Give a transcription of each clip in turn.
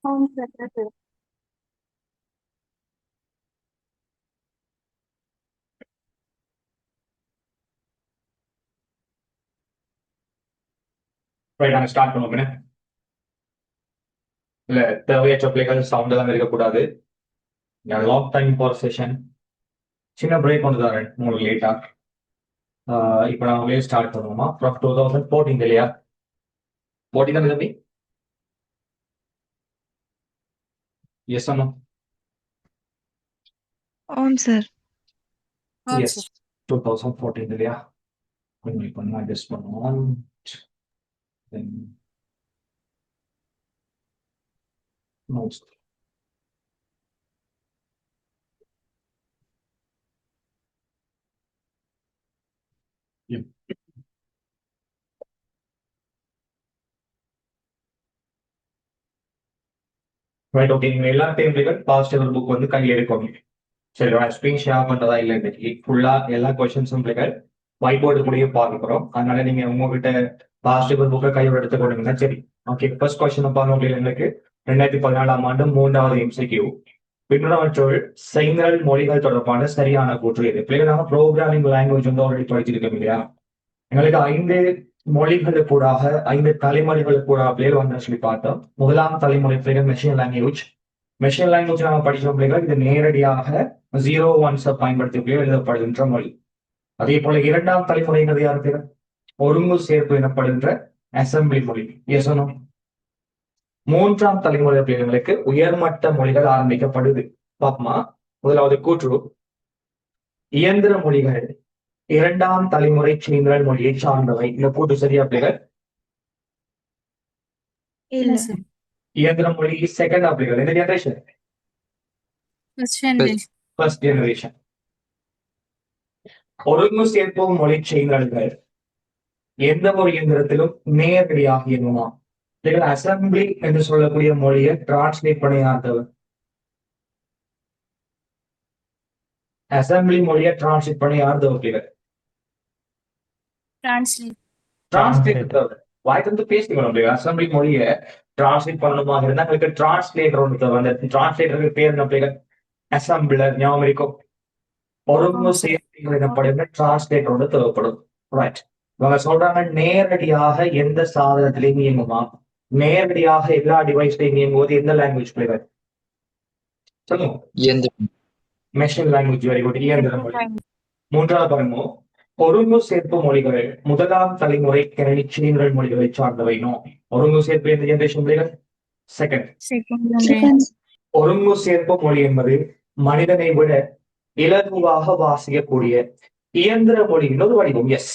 అవును sir. Sir. Right, நாங்கள் start பண்ணுவோம். இல்ல, தேவையற்ற பிள்ளைகள் சவுண்ட் எல்லாம் இருக்கக்கூடாது. லாங் டைம் போற செஷன். சின்ன பிரேக் ஒன்று தரேன் உங்களுக்கு லேட்டா. இப்போ நாங்களே ஸ்டார்ட் பண்ணுவோமா? ஃப்ரம் 2014 இல்லையா? 14 தானே தம்பி? எஸ் அண்ணா. అవును సార్. అవును எஸ், సార్. 2014 இல்லையா? கொஞ்சம் இப்போ நான் அட்ஜஸ்ட் பண்ணுவோம். Then notes. Yep. Right, okay. நீங்க எல்லா டைம்லையும் பாஸ்ட் ஒரு புக் வந்து கையில் எடுக்கணும். சரி, ஸ்க்ரீன் ஷேர் பண்றதா இல்லை இன்னைக்கு ஃபுல்லா எல்லா கொஸ்டின்ஸும் பிள்ளைகள் ஒயிட் போர்டு கூடயே பார்க்க போறோம். அதனால நீங்க உங்ககிட்ட பாஸ்ட் பேப்பர் புக்கை கையோட எடுத்துக்கொண்டீங்கன்னா சரி. ஓகே, ஃபர்ஸ்ட் கொஸ்டின் பாருங்க பிள்ளைங்களுக்கு. 2014ஆம் ஆண்டு 3வது MCQ. பின்வருவற்றுள் செங்கல் மொழிகள் தொடர்பான சரியான கூற்று எது? பிள்ளைகள் நாம ப்ரோக்ராமிங் லாங்குவேஜ் வந்து ஆல்ரெடி படிச்சிருக்கோம் இல்லையா? எங்களுக்கு 5 மொழிகளுக்கூடாக 5 தலைமுறைகளுக்கூடாக பிள்ளைகள் வந்து சொல்லி பார்த்தோம். முதலாம் தலைமுறை பிள்ளைகள் மெஷின் லாங்குவேஜ். மெஷின் லாங்குவேஜ் நம்ம படிச்ச பிள்ளைகள் இது நேரடியாக 0 1 பயன்படுத்தி எழுதப்படுகின்ற மொழி. அதே போல இரண்டாம் தலைமுறைங்கிறது யாரு பேர்? ஒருங்கு சேர்ப்பு எனப்படுகின்ற அசம்பிளி மொழி. எசனும் மூன்றாம் தலைமுறை பிள்ளைகளுக்கு உயர்மட்ட மொழிகள் ஆரம்பிக்கப்படுது. பாப்பமா, முதலாவது கூற்று இயந்திர மொழிகள் இரண்டாம் தலைமுறை சீனல் மொழியை சார்ந்தவை. இந்த கூற்று சரியா பிள்ளைகள்? இல்ல சார். இயந்திர மொழி செகண்ட் பிள்ளைகள். எந்த generation? First generation. First generation. ஒருங்கு சேர்ப்பு மொழி செய்தல்கள் எந்த ஒரு இயந்திரத்திலும் நேரடியாக இயங்குமா? இதில் அசம்பிளி என்று சொல்லக்கூடிய மொழியை டிரான்ஸ்லேட் பண்ணியாதவர். அசம்பிளி மொழியை டிரான்ஸ்லேட் பண்ணி யார்தவர்? டிரான்ஸ்லேட்டர். வாய்க்கு பேசிக்கணும். அசம்பிளி மொழியை டிரான்ஸ்லேட் பண்ணணுமா இருந்தா உங்களுக்கு டிரான்ஸ்லேட்டர் ஒன்று தேவை. அந்த டிரான்ஸ்லேட்டருக்கு பேர் என்ன? அசம்பிளர். ஞாபகம் இருக்கும். ஒருங்கு சேர்ப்பு எனப்படுகிற டிரான்ஸ்லேட்டர் ஒன்று தேவைப்படும். ரைட். இவங்க சொல்றாங்க நேரடியாக எந்த சாதனத்திலையும் இயங்குமா? நேரடியாக எல்லா டிவைஸ்லையும் இயங்குவது எந்த லாங்குவேஜ் பிள்ளைகள்? சொல்லுங்க. Machine language. Very good. இயந்திர மொழி. மூன்றாவது பாருங்க, ஒருங்கு சேர்ப்பு மொழிகள் முதலாம் தலைமுறை சீனல் மொழிகளை சார்ந்தவை. நோ. ஒருங்கு சேர்ப்பு எந்த ஜெனரேஷன் பிள்ளைகள்? செகண்ட். ஒருங்கு சேர்ப்பு மொழி என்பது மனிதனை விட இலகுவாக வாசிக்கக்கூடிய இயந்திர மொழி இன்னொரு வடிவம். எஸ்.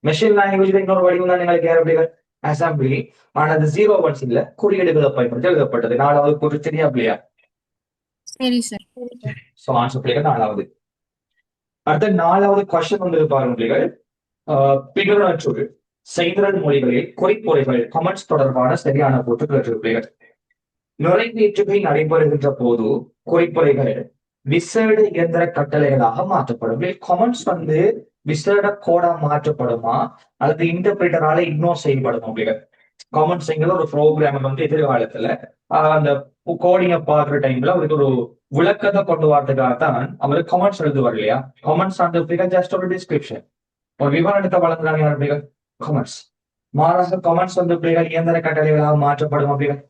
மெஷின் லாங்குவேஜ் இன்னொரு வடிவம் தான் எங்களுக்கு யார் பிள்ளைகள்? அசம்பிளி. ஆனா அது 0 1 இல்ல, குறியீடுகளை பயன்படுத்தி எழுதப்பட்டது. 4வது கூற்று சரியா பிள்ளையா? சரி சார். சோ ஆன்சர் பிள்ளைகள் 4வது. அடுத்த 4வது கொஸ்டின் வந்து பாருங்க பிள்ளைகள். பின்வருவற்றுள் செய்திரல் மொழிகளில் குறிப்புரைகள் கமெண்ட்ஸ் தொடர்பான சரியான கூற்று கேட்டு பிள்ளைகள். நிறைவேற்றுகை நடைபெறுகின்ற போது குறிப்புரைகள் விசேட இயந்திர கட்டளைகளாக மாற்றப்படும். கமெண்ட்ஸ் வந்து விசேட கோடா மாற்றப்படுமா அல்லது இன்டர்பிரேட்டரால இக்னோர் செய்யப்படுமா? பிள்ளைகள் கமெண்ட்ஸ்ங்கிறது ஒரு ப்ரோக்ராமர் வந்து எதிர்காலத்துல அந்த கோடிங்க பாக்குற டைம்ல அவருக்கு ஒரு விளக்கத்தை கொண்டு வரதுக்காகத்தான் அவர் கமெண்ட்ஸ் எழுதுவார் இல்லையா? கமெண்ட்ஸ் அந்த ஜஸ்ட் ஒரு டிஸ்கிரிப்ஷன், ஒரு விவரணத்தை வழங்குறாங்க யார் பிள்ளைகள்? கமெண்ட்ஸ். மாறாக கமெண்ட்ஸ் வந்து பிள்ளைகள் இயந்திர கட்டளைகளாக மாற்றப்படும் அப்படிகள்.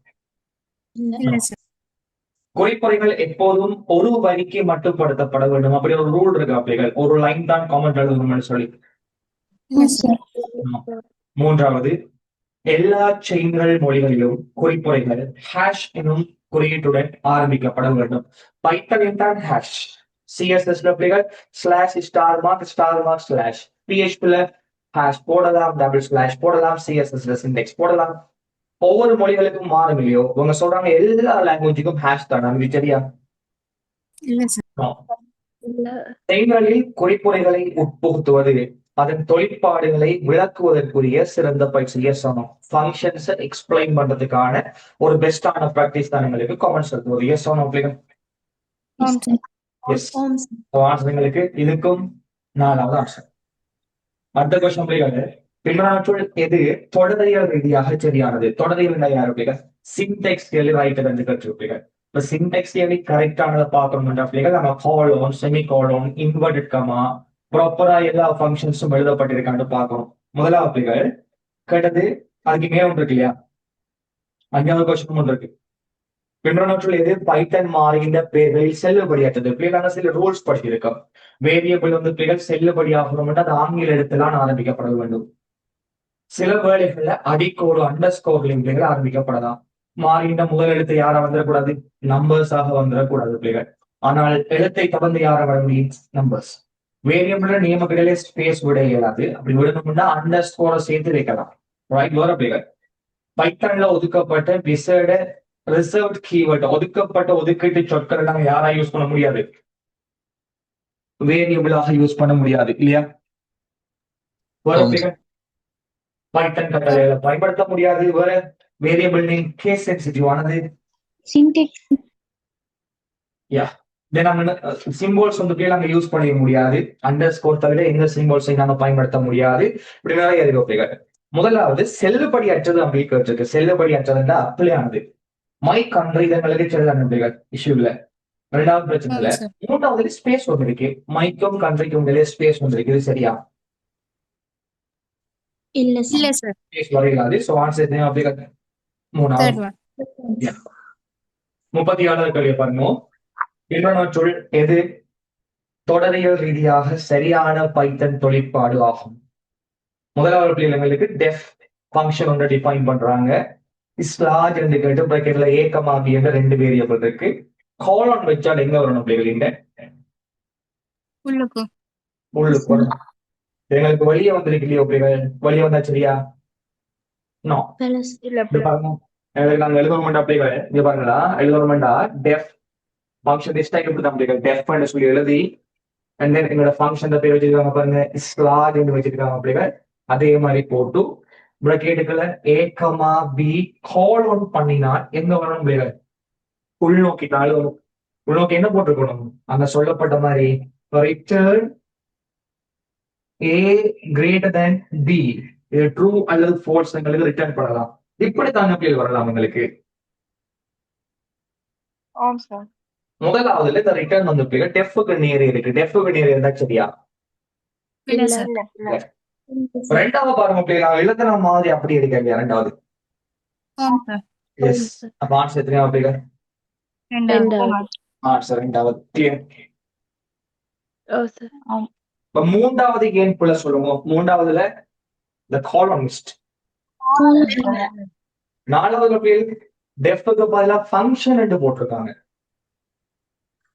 இல்ல சார். குறிப்புரைகள் எப்போதும் ஒரு வரிக்கு மட்டுப்படுத்தப்பட வேண்டும். அப்படி ஒரு ரூல் இருக்கு அப்படிகள். ஒரு லைன் தான் கமெண்ட் எழுதணும்னு சொல்லி. மூன்றாவது, எல்லா செய்திகள் மொழிகளிலும் குறிப்புரைகள் ஹேஷ் எனும் குறியீட்டுடன் ஆரம்பிக்கப்பட வேண்டும். பைத்தனில் தான் ஹேஷ். சிஎஸ்எஸ்ல பிள்ளைகள் /**// PHP ஹேஷ் போடலாம், டபுள் ஸ்லாஷ் போடலாம், சிஎஸ்எஸ்ல சிண்டெக்ஸ் போடலாம். ஒவ்வொரு மொழிகளுக்கும் மாறும் இல்லையோ? இவங்க சொல்றாங்க எல்லா லாங்குவேஜுக்கும் ஹேஷ் தான். இது சரியா? இல்ல சார். செய்திகளில் குறிப்புரைகளை உட்புகுத்துவது அதன் தொழிற்பாடுகளை விளக்குவதற்குரிய சிறந்த பயிற்சி. எஸ் ஆனோம். ஃபங்க்ஷன்ஸ் எக்ஸ்பிளைன் பண்றதுக்கான ஒரு பெஸ்டான பிராக்டிஸ் தான் எங்களுக்கு கமெண்ட்ஸ் எழுதுவது. எஸ் ஆனோம் பிள்ளைகள்? எஸ். ஆன்சர் எங்களுக்கு இதுக்கும் 4வது ஆன்சர். அடுத்த கொஸ்டின் பிள்ளைகள், பின்னொற்றுள் எது தொடரியல் ரீதியாக சரியானது? தொடரியல் யார் பிள்ளைகள்? சின்டெக்ஸ் ரைட்டர் என்று கற்றுப்பிள்ளைகள். இப்ப சின்டெக்ஸ் கரெக்டானதை பார்க்கணும் பிள்ளைகள் நம்ம colon, semi colon, inverted comma ப்ராப்பரா எல்லா ஃபங்க்ஷன்ஸும் எழுதப்பட்டிருக்கான்னு பார்க்கணும். முதலாவது பிள்ளைகள் கேட்டது அதுக்கு மேல ஒன்று இருக்கு இல்லையா? 5வது கொஸ்டின் ஒன்று இருக்கு. பின்னொற்றுள் எது பைத்தன் மாறுகின்ற பேர்களில் செல்லுபடியாற்றது? பிள்ளைகள் சில ரூல்ஸ் படிச்சிருக்கோம். வேரியபிள் வந்து பிள்ளைகள் செல்லுபடியாகணும் அது ஆங்கில எழுத்துலாம் ஆரம்பிக்கப்பட வேண்டும். சில வேளைகள்ல அடிக்கோடு அண்டர்ஸ்கோர்லிங் பிள்ளைகள் ஆரம்பிக்கப்படலாம். மாறின்ற முதல் எழுத்து யாரா வந்துடக்கூடாது? நம்பர்ஸாக வந்துடக்கூடாது பிள்ளைகள். ஆனால் எழுத்தை தொடர்ந்து யார வர முடியும்? நம்பர்ஸ். வேரியபிள் நியமங்களிலே ஸ்பேஸ் விட இயலாது. அப்படி விடணும்னா அண்டர்ஸ்கோரை சேர்த்து வைக்கலாம். ரைட் வர பிள்ளைகள். பைத்தன்ல ஒதுக்கப்பட்ட விசேட ரிசர்வ்ட் கீவேர்ட், ஒதுக்கப்பட்ட ஒதுக்கீட்டு சொற்கள் எல்லாம் யாரா யூஸ் பண்ண முடியாது? வேரியபிளாக யூஸ் பண்ண முடியாது இல்லையா? பைத்தன் கட்டளையில பயன்படுத்த முடியாது. வேற வேரியபிள் நேம் கேஸ் சென்சிட்டிவ் ஆனது. சின்டெக்ஸ் சிம்போல்ஸ் வந்து நாங்க யூஸ் பண்ணிக்க முடியாது. அண்டர்ஸ்கோர் தவிர எந்த சிம்போல்ஸை நாங்க பயன்படுத்த முடியாது. இப்படி நிறைய இருக்கு. முதலாவது செல்லுபடி அற்றது அப்படின்னு கேட்டிருக்கு. செல்லுபடி அற்றதுன்னா அப்ளையானது. மை கண்ட்ரி இதங்களுக்கு செல்லான இஷ்யூ இல்ல. ரெண்டாவது பிரச்சனை. மூன்றாவது ஸ்பேஸ் ஒன்று இருக்கு. மைக்கும் கண்ட்ரிக்கும் இடையிலே ஸ்பேஸ் ஒன்று இருக்கு. இது சரியா? இல்ல இல்ல சார். ஸ்பேஸ் வரையிலாது. சோ ஆன்சர் என்ன அப்படி? மூணாவது. 37வது கேள்வி பாருங்க. பின்னொற்றுள் எது தொடரியல் ரீதியாக சரியான பைத்தன் தொழிற்பாடு ஆகும்? முதலாவது பிள்ளைங்களுக்கு டெஃப் ஃபங்க்ஷன் ஒன்று டிஃபைன் பண்றாங்க. ஸ்லார்ஜ் என்று கேட்டு பிராக்கெட்ல ஏக்கமாகி என்ற 2 வேரியபிள் இருக்கு. கோலன் வச்சால் எங்க வரணும் பிள்ளைகள்? உள்ளுக்கு வரணும். எங்களுக்கு வெளியே வந்திருக்கு இல்லையோ பிள்ளைகள்? வெளியே வந்தா சரியா? நோ. பாருங்க நாங்க எழுதணும்டா பிள்ளைகள். இங்க பாருங்களா எழுதணும்டா டெஃப் ஃபங்க்ஷன் இப்படிதான் டெஃப் பண்ண சொல்லி எழுதி அண்ட் தென் எங்களோட ஃபங்க்ஷன் பேர் வச்சிருக்காங்க பாருங்க, ஸ்லார்ஜ் என்று வச்சிருக்காங்க பிள்ளைகள். அதே மாதிரி போட்டு பிரக்கெட்டுகளை ஏக்கமா பி கோலன் பண்ணினால் எங்க வரணும் பிள்ளைகள்? உள்நோக்கினாலும் உள்நோக்கி என்ன போட்டிருக்கணும்? அங்க சொல்லப்பட்ட மாதிரி return A greater than B. இது ட்ரூ அல்லது ஃபால்ஸ் எங்களுக்கு ரிட்டர்ன் பண்ணலாம். இப்படித்தான் பிள்ளைகள் வரலாம் எங்களுக்கு. முதலாவதுல இந்த ரிட்டர்ன் வந்து பிள்ளைகள் டெஃப்க்கு நேரே இருக்கு. டெஃப்க்கு நேரே இருந்தா சரியா? இல்ல சார். ரெண்டாவது பாருங்க பிள்ளைகள் எழுதுன மாதிரி அப்படி எடுக்க. ரெண்டாவது எஸ். அப்ப ஆன்சர் எத்தனை பிள்ளைகள்? ஆன்சர் ரெண்டாவது. இப்ப மூன்றாவது ஏன் புள்ள சொல்லுங்க. மூன்றாவதுல the columnist. நாலாவது பேர் டெஃப்க்கு பதிலா ஃபங்க்ஷன் என்று போட்டிருக்காங்க.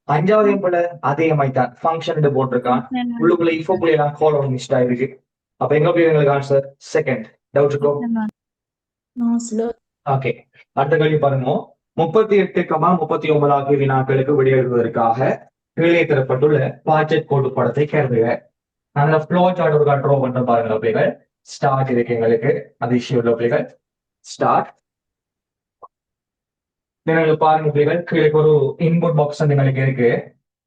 5வது போல அதே மாதிரி ஃபங்க்ஷன் என்று போட்டிருக்கான். உள்ளுக்குள்ள இஃபோ புள்ளி எல்லாம் columnist ஆயிருக்கு. அப்ப எங்க போய் எங்களுக்கு ஆன்சர் செகண்ட். டவுட் இருக்கோ? ஓகே. அடுத்த கேள்வி பாருங்க. 38,39 ஆகிய வினாக்களுக்கு விடையெழுதுவதற்காக கீழே தரப்பட்டுள்ள பாட்ஜெட் கோடு படத்தை கருதுக. நாங்க ஃப்ளோ சார்ட் ஒரு ட்ரா பண்ற பாருங்க பிள்ளைகள். ஸ்டார்ட் இருக்கு எங்களுக்கு. அது இஷ்யூ உள்ள பிள்ளைகள். ஸ்டார்ட் பாருங்க பிள்ளைகள். கீழே ஒரு இன்புட் பாக்ஸ் எங்களுக்கு இருக்கு.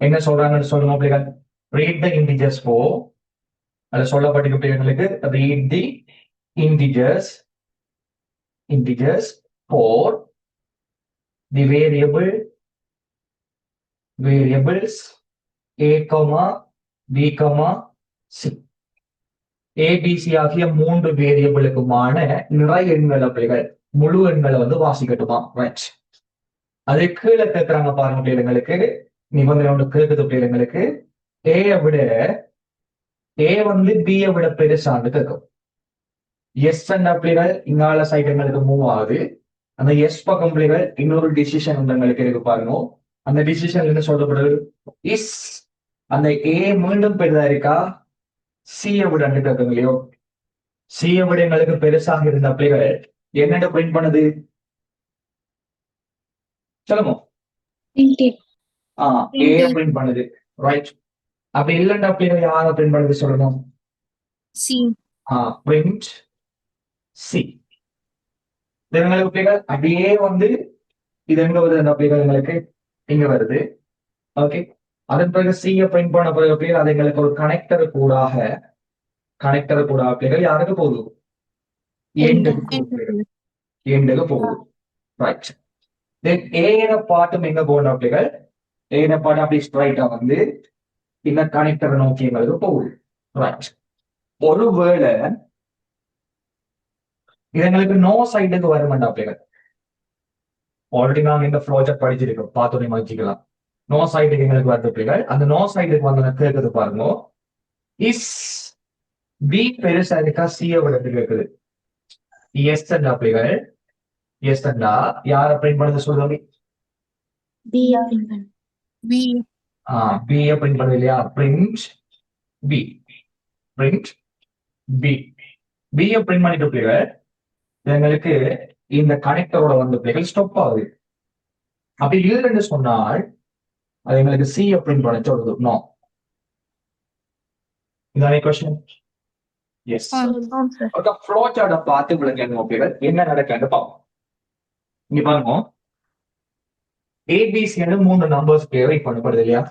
என்ன சொல்றாங்கன்னு சொல்லுங்க பிள்ளைகள். ரீட் த இன்டிஜர்ஸ் போ. அதுல சொல்லப்பட்டிருக்க பிள்ளைகளுக்கு read the integers for the variables a, b, c. ABC ஆகிய 3 வேரியபிளுக்குமான நிறை எண்களை பிள்ளைகள் முழு எண்களை வந்து வாசிக்கட்டுமா? ரைட். அது கீழே கேட்கிறாங்க பாருங்க பிள்ளைங்களுக்கு. நிபந்தனை ஒன்று கேட்குது பிள்ளைங்களுக்கு. ஏ வந்து பியை விட பெருசான்னு கேட்கும். எஸ் அண்ட் பிள்ளைகள் இங்கால சைட் எங்களுக்கு மூவ் ஆகுது. அந்த எஸ் பக்கம் பிள்ளைகள் இன்னொரு டிசிஷன் எங்களுக்கு இருக்கு பாருங்க. அந்த டிசிஷன் என்ன சொல்லப்படுது? இஸ் அந்த ஏ மீண்டும் பெரிதா இருக்கா சியை விட கேட்கும் இல்லையோ? சியை விட எங்களுக்கு பெருசாக இருந்த பிள்ளைகள் என்னென்ன பிரிண்ட் பண்ணுது சொல்லுங்க. ஏ பிரிண்ட் பண்ணுது. ரைட். அப்படி இல்லைன்னா பிள்ளைகள் யாரை பிரிண்ட் பண்ணுது சொல்லணும்? சி. Print C. எங்களுக்கு பிள்ளைகள் அப்படியே வந்து இது எங்க வருது? அந்த பிள்ளைகள் எங்களுக்கு இங்க வருது. ஓகே. அதன் பிறகு சியை பிரிண்ட் பண்ண பிறகு பிள்ளைகள் அது எங்களுக்கு ஒரு கனெக்டர் கூடாக கனெக்டர் கூட பிள்ளைகள் யாருக்கு போகுது எண்டுக்கு போகுது ரைட் தென் ஏன பாட்டும் எங்க போகணும் பிள்ளைகள் ஏன பாட்டு அப்படி ஸ்ட்ரைட்டா வந்து இந்த கனெக்டரை நோக்கி எங்களுக்கு போகுது ரைட் ஒருவேளை இது எங்களுக்கு நோ சைடுக்கு வர மாட்டா பிள்ளைகள் ஆல்ரெடி நாங்க இந்த ப்ராஜெக்ட் படிச்சிருக்கோம் பார்த்தோன்னே வச்சுக்கலாம் நோ சைடுக்கு எங்களுக்கு வருது பிள்ளைகள் அந்த நோ சைடுக்கு வந்து கேட்குது பாருங்க இஸ் பி பெருசா இருக்கா சியை விட கேட்குது எஸ் பிள்ளைகள் எஸ் யார பிரிண்ட் பண்ணது சொல்லுங்க பி பி பிரிண்ட் பண்ணது இல்லையா print B print B B print பண்ணிட்டு பிள்ளைகள் எங்களுக்கு இந்த கனெக்டரோட வந்து பிள்ளைகள் ஸ்டாப் ஆகுது அப்படி இல்லைன்னு சொன்னால் அது எங்களுக்கு சி பிரிண்ட் பண்ண சொல்லுது நோ இதானே கொஸ்டின் எஸ் ஃப்ளோ சார்ட்டை பார்த்து விளங்க என்ன நடக்குன்னு பார்ப்போம் இங்க பாருங்க ஏபிசி 3 நம்பர்ஸ் வெயிட் பண்ணப்படுது இல்லையா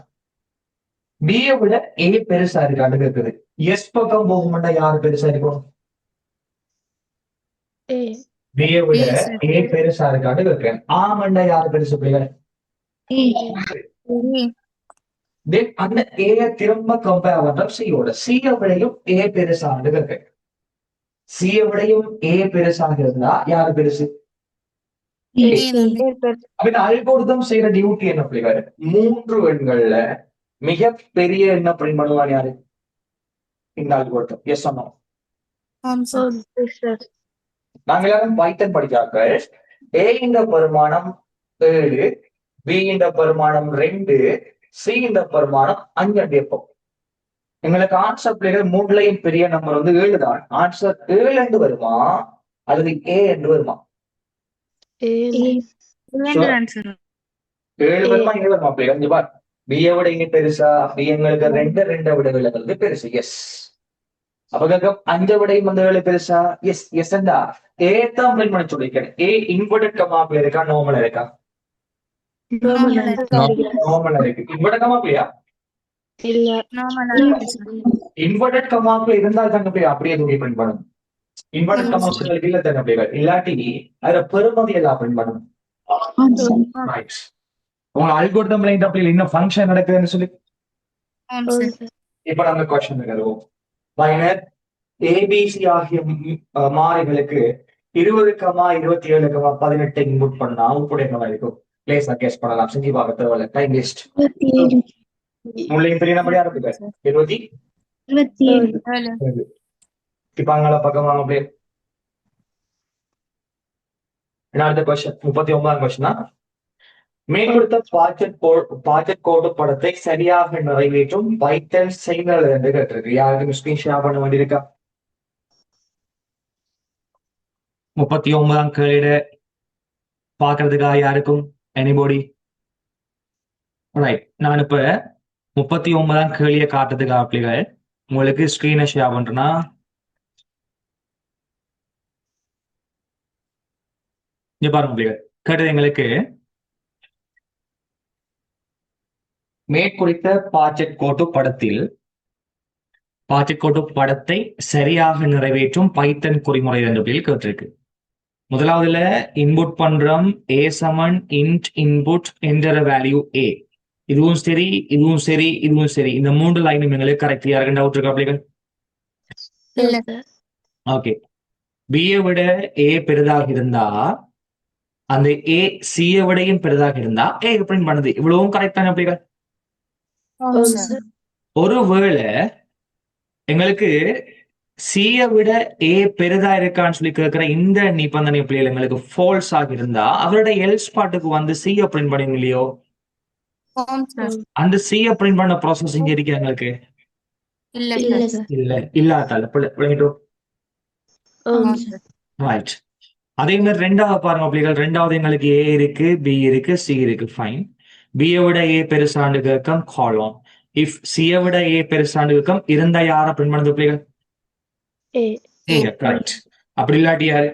பியை விட ஏ பெருசா இருக்கான்னு கேக்குது எஸ் பக்கம் போகும்னா யாரு பெருசா இருக்கும் பியை விட ஏ பெருசா இருக்கான்னு கேட்கிறேன் ஆமண்டா யாரு பெருசு பிள்ளைகள் அந்த ஏ திரும்ப கம்பேர் பண்றோம் சியோட சியை விடையும் ஏ பெருசான்னு கேட்கிறேன் சியை விடையும் ஏ பெருசாக இருந்தா யாரு பெருசு அப்படின்னு அல்கோரிதம் செய்யற டியூட்டி என்ன பிள்ளைகள் 3 எண்கள்ல மிக பெரிய என்ன பிரிண்ட் பண்ணுவான் யாரு இந்த அல்கோரிதம் எஸ் சொன்னோம் நாங்க எல்லாரும் பைத்தன் படிச்சாக்க ஏ இந்த பெருமானம் 7 பி இந்த பெருமானம் 2 சி இந்த பெருமானம் 5 கேட்போம் எங்களுக்கு ஆன்சர் பிள்ளைகள் 3லயும் பெரிய நம்பர் வந்து 7 தான் ஆன்சர் 7 என்று வருமா அல்லது ஏ என்று வருமா 7 வருமா 7 வருமா பிள்ளைகள் பிஏ விட இங்க பெருசா பி எங்களுக்கு 2 விட விலகிறது பெருசு எஸ் அப்ப 5 விடையும் வந்து 7 பெருசா எஸ் எஸ் ஏ தான் பிரிண்ட் பண்ண சொல்லிருக்கேன் ஏ இன்வெர்டட் கமா இருக்கா நார்மலா இருக்கா நார்மலா இருக்கு இன்வெர்டட் கமா இல்லையா இன்வெர்டட் கமாப்ல இருந்தால் தாங்க போய் அப்படியே தூக்கி பிரிண்ட் பண்ணணும் இன்வெர்டட் கமாப்களுக்கு இல்ல தாங்க பிள்ளைகள் இல்லாட்டி அதுல பெருமதி எல்லாம் பிரிண்ட் பண்ணணும் உங்க அல்கோரிதம் இன்னும் ஃபங்க்ஷன் நடக்குதுன்னு சொல்லி இப்ப நம்ம கொஸ்டின் வருவோம் மைனர் ஏபிசி ஆகிய மாறிகளுக்கு 20,27,18 இன்புட் பண்ணா அவுட்புட் என்ன இருக்கும் லேசா கேஸ் பண்ணலாம் செஞ்சு பார்க்க தேவையில்ல டைம் வேஸ்ட் முள்ளையும் பெரிய நம்பர் யாரு 27 இப்ப அங்கால பக்கம் வாங்க அப்படியே அடுத்த கொஸ்டின் 39 கொஸ்டினா மேற்கொடுத்த ப்ராஜெக்ட் கோடு படத்தை சரியாக நிறைவேற்றும் பைத்தன் செய்தல் என்று கேட்டிருக்கு யாருக்கும் ஸ்கிரீன் ஷேர் பண்ண வேண்டியிருக்கா 39 கேள்வியிட பாக்குறதுக்காக யாருக்கும் எனிபோடி ரைட் நான் இப்ப 39 கேள்வியை காட்டுறதுக்காக பிள்ளைகள் உங்களுக்கு ஸ்கிரீனை ஷேர் பண்றேன்னா இங்க பாருங்க பிள்ளைகள் கேட்டது எங்களுக்கு மேற்குறித்த ப்ராஜெக்ட் கோட்டு படத்தை சரியாக நிறைவேற்றும் பைத்தன் குறிமுறை என்று கேட்டிருக்கு முதலாவதுல இன்புட் பண்றோம் ஏ சமன் இன்ட் இன்புட் என்ற வேல்யூ ஏ இதுவும் சரி இதுவும் சரி இதுவும் சரி இந்த 3 லைனும் எங்களுக்கு கரெக்ட் யாருக்கு டவுட் இருக்கா பிள்ளைகள் ஓகே பியை விட ஏ பெரிதாக இருந்தா அந்த ஏ சியை விடையும் பெரிதாக இருந்தா ஏ பிரிண்ட் பண்ணுது இவ்வளவும் கரெக்டான பிள்ளைகள் ஒருவேளை எங்களுக்கு சியை விட ஏ பெரிதா இருக்கான்னு சொல்லி கேட்கிற இந்த நிபந்தனை பிள்ளைகள் எங்களுக்கு ஃபால்ஸ் ஆகி இருந்தா அவரோட எல்ஸ் பாட்டுக்கு வந்து சியை பிரிண்ட் பண்ணீங்க இல்லையோ அந்த சியை பிரிண்ட் பண்ண ப்ராசஸ் இங்க இருக்கு எங்களுக்கு இல்லாதால ரைட் அதே மாதிரி ரெண்டாவது பாருங்க பிள்ளைகள் ரெண்டாவது எங்களுக்கு ஏ இருக்கு பி இருக்கு சி இருக்கு ஃபைன் பியை விட ஏ பெருசாண்டு கேட்கம் காலம் இஃப் சியை விட ஏ பெருசாண்டு கேட்கம் இருந்தா யார பிரிண்ட் பண்ணது பிள்ளைகள் அப்படி இல்லாட்டி யாரு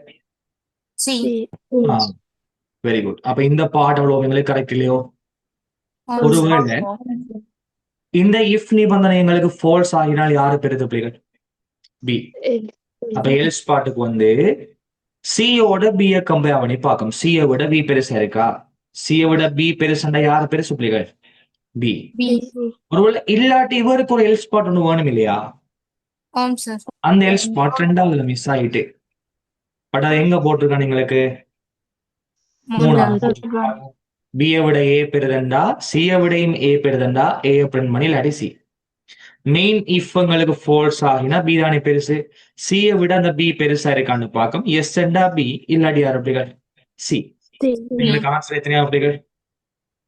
வெரி குட் அப்ப இந்த பார்ட் அவ்வளவு எங்களுக்கு கரெக்ட் இல்லையோ ஒருவேளை இந்த இஃப் நிபந்தனை எங்களுக்கு ஃபால்ஸ் ஆகினால் யாரு பெறுது பிள்ளைகள் பி. அப்ப எல்ஸ் பாட்டுக்கு வந்து சியோட பிய கம்பேர் பண்ணி பார்க்கும். சியை விட பி பெருசா இருக்கா? சியை விட பி பெருசுண்டா யார பெருசு பிள்ளைகள்? பி. பி. ஒருவேளை இல்லாட்டி இவருக்கு ஒரு எல் ஸ்பாட் ஒன்று வேணும் இல்லையா? ஆம் சார். அந்த எல் ஸ்பாட் ரெண்டாவதுல மிஸ் ஆயிட்டு, பட் அது எங்க போட்டிருக்கான் எங்களுக்கு? மூணாவது. பியை விட ஏ பெருதண்டா, சியை விடையும் ஏ பெருதண்டா, ஏ பிரிண்ட் பண்ணி இல்லாட்டி சி. மெயின் இஃப் உங்களுக்கு ஃபோல்ஸ் ஆகினா பி தானே பெருசு. சியை விட அந்த பி பெருசா இருக்கான்னு பார்க்கும். எஸ் என்றா பி, இல்லாட்டி யார் அப்படிகள்? சி. உங்களுக்கு ஆன்சர் எத்தனையா அப்படிகள்?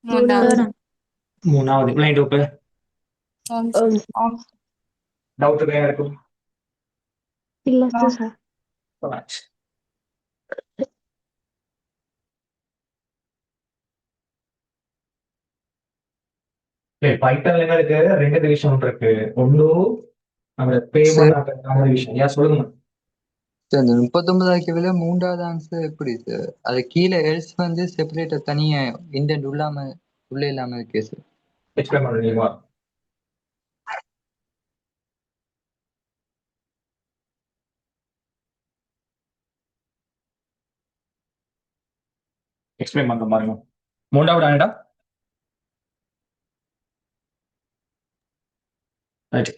மூன்றாவது. மூணாவது. பிளைண்ட் ஓப்பு. டவுட் வேற இருக்கும்? இல்ல சார். பைத்தன்ல எங்களுக்கு ரெண்டு டிவிஷன் இருக்கு. ஒன்று நம்ம பேமெண்ட் டிவிஷன். யா சொல்லுங்க. சார் இந்த 39 விட மூன்றாவது ஆன்சர் எப்படி சார்? அது கீழே எல்ஸ் வந்து செப்பரேட்டா தனியா இண்டென்ட் உள்ள இல்லாம இருக்கே சார். எக்ஸ்பிளைன் பண்ணுவீங்களா? எக்ஸ்பிளைன் பண்ற பாருங்க. மூன்றாவது ஆனடா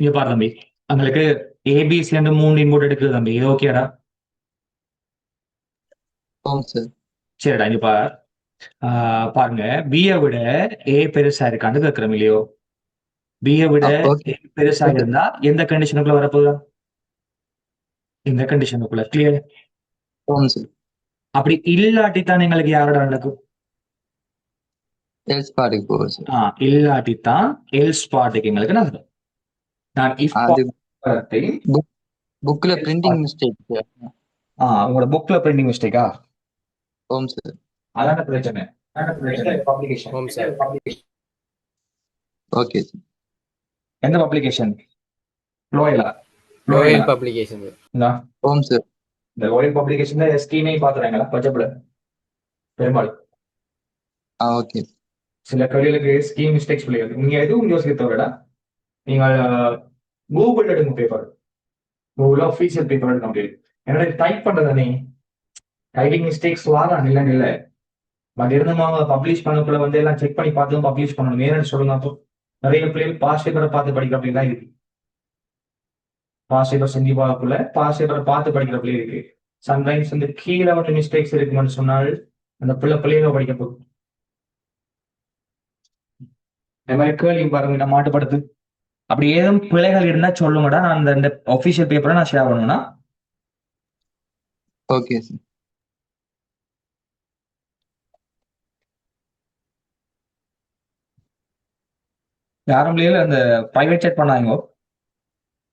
இங்க பாரு தம்பி, உங்களுக்கு ஏபிசி வந்து 3 இன்புட் எடுக்குது தம்பி. இது ஓகேடா? ஆமாம் சார். சரிடா, இங்க பாருங்க, பியை விட ஏ பெருசா இருக்கான்னு கேட்கிறோம் இல்லையோ? பியை விட ஏ பெருசா இருந்தா எந்த கண்டிஷனுக்குள்ள வரப்போகுதா? இந்த கண்டிஷனுக்குள்ள. கிளியர்? ஆமாம் சார். அப்படி இல்லாட்டி தான் எங்களுக்கு யாரோட நடக்கும்? எல்ஸ் பாட்டுக்கு போகும் சார். இல்லாட்டி தான் எல்ஸ் பாட்டுக்கு எங்களுக்கு நடக்கும். நான் இஃப் புக்ல பிரிண்டிங் மிஸ்டேக் சார். உங்களோட புக்ல பிரிண்டிங் மிஸ்டேக்கா? ஆமாம் சார். அதான பிரச்சனை. பப்ளிகேஷன். Okay sir. எந்த பப்ளிகேஷன்? லோயலா? Loyal publication. ஆமாம் சார். இந்த லோயல் பப்ளிகேஷன்ல ஸ்கீமே பாத்துறாங்களா பட்ஜெட்ல பெரும்பாலும்? ஓகே. சில கடைகளுக்கு ஸ்கீம் மிஸ்டேக்ஸ் பிள்ளைகள். நீங்க எதுவும் யோசிக்க விட நீங்க கூகுள் எடுங்க பேப்பர். கூகுள் ஆஃபீஷியல் பேப்பர் எடுக்க முடியாது. என்னோட டைப் பண்றதானே டைப்பிங் மிஸ்டேக்ஸ் வாரான் இல்லைன்னு இல்லை. பட் இருந்தவங்க அவங்க பப்ளிஷ் பண்ணக்குள்ள வந்து எல்லாம் செக் பண்ணி பார்த்து பப்ளிஷ் பண்ணணும். ஏன்னு சொல்லுங்க. அப்போ நிறைய பிள்ளைகள் பாஸ் பேப்பரை பார்த்து படிக்கிற அப்படிலாம் இருக்கு. பாஸ் பேப்பர் செஞ்சு பார்க்கக்குள்ள பாஸ் பேப்பரை பார்த்து படிக்கிற பிள்ளை இருக்கு. சம்டைம்ஸ் வந்து கீழே வந்து மிஸ்டேக்ஸ் இருக்குன்னு சொன்னால் அந்த பிள்ளைங்க படிக்க போகுது. இந்த மாதிரி கேள்வி பாருங்க, நான் மாட்டுப்படுத்து. அப்படி ஏதும் பிழைகள் இருந்தா சொல்லுங்கடா. நான் அந்த ஒபிஷியல் பேப்பரை நான் ஷேர் பண்ணுவேன்னா. Okay sir. யாரும் அந்த பிரைவேட் செட் பண்ணாங்க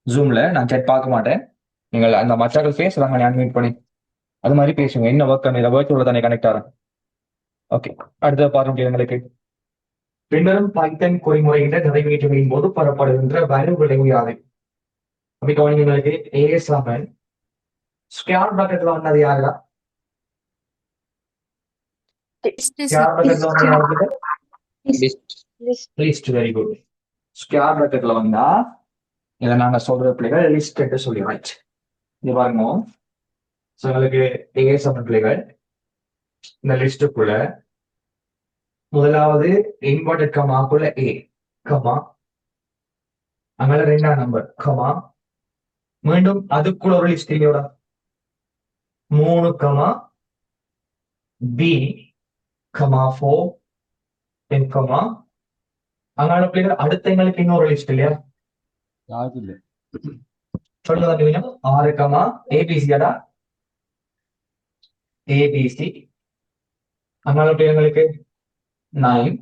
ஜூம்ல. நான் செட் பார்க்க மாட்டேன். நீங்கள் அந்த மற்றாக்கள் பேசுறாங்க, நான் மீட் பண்ணி அது மாதிரி பேசுங்க. என்ன ஒர்க் அந்த வேர்ச்சுவல் தானே கனெக்ட் ஆகிறேன். ஓகே, அடுத்த பாருங்க. எங்களுக்கு பின்னரும் பைத்தன் குறிமுறையிட நிறைவேற்றுகையின் போது பெறப்படுகின்ற வரு விளைவு யாது? அப்படி கவனிங்களுக்கு ஏஎஸ்எம்எல் ஸ்கொயர் பிராக்கெட்ல வந்தது யாருடா? ஸ்கொயர் பிராக்கெட்ல வந்தது யாருக்கு? லிஸ்ட். Very good. ஸ்கொயர் பிராக்கெட்ல வந்தா இதை நாங்க சொல்ற பிள்ளைகள் லிஸ்ட் என்று சொல்லி ரைட். இது பாருங்க, எங்களுக்கு ஏஎஸ்எம்எல் பிள்ளைகள் இந்த லிஸ்டுக்குள்ள முதலாவது இன்வெர்டட் கமாக்குள்ள ஏ கமா, அங்கே ரெண்டாம் நம்பர் கமா, மீண்டும் அதுக்குள்ள ஒரு லிஸ்ட் இல்லையோட 3 கமா பி கமா 4 10 கமா, அங்கான பிள்ளைகள் அடுத்த எங்களுக்கு இன்னொரு லிஸ்ட் இல்லையா? சொல்லுங்க. 6 கமா ஏபிசியாடா? ஏபிசி. அங்கான பிள்ளைங்களுக்கு 9.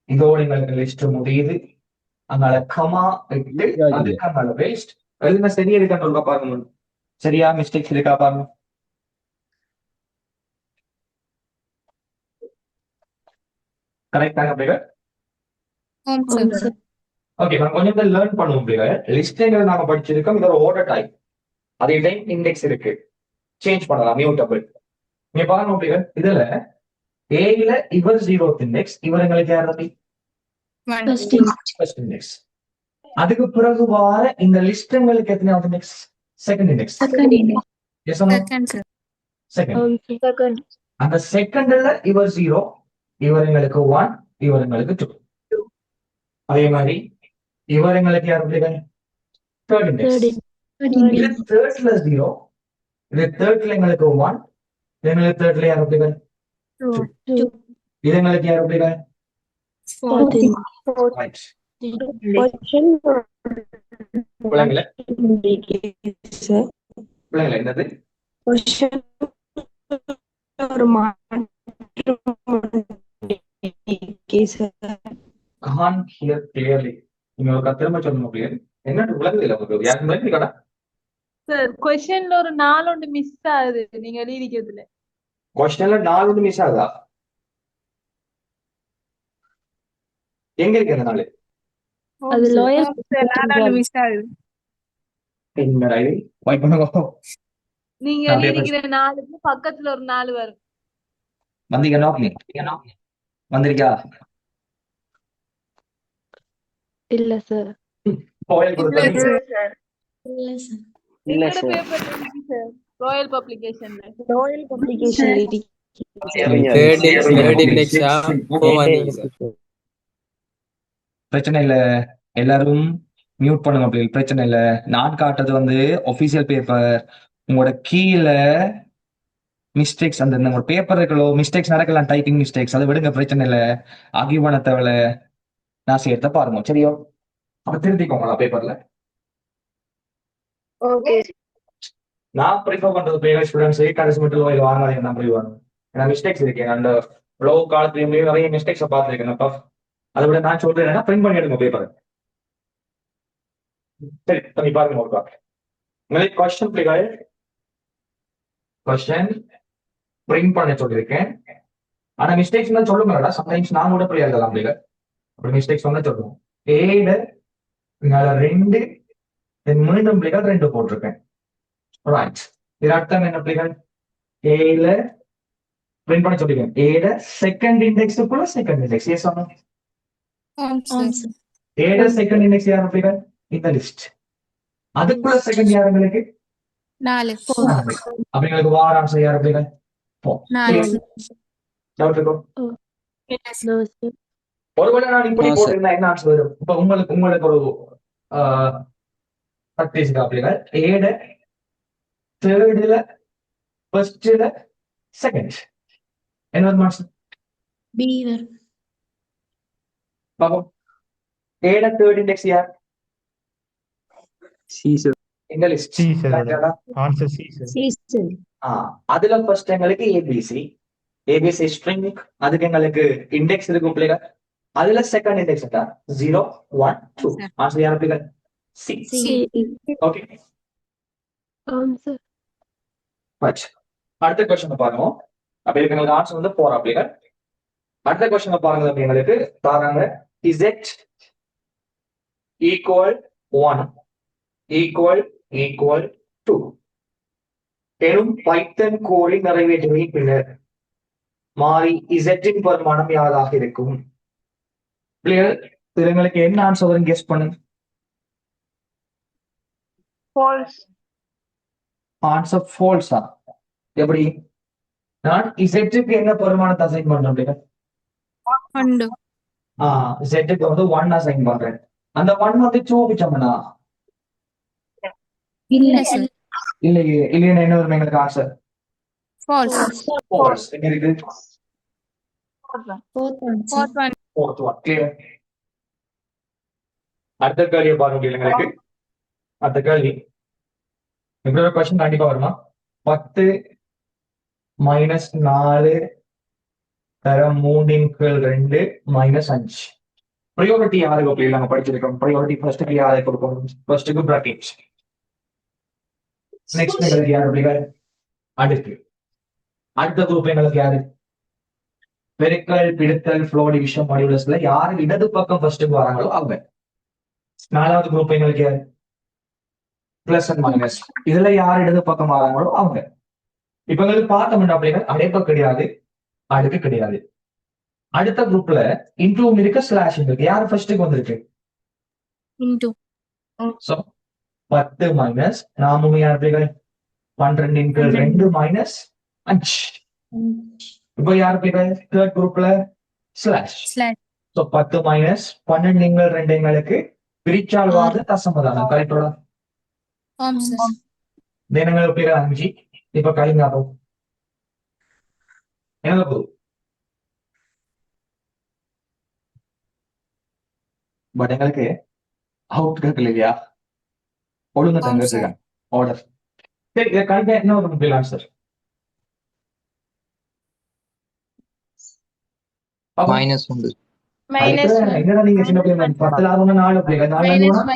இதோட எங்களுக்கு லிஸ்ட் முடியுது. அங்கால கமா இட்டு அதுக்கு அங்கால வேஸ்ட். எல்லாம் சரியா இருக்கான்னு பாருங்க. சரியா மிஸ்டேக்ஸ் இருக்கா பாருங்க. கரெக்டாக பிள்ளைகள்? ஓகே, நான் கொஞ்சம் லேர்ன் பண்ணுவோம் பிள்ளைகள். லிஸ்ட்ங்கிறது நாம படிச்சிருக்கோம். இதோட ஆர்டர் டைப், அதே டைம் இண்டெக்ஸ் இருக்கு, சேஞ்ச் பண்ணலாம். மியூட்டபிள். நீங்க பாருங்க பிள்ளைகள், இதுல ஏல இவர் 0th இண்டெக்ஸ், இவர் எங்களுக்கு யார் தம்பி? First index. அதுக்கு பிறகு வார இந்த லிஸ்ட்ங்களுக்கு எத்தனையாவது index? Second index yes or no second sir second second அந்த செகண்ட்ல இவர் 0 இவர் எங்களுக்கு 1 இவர் எங்களுக்கு 2 அதே மாதிரி இவர் எங்களுக்கு யார் பிள்ளைகள் தேர்ட் இண்டெக்ஸ் இது தேர்ட்ல 0 இது தேர்ட்ல எங்களுக்கு 1 எங்களுக்கு தேர்ட்ல யார் பிள்ளைகள் 2 இது எங்களுக்கு யார் பிள்ளைகள் 4 ரைட் क्वेश्चन பிள்ளைங்கள பிள்ளைங்கள என்னது क्वेश्चन ஒரு மாற்றம் can't hear clearly நீங்க ஒரு திரும்ப சொல்லணும் clear என்ன விளங்குது இல்ல உங்களுக்கு யாருக்கு மாதிரி கடை சார் கொஸ்டின்ல ஒரு 4 ஒன்று மிஸ் ஆகுது நீங்க எழுதிக்கிறதுல. கொஸ்டின்ல 4 ஒன்று மிஸ் ஆகுதா எங்க இருக்கு அந்த 4 அது லோயர் மிஸ் ஆகுது என்னடா இது வைட் பண்ணுங்க நீங்க அப்படியே எழுதிக்கிற 4க்கு பக்கத்துல ஒரு 4 வரும். வந்தீங்க நோக்கி வந்திருக்கா இல்ல சார் கோயில் கொடுத்தது எங்களோட பேப்பர்ல இருக்கு சார் ராயல் பப்ளிகேஷன்ல. லோயல் பப்ளிகேஷன் தேர்ட் இண்டெக்ஸா போவாதீங்க சார். பிரச்சனை இல்ல எல்லாரும் மியூட் பண்ணுங்க அப்படி பிரச்சனை இல்ல நான் காட்டுறது வந்து ஒபிஷியல் பேப்பர் உங்களோட கீழே மிஸ்டேக்ஸ் அந்த உங்களோட பேப்பர் இருக்கலோ மிஸ்டேக்ஸ் நடக்கலாம் டைப்பிங் மிஸ்டேக்ஸ் அதை விடுங்க பிரச்சனை இல்ல ஆகிய பண்ண தேவையில்ல நான் சேர்த்த பாருங்க சரியோ அப்ப திருத்திக்கோங்களா பேப்பர்ல ஓகே நான் ப்ரிஃபர் பண்றது பேர் ஸ்டூடெண்ட்ஸ் கடைசி மட்டும் லோயில் வாங்காதீங்க நான் ப்ரிஃபர் பண்ணுவேன் ஏன்னா மிஸ்டேக்ஸ் இருக்கேன் அந்த லோ காலத்துலயும் நிறைய மிஸ்டேக்ஸை பார்த்துருக்கேன் அதை விட நான் சொல்றேன் என்னன்னா பிரிண்ட் பண்ணி எடுங்க பேப்பர் சரி பண்ணி பாருங்க ஒரு உங்களுக்கு கொஸ்டின் பிள்ளைகள் கொஸ்டின் பிரிண்ட் பண்ண சொல்லியிருக்கேன் ஆனா மிஸ்டேக்ஸ் தான் சொல்லுங்களா சம்டைம்ஸ் நான் கூட பிள்ளை எழுதலாம் பிள்ளைகள் அப்படி மிஸ்டேக்ஸ் வந்து சொல்லுவோம் ஏழு 2 மீண்டும் பிள்ளைகள் 2 போட்டிருக்கேன் ரைட் இது அர்த்தம் என்ன பிள்ளைகள் ஏல பிரிண்ட் பண்ண சொல்லிருக்கேன் ஏல செகண்ட் இண்டெக்ஸுக்குள்ள செகண்ட் இண்டெக்ஸ் எஸ் ஆனா ஏல செகண்ட் இண்டெக்ஸ் யார் பிள்ளைகள் இந்த லிஸ்ட் அதுக்குள்ள செகண்ட் யார் உங்களுக்கு 4 அப்ப எங்களுக்கு வார ஆன்சர் யார் பிள்ளைகள் 4 டவுட் இருக்கோ ஒருவேளை நான் இப்படி போட்டிருந்தா என்ன ஆன்சர் வரும் இப்ப உங்களுக்கு ஒரு ப்ராக்டிஸ் பிள்ளைகள் ஏட தேர்ட்ல ஃபர்ஸ்ட்ல செகண்ட் என்ன மார்க்ஸ் பி வரும் பாப்போம் ஏட தேர்ட் இண்டெக்ஸ் யார் சி சார் இந்த லிஸ்ட் ஆன்சர் சி சார் அதுல ஃபர்ஸ்ட் எங்களுக்கு ஏபிசி ஸ்ட்ரிங் அதுக்கு எங்களுக்கு இண்டெக்ஸ் இருக்கும் பிள்ளைகள் அதுல செகண்ட் இண்டெக்ஸ் 0 1 2 ஆன்சர் யார் பிள்ளைகள் சி ஓகே ஆன்சர் அடுத்த கொஸ்டின் பாருங்க அப்ப இதுக்கு எங்களுக்கு ஆன்சர் வந்து 4 பிள்ளைகள் அடுத்த கொஸ்டின் பாருங்க அப்படி எங்களுக்கு தாராங்க is it equal 1 equal 2 எனும் பைத்தன் கோரி நிறைவேற்றுவதின் பின்னர் மாறி இசட்டின் பெருமானம் யாராக இருக்கும் எங்களுக்கு என்ன ஆன்சர் வரும் கெஸ் பண்ணுங்க ஆன்சர் ஃபால்ஸா எப்படி நான் இசட்டுக்கு என்ன பெருமானத்தை அசைன் பண்றேன் இசட்டுக்கு வந்து 1 அசைன் பண்றேன் அந்த 1 வந்து 2 பிச்சம்னா இல்ல சார் இல்லையே இல்லையா என்ன வரும் எங்களுக்கு ஆன்சர் ஃபால்ஸ் எங்க இருக்கு fourth one clear அடுத்த கேள்வியை பாருங்க எங்களுக்கு அடுத்த கேள்வி இப்படி ஒரு கொஸ்டின் கண்டிப்பா வருமா 10 மைனஸ் 4 தரம் 3 மைனஸ் 5 ப்ரையாரிட்டி யாருக்கு அப்படி நாங்க படிச்சிருக்கோம் ப்ரையாரிட்டி ஃபர்ஸ்ட்டுக்கு யாரை கொடுக்கணும் ஃபர்ஸ்ட்டுக்கு பிராக்கெட்ஸ் நெக்ஸ்ட் எங்களுக்கு யார் அப்படிங்கிற அடுத்த குரூப் எங்களுக்கு யாரு பெருக்கல் பிடித்தல் ஃப்ளோ டிவிஷன் மாடியுலஸ்ல யாரு இடது பக்கம் ஃபர்ஸ்ட்டுக்கு வராங்களோ அவங்க 4வது குரூப் எங்களுக்கு யாரு பிளஸ் அண்ட் மைனஸ் இதுல யார் இடது பக்கம் வராங்களோ அவங்க இப்ப எங்களுக்கு பார்த்தோம்னா அப்படின்னா அடைப்பு கிடையாது அடுக்கு கிடையாது அடுத்த குரூப்ல இன்டூ இருக்கு ஸ்லாஷ் இருக்கு யாரு ஃபர்ஸ்ட்டுக்கு வந்திருக்கு இன்டு சோ 10 மைனஸ் 4 யார் பிள்ளைகள் 12 இன்டு 2 மைனஸ் 5. இப்போ யார் பிள்ளைகள் தேர்ட் குரூப்ல ஸ்லாஷ். ஸ்லாஷ். ஸோ 10 மைனஸ் 12 நீங்கள் 2 எங்களுக்கு பிரிச்சால் வாது தசமதானம் கரெக்டோட. ஆம் சார். தினங்கள் பிள்ளைகள் 5. இப்ப கழிங்காப்போம் என்ன போகுது பட் எங்களுக்கு அவுட் கேட்கல இல்லையா ஒழுங்கு ஆம் தங்க சார். ஆர்டர். சரி இதை கழிக்க என்ன ஒரு பிள்ளை ஆன்சர் -1. மைனஸ் என்னடா நீங்க சின்ன பிள்ளை 10 ஆகும்னா 4 பிள்ளைகள் 4 மைனஸ் ஆகும்னா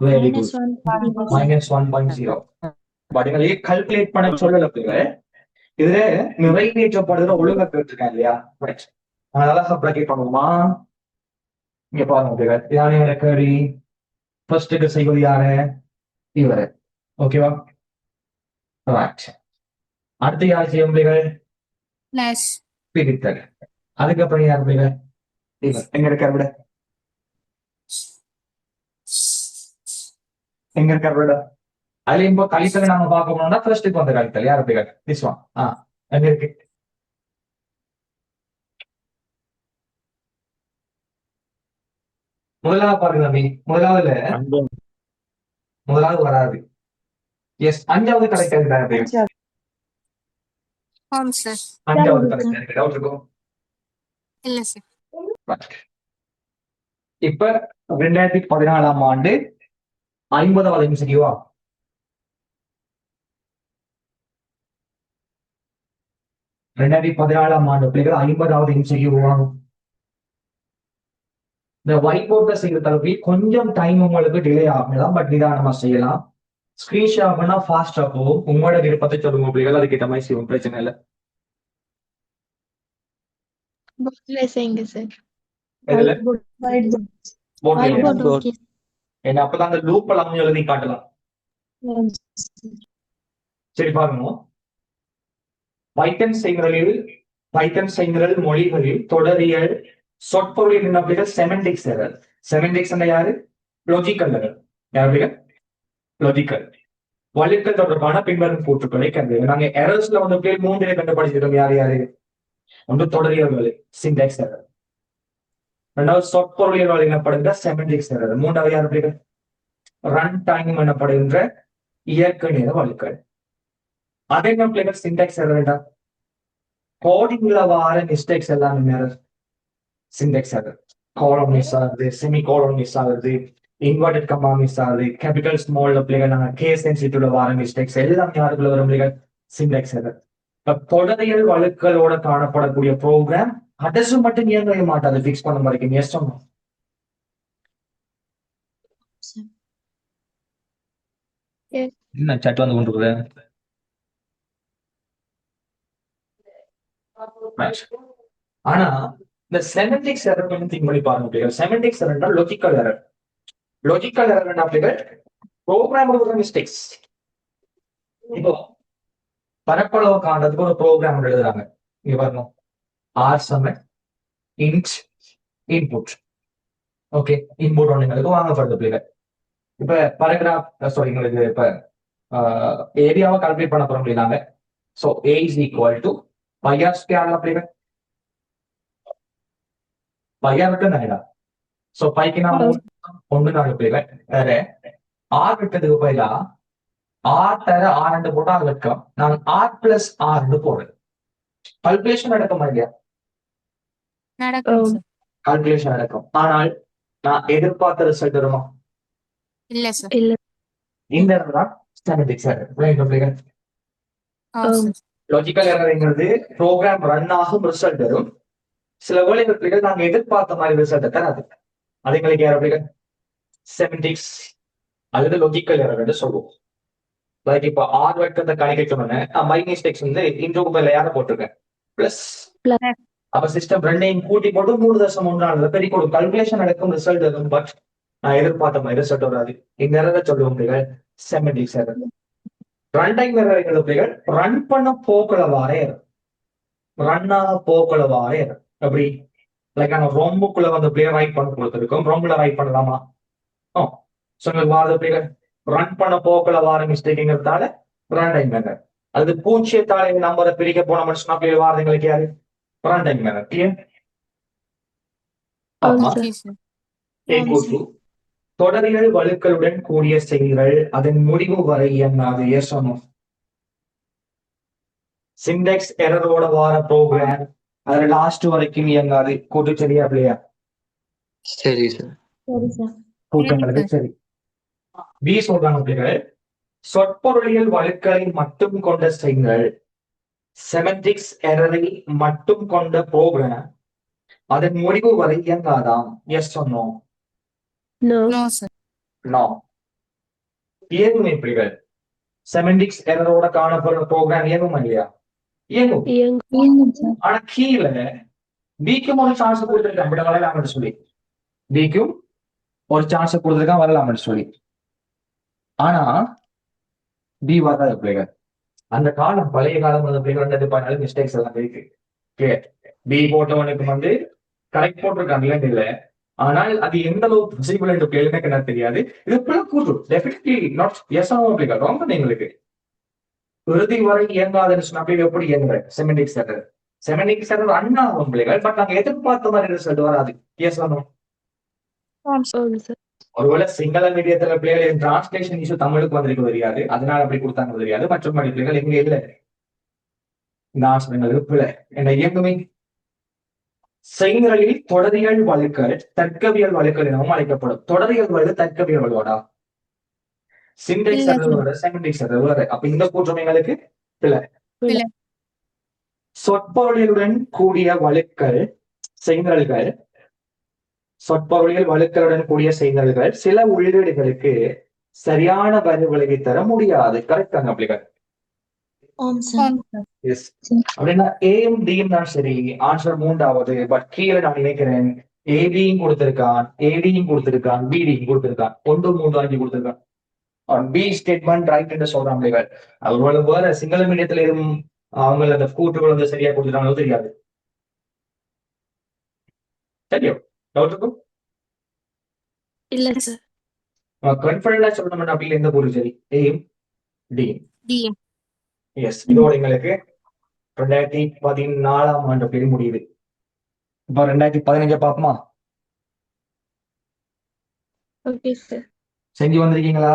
வெரி குட் -1.0. பட் எங்களுக்கு கல்குலேட் பண்ண சொல்லல பிள்ளைகள் இதுல நிறைவேற்றப்படுகிற ஒழுங்கா கேட்டிருக்கேன் இல்லையா ரைட் அதனால சப்ராக்கெட் பண்ணுவோமா இங்க பாருங்க பிள்ளைகள் இதானே ரெக்கரி ஃபர்ஸ்ட்டுக்கு செய்வது யாரு இவரு ஓகேவா ரைட் அடுத்து யார் செய்யும் பிள்ளைகள் ஸ்லாஷ். பிரித்தல் அதுக்கப்புறம் யார் பிள்ளைகள் இவர் எங்க இருக்கார் விட எங்க இருக்கார் விட அதுல இப்போ கழித்தலை நாம பார்க்க போனோம்னா ஃபர்ஸ்ட்டுக்கு வந்த கழித்தல் யார் பிள்ளைகள் திஸ் ஒன் எங்க இருக்கு முதலாவது பாருங்க தம்பி முதலாவது வராது எஸ் அஞ்சாவது கரெக்டா ஆம் சார். அஞ்சாவது கரெக்டா டவுட் இருக்கும் இல்ல சார். இப்ப 2014ஆம் ஆண்டு 50வது MCQ-வா 2014ஆம் ஆண்டு பிள்ளைகள் 50வது MCQ-வா இந்த ஒயிட் போர்ட்ல செய்யற தரப்பி கொஞ்சம் டைம் உங்களுக்கு டிலே ஆகலாம் பட் நிதானமா செய்யலாம். ஸ்கிரீன்ஷாட் பண்ணா ஃபாஸ்டா போகும். உங்களோட விருப்பத்தை சொல்லுங்க பிள்ளைகள் அதுக்கேற்ற மாதிரி செய்வோம் பிரச்சனை இல்லை. போர்ட்ல செய்யுங்க சார். இதுல ஒயிட் போர்டு போர்ட்ல ஓகே. என்ன அப்பதான் அந்த லூப் எல்லாம் எழுதி காட்டலாம். சரி பாருங்க பைத்தன் செய்முறையில் மொழிகளில் தொடரியல் சொற்பொருளில் என்ன பிள்ளைகள் செமண்டிக்ஸ் எரர். செமண்டிக்ஸ் யாரு லாஜிக்கல் எரர் யாரு லாஜிக்கல் வழுக்கல் தொடர்பான பின்வரும் கூற்றுக்களை கண்டு நாங்க எரர்ஸ்ல வந்து பேர் 3 கண்டுபிடிச்சிருக்கோம். யாரு ஒன்று தொடரியல் சின்டாக்ஸ் எரர், ரெண்டாவது சொற்பொருளியல் எனப்படுகிற செமண்டிக்ஸ் எரர், மூன்றாவது யார் பிள்ளைகள் ரன் டைம் எனப்படுகின்ற இயக்க நேர வழுக்கல். அதே என்ன பிள்ளைகள் சின்டாக்ஸ் எரர் வேண்டாம் கோடிங்ல வார மிஸ்டேக்ஸ் எல்லாம் எரர் சின்டாக்ஸ் எரர். கோலம் மிஸ் ஆகுது, செமி கோலம் மிஸ் ஆகுது, இன்வெர்டட் கமா மிஸ் ஆகுது, கேபிட்டல் ஸ்மால் பிள்ளைகள் நாங்க கேஸ் சென்சிட்டிவ்ல வார மிஸ்டேக்ஸ் எல்லாம் யாருக்குள்ள வரும் பிள்ளைகள் சின்டாக்ஸ் எரர். தொடரியல் வழுக்களோட காணப்படக்கூடிய ப்ரோக்ராம் அட்ரஸ் மட்டும் இயங்கவே மாட்டாது பிக்ஸ் பண்ண வரைக்கும் எஸ்டம் என்ன சட்டு வந்து கொண்டு ஆனா இந்த செமண்டிக்ஸ் எரர் வந்து திங்க் பண்ணி பாருங்க. Semantics error logical error. Logical error என்ன ப்ரோக்ராம் மிஸ்டேக்ஸ். இப்போ பரப்பளவு காண்றதுக்கு ஒரு ப்ரோக்ராம் எழுதுறாங்க. இங்க பாருங்க ஆர் சமன் இன்ட் இன்புட். ஓகே இன்புட் ஒண்ணுங்களுக்கு வாங்கப்படுது பிள்ளைகள். இப்ப பரகிராஃப் சாரி உங்களுக்கு இப்ப ஏரியாவை கால்குலேட் பண்ண போறோம் அப்படின்னாங்க. So A is equal to pi r square பிள்ளைகள் பையார் விட்டு நைடா. ஸோ பைக்கு நான் 1 பிள்ளைகள் வேற ஆர் விட்டதுக்கு பயிலா ஆர் தர ஆர் போட்டா அது வெட்கம். நான் ஆர் பிளஸ் ஆர் போடுறேன். கால்குலேஷன் நடக்குமா இல்லையா? நடக்கும் சார். கால்குலேஷன் நடக்கும். ஆனால் நான் எதிர்பார்த்த ரிசல்ட் வருமா? இல்ல சார். இல்ல. இந்த இடத்துல தான் ஸ்டாட்டிஸ்டிக்ஸ் எரர். ஆம் சார். லாஜிக்கல் எரர்ங்கிறது ப்ரோக்ராம் ரன் ஆகும் ரிசல்ட் வரும். சில வேலைகள் நாங்க எதிர்பார்த்த மாதிரி ரிசல்ட் தராது. அது எங்களுக்கு யார் பிள்ளைகள் செமண்டிக்ஸ் அல்லது லாஜிக்கல் எரர் சொல்லுவோம். லைக் இப்போ ஆர் வெக்டர் கணிக்கணும்னு மை மிஸ்டேக்ஸ் வந்து இன்ட்ரோக்கு மேல யாரை போட்டிருக்கேன் பிளஸ். அப்ப சிஸ்டம் ரெண்டையும் கூட்டி போட்டு 3.1 பெரிய ஒரு கால்குலேஷன் நடக்கும் ரிசல்ட் வரும். பட் நான் எதிர்பார்த்த மாதிரி ரிசல்ட் வராது. இந்த எரர் சொல்லுவோம் பிள்ளைகள் semantics error. Run time error பிள்ளைகள் ரன் பண்ண போக்குளவாரே ரன்னாக போக்குளவாரே அப்படி லைக் நாங்க ரொம்பக்குள்ள வந்து பிளேயர் ரைட் பண்ண கொடுத்துருக்கோம். ரொம்பல ரைட் பண்ணலாமா? ஸோ உங்களுக்கு வாரது பிள்ளைகள் ரன் பண்ண போக்குல வார மிஸ்டேக்குங்கிறதால ரன் டைம் மெத்தட். அது பூஜ்ஜியத்தால நம்பரை பிரிக்க போன மனுஷனா பிள்ளை வாரது எங்களுக்கு யாரு ரன் டைம் மெத்தட். கிளியர்? ஆமா. Okay sir. ஏ தொடரியல் வழுக்களுடன் கூடிய செய்திகள் அதன் முடிவு வரை இயங்காது. Yes or no? சிண்டெக்ஸ் எரரோட வார ப்ரோக்ராம் அதுல லாஸ்ட் வரைக்கும் இயங்காது. கூட்டு சரியா பிள்ளையா? சரி சார். சரி சார். கூட்டங்களுக்கு சரி. பி சொல்றாங்க பிள்ளைகள் சொற்பொருளியல் வழுக்களை மட்டும் கொண்ட செய்திகள் செமண்டிக்ஸ் எரரை மட்டும் கொண்ட ப்ரோக்ராம் அதன் முடிவு வரை இயங்காதாம். Yes or no? No. No sir. No. இயங்குமே பிள்ளைகள். செமண்டிக்ஸ் எரரோட காணப்படுற ப்ரோக்ராம் இயங்குமா இல்லையா? இயங்கும். இயங்கும் சார். ஆனா கீழே பிக்கும் ஒரு சான்ஸ் கொடுத்துருக்கான் இப்படி வரலாம்னு சொல்லி. பிக்கும் ஒரு சான்ஸ் கொடுத்துருக்கான் வரலாம்னு சொல்லி. ஆனா பி வராத பிள்ளைகள். அந்த காலம் பழைய காலம் அந்த பிள்ளைகள் பண்ணாலும் மிஸ்டேக்ஸ் எல்லாம் இருக்கு. கிளியர்? பி போட்டவனுக்கு வந்து கரெக்ட் போட்டிருக்காங்க இல்ல. ஆனால் அது எந்த அளவுக்கு பாசிபிள் என்று பிள்ளைகளுக்கு என்ன தெரியாது. இது பிள்ளை கூட்டு டெஃபினெட்லி நாட் எஸ் ஆகும் பிள்ளைகள். ரொம்ப எங்களுக்கு இறுதி வரை இயங்காதுன்னு சொன்னா எப்படி இயங்குற செமண்டிக்ஸ் எரர்? செமண்டிக்ஸ் எரர் அண்ணா ஆகும் பிள்ளைகள். பட் நாங்க எதிர்பார்த்த மாதிரி ரிசல்ட் வராது. எஸ் ஆனோ? ஒருவேளை சிங்கள மீடியத்துல பிள்ளைகள் டிரான்ஸ்லேஷன் இஷ்யூ தமிழுக்கு வந்திருக்கு தெரியாது, அதனால அப்படி கொடுத்தாங்க தெரியாது. மற்றும் பிள்ளைகள் எங்க இல்ல இந்த ஆசிரியங்களுக்கு பிள்ளை என்ன இயங்குமே செய்திகளில் தொடரியல் வழுக்கள் தர்க்கவியல் வழுக்கள் எனவும் அழைக்கப்படும். தொடரியல் வலு தர்க்கவியல் வலுவாடா? Syntax error semantics error. அப்ப இந்த கூற்றமைகளுக்கு பிள்ளை. சொற்பொருளுடன் கூடிய வழுக்கள் செய்திகள் சொற்பொருளியல் வழுக்களுடன் கூடிய செய்திகள் சில உள்ளீடுகளுக்கு சரியான பதில் விலகி தர முடியாது. கரெக்டாங்க பிள்ளைகள்? அப்படின்னா ஏயும் டியும் தான் சரி. ஆன்சர் மூன்றாவது. பட் கீழே நான் நினைக்கிறேன் ஏபியும் கொடுத்திருக்கான், ஏடியும் கொடுத்திருக்கான், பிடியும் கொடுத்திருக்கான். 1 3 5 கொடுத்திருக்கான். பி ஸ்டேட்மெண்ட் ரைட் என்று சொல்றாங்க பிள்ளைகள். அவர்களோட வேற சிங்கள மீடியத்துல எதுவும் அவங்க அந்த கூட்டுகள் வந்து சரியா கொடுத்துட்டாங்களோ தெரியாது. தெரியும் டவுட் இருக்கும் இல்ல சார். கான்ஃபிடென்ட்டா சொல்லணும் அப்படி எந்த பொருள் சரி ஏயும் டியும். டிஎம். எஸ். இதோட எங்களுக்கு 2014 ஆண்டு பேர் முடியுது. இப்ப 2015 பாப்போமா? Okay sir. செஞ்சு வந்திருக்கீங்களா?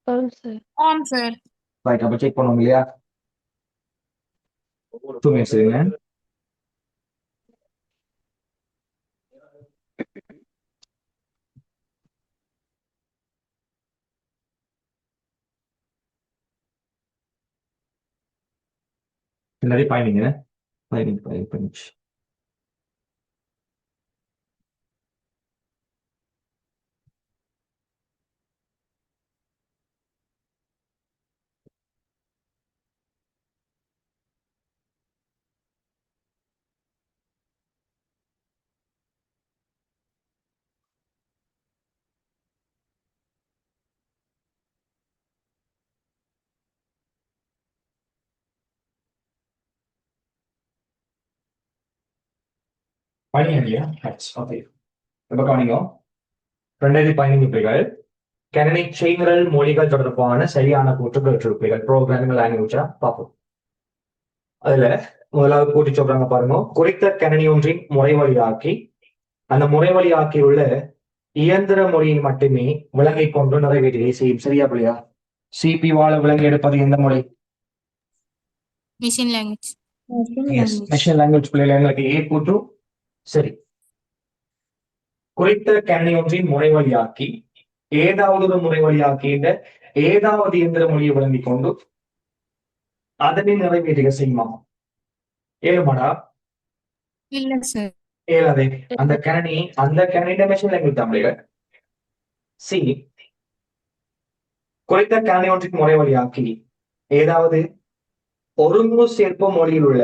ஆம் சார். ஆம் சார். ரைட். அப்ப செக் பண்ணுவோம் இல்லையா? 2 minutes இருங்க. நிறைய பயணிங்க பயணிச்சு பயணிங்க இல்லையா? ஓகே. இப்ப கவனிங்க 2015 பிள்ளைகள் கனடிக் செய்திகள் மொழிகள் தொடர்பான சரியான கூற்றுகள் இருப்பீர்கள். ப்ரோக்ராமிங் லாங்குவேஜா பார்ப்போம். அதுல முதலாவது கூட்டி சொல்றாங்க பாருங்க. குறித்த கணினி ஒன்றின் முறைவழியாக்கி அந்த முறைவழியாக்கி உள்ள இயந்திர மொழியை மட்டுமே விளங்கை கொண்டு நிறைவேற்றியை செய்யும். சரியா பிள்ளையா? சிபிவால விளங்கி எடுப்பது எந்த மொழி? Machine language. மெஷின் லாங்குவேஜ் பிள்ளைகள் எங்களுக்கு ஏ கூற்று சரி. குறித்த கணினி ஒன்றின் முறைவழியாக்கி ஏதாவது ஒரு முறைவழியாக்கி ஏதாவது இயந்திர மொழியை விளங்கிக் கொண்டு அதனை நிறைவேற்றிய செய்யுமா? ஏழுமாடா? இல்ல சார். ஏழாதே. அந்த கணினி மெஷின் லாங்குவேஜ் தமிழ் சி குறித்த கணினி ஒன்றின் முறைவழியாக்கி ஏதாவது ஒருங்கு சேர்ப்பு மொழியில் உள்ள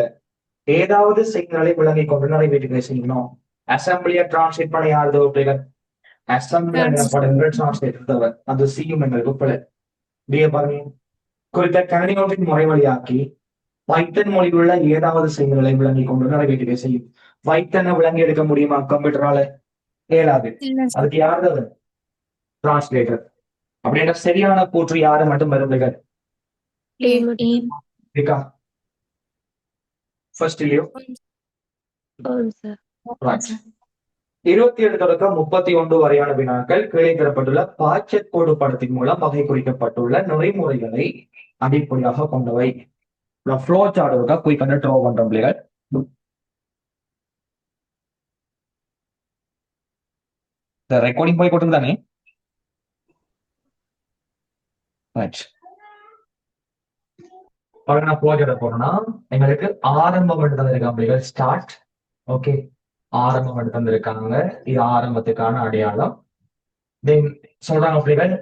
ஏதாவது சிக்னலை விளங்கிக் கொண்டு நிறைவேற்றுகிற செய்யணும். அசம்பிளியை டிரான்ஸ்லேட் பண்ண யாருதோ பிள்ளைகள் அசம்பிளி எனப்படுகிற டிரான்ஸ்லேட்டர் அது சியும் எங்களுக்கு பிள்ளை. பிஏ பாருங்க. குறித்த கணினி ஒன்றின் முறைவழியாக்கி பைத்தன் மொழியில் உள்ள ஏதாவது சிக்னலை விளங்கிக் கொண்டு நிறைவேற்றுகிற செய்யும். பைத்தனை விளங்கி எடுக்க முடியுமா கம்ப்யூட்டரால? ஏழாது. அதுக்கு யாருது? டிரான்ஸ்லேட்டர். அப்படின்ற சரியான கூற்று யாரு மட்டும் வரும் பிள்ளைகள்? A மட்டும். இருக்கா? ஃபர்ஸ்ட் இல்லையோ? ஆம் சார். Right. 27 தொடக்கம் 31 வரையான வினாக்கள் கீழே தரப்பட்டுள்ள பாய்ச்சற் கோடு படத்தின் மூலம் வகை குறிக்கப்பட்டுள்ள நெறிமுறைகளை அடிப்படையாக கொண்டவை. ஃப்ளோ சார்ட் இருக்கா குயிக்கான ட்ரா பண்றோம் பிள்ளைகள். இந்த ரெக்கார்டிங் போய் கொண்டு தானே. ரைட். நான் ஃப்ளோ சார்ட் போறோம்னா எங்களுக்கு ஆரம்பம் மட்டும் தந்திருக்காங்க பிள்ளைகள். ஸ்டார்ட். ஓகே, ஆரம்பம் மட்டும் தந்திருக்காங்க. இது ஆரம்பத்துக்கான அடையாளம். தென் சொல்றாங்க பிள்ளைகள்